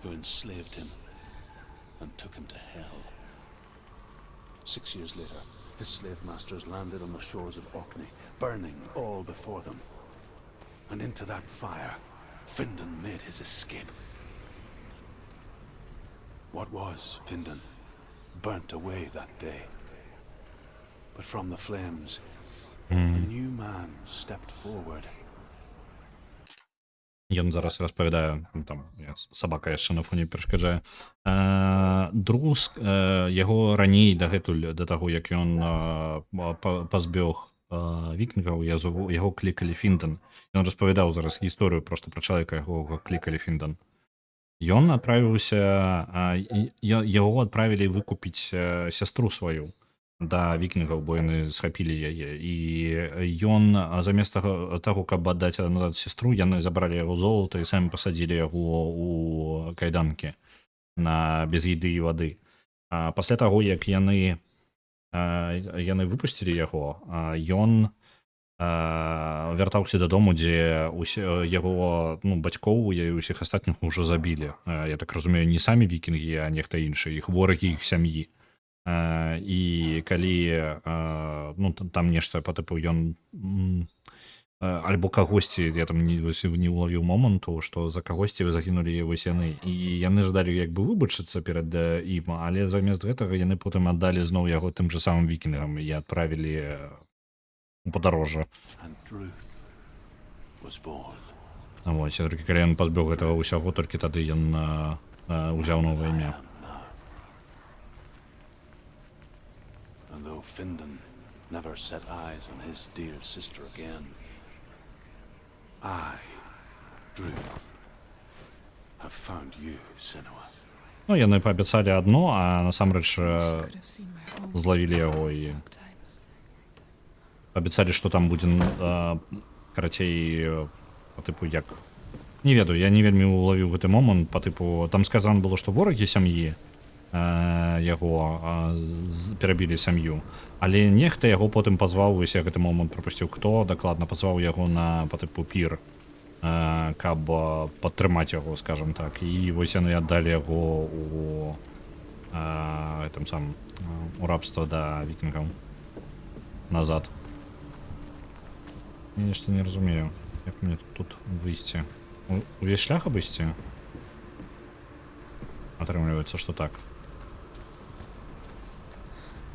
who enslaved him and took him to hell. 6 years later, his slave masters landed on the shores of Orkney, burning all before them. And into that fire, Findan made his escape. What was Findan burnt away that day. But from the flames, a new man stepped forward.
Ён зараз распавядае, там сабака яшчэ на фоне перашкаджае. Друз яго раней дагэтуль, да таго як ён пазбег вікінгаў, яго клікалі Фіндан. Ён распавядаў зараз гісторыю проста пра чалавека, яго клікалі Фіндан. Ён адправіўся, яго адправілі выкупіць сястру сваю да вікінгаў, бо яны схапілі яе. І ён замест таго, каб аддаць назад сястру, яны забралі яго золата і самі пасадзілі яго у кайданкі без еды і вады. Пасля таго, як яны выпусцілі яго, ён вяртаўся дадому, дзе яго бацькоў і ўсіх астатніх ужо забілі. Я так разумею, не самі вікінгі, а нехта іншы, іх ворагі іх сям'і. І калі там нешта па тыпу ён альбо кагосьці, я там не ўлавіў моманту, што за кагосьці загінулі вось яны, і яны жадалі як бы выбачыцца перад ім, але замест гэтага яны потым аддалі зноў яго тым жа самым вікінгам і адправілі у падарожжа. Вось, толькі калі ён пазбег гэтага ўсяго, толькі тады ён узяў новае імя.
And though Findan never set eyes on his dear sister again, I, Druth, have found you, Senua.
Ну, яны паабяцалі адно, а насамрэч
Could have seen my home
злавілі яго
in those
і
dark times.
паабяцалі, што там будзе карацей па тыпу як не ведаю, я не вельмі улавіў гэты момант па тыпу там сказана было, што ворагі сям'і яго перабілі сям'ю, але нехта яго потым пазваў, вось я гэты момант прапусціў, хто дакладна пазваў яго на па тыпу пір, каб падтрымаць яго, скажем так, і вось яны аддалі яго у этом сам у рабства да вікінгаў назад. Я нешта не разумею, як мне тут выйсці. Увесь шлях абысці? Атрымліваецца, што так.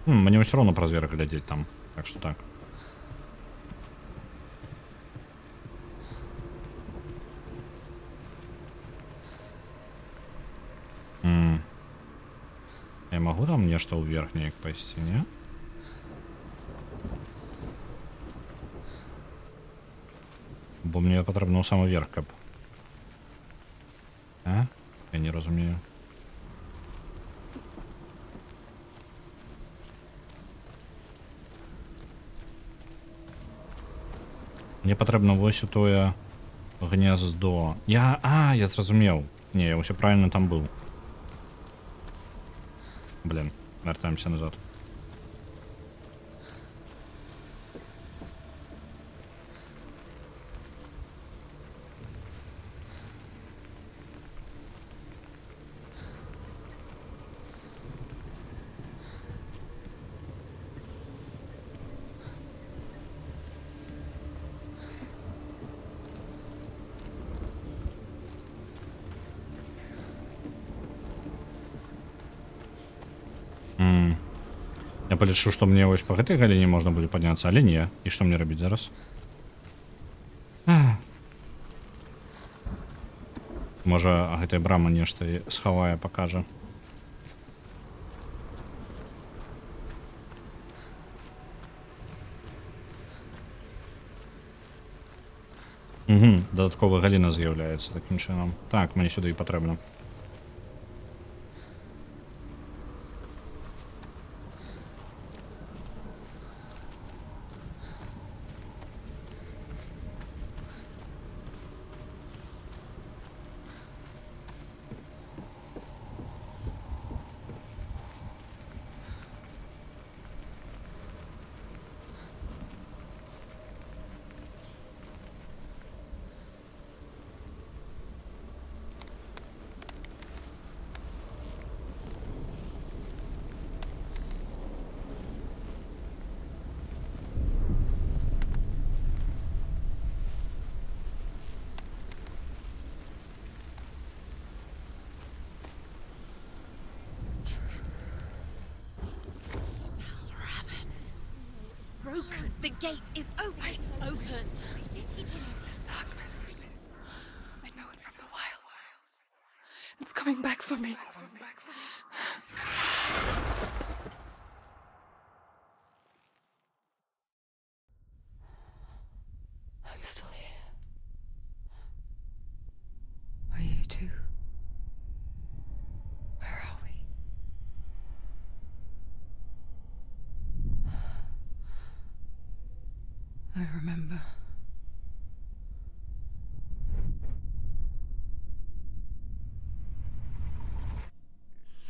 Мне ўсё роўна праз верх глядзець там, так што так. Я магу там нешта ўверх неяк пайсці, не? Бо мне патрэбна ў самы верх, каб... Я не разумею. Мне патрэбна вось у тое гняздо. Я зразумеў. Не, я ўсё правильно там быў. Блин, вяртаемся назад. Я палічу, што мне вось па гэтай галіне можна будзе падняцца, але не. І што мне рабіць зараз? Можа, гэтая брама нешта схавае, пакажа. Дадатковая галіна з'яўляецца такім чынам. Так, мне сюды і патрэбна.
Broken. The gate is open. Open.
This darkness. I know it from the wilds. It's coming back for me.
I'm still here. Are you too? Where are we? I remember.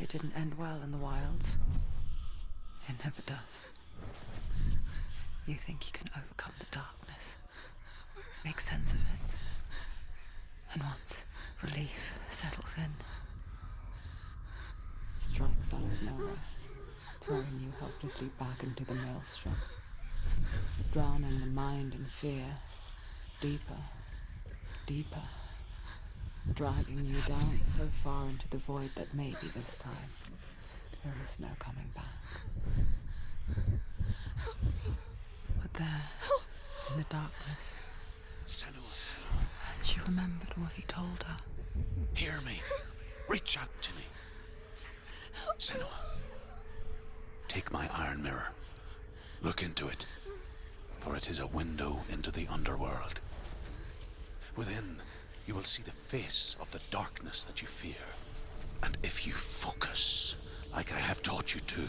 It didn't end well in the wilds. It never does. You think you can overcome the darkness, make sense of it, and once relief settles in, it strikes out of nowhere, throwing you helplessly back into the maelstrom, drowning the mind in fear, deeper, deeper, dragging you down so far into the void that maybe this time there is no coming back. But there, in the darkness,
Senua,
and she remembered what he told her.
hear me. Reach out to me. Senua, take my iron mirror. Look into it, for it is a window into the underworld. Within, you will see the face of the darkness that you fear. And if you focus, like I have taught you to,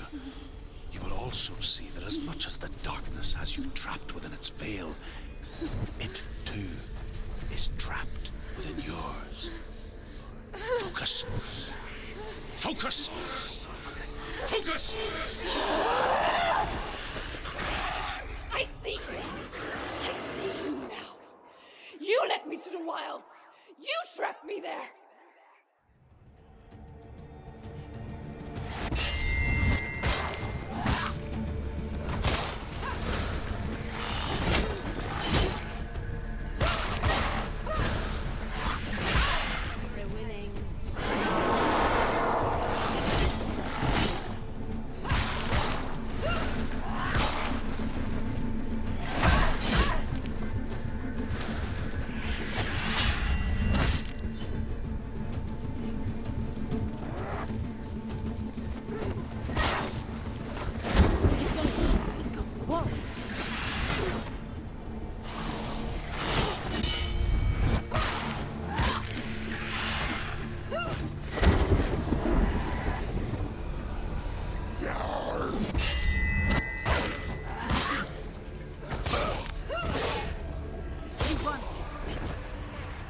you will also see that as much as the darkness has you trapped within its veil, it too is trapped within yours. Focus. Focus! Focus!
I see you. I see you now. You led me to the wilds. You trapped me there. We're winning.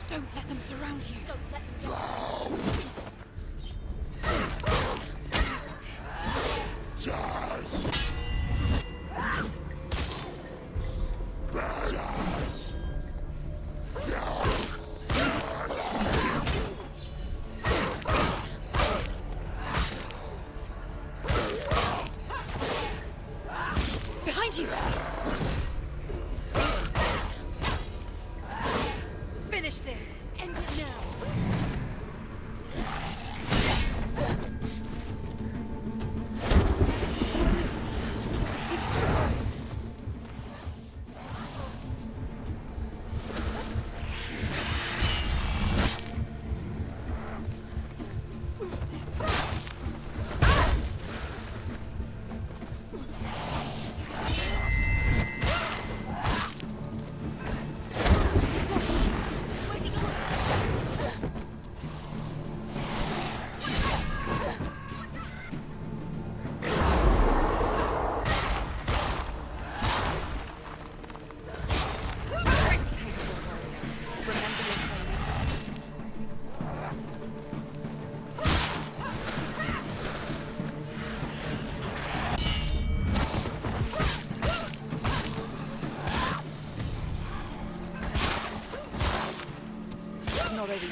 Don't let them surround you. Don't let them behind you. Finish this. End it now. Where's he going? Remember your training. It's not over yet.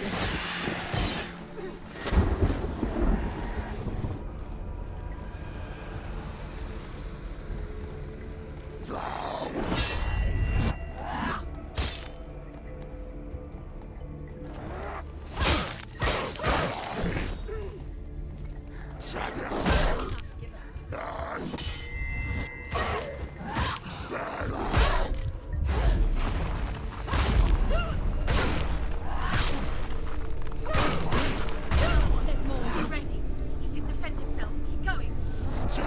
There's more. Be ready. He can defend himself. Keep going. They're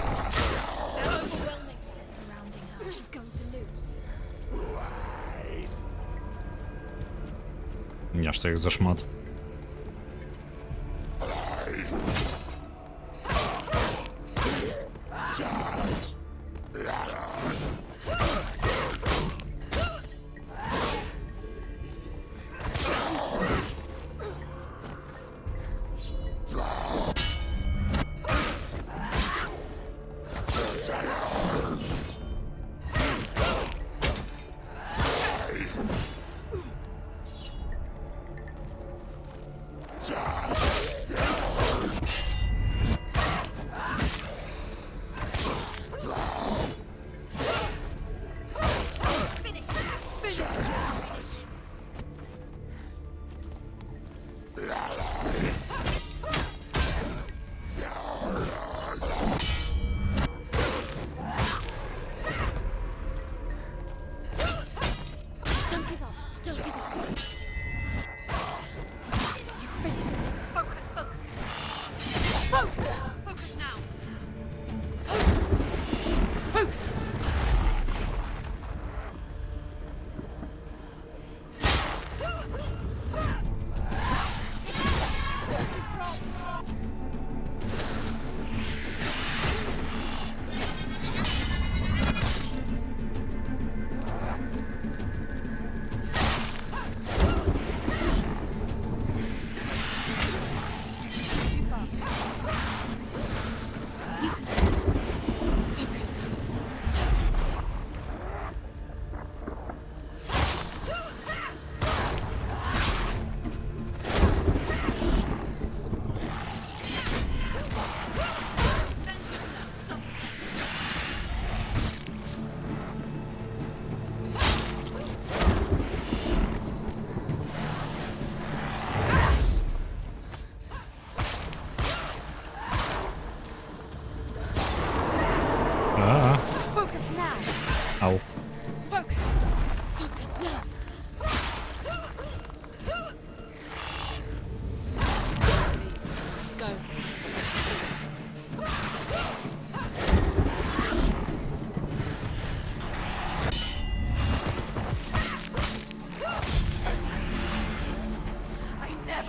overwhelming her. They're surrounding her. She's going to lose.
Ні, ж то їх зашмат.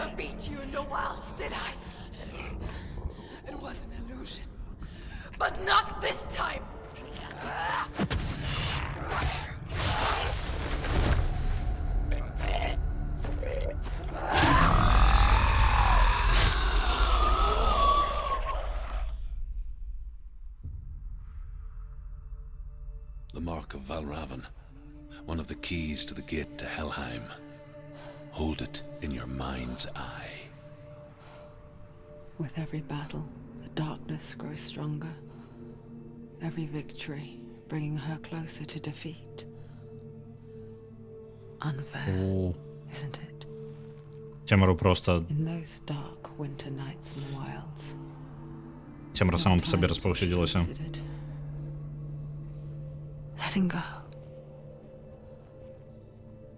never beat you in the wilds, did I? It was an illusion. But not this time!
The Mark of Valravan, one of the keys to the gate to Helheim. Hold it in your mind's eye.
With every battle, the darkness grows stronger. Every victory bringing her closer to defeat. Unfair, isn't it?
Темру просто...
In those dark winter nights in the wilds.
Темра сама по себе распоўсюдзілася.
Letting go.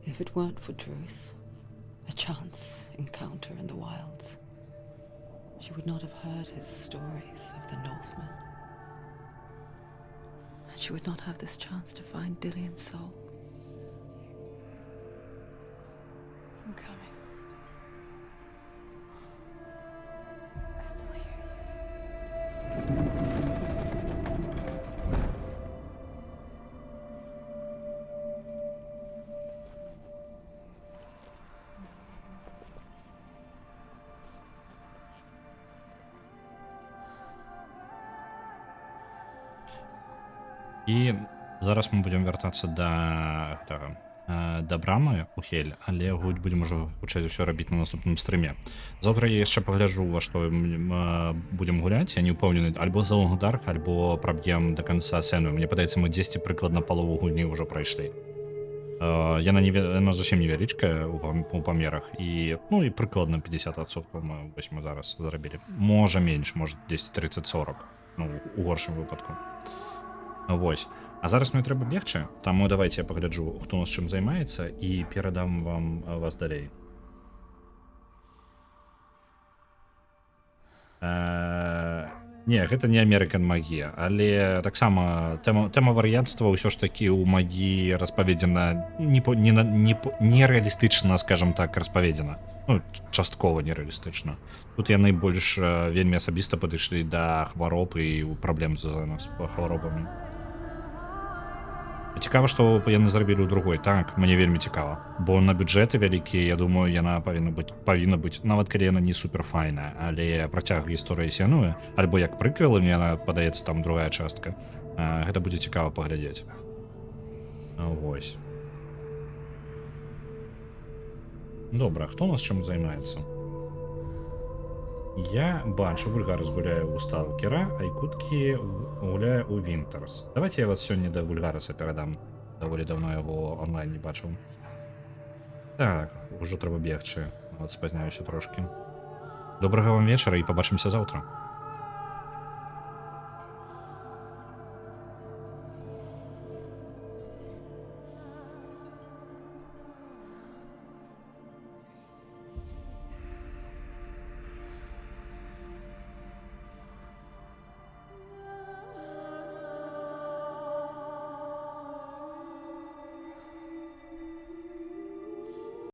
If it weren't for Druth, a chance encounter in the wilds, she would not have heard his stories of the Northmen. And she would not have this chance to find Dillion's soul.
I'm coming. I still hear you.
І зараз мы будзем вяртацца да брамы у Хель, але будзем ужо хутчэй ўсё рабіць на наступным стрыме. Заўтра я яшчэ пагляджу, во што будзем гуляць. Я не ўпэўнены, альбо за Long Dark, альбо праб'ем до канца сцэну. Мне падаецца, мы 10 прыкладна палову гульні ўжо прайшлі. Яна зусім невялічкая у памерах, і ну і прыкладна 50% мы зараз зарабілі. Можа менш, можа 10, 30, 40, ну у горшым выпадку. Вось. А зараз мне трэба бегчы, таму давайте я пагляджу, хто у нас чым займаецца, і перадам вам вас далей. Не, гэта не American магія, але таксама тэма вар'янства ўсё ж такі ў магіі распаведзена нереалістычна, скажем так, распаведзена. Ну, часткова нереалістычна. Тут яны больш вельмі асабіста падышлі да хвароб і праблем звязаных з хваробамі. Цікава, што яны зрабілі ў другой. Так, мне вельмі цікава. Бо на бюджэты вялікія, я думаю, яна павінна быць, нават калі яна не суперфайная, але працяг гісторыі сянуе, альбо як прыквел, мне яна падаецца там другая частка. Гэта будзе цікава паглядзець. Вось. Добра, хто у нас чым займаецца? Я бачу, Вульгарас гуляе ў Сталкера, а Ікуткі гуляе ў Вінтарс. Давайте я вас сёння да Вульгараса перадам. Даволі давно яго онлайн не бачыў. Так, ужо трэба бегчы. Нават спазняюся трошкі. Добрага вам вечара і пабачымся заўтра.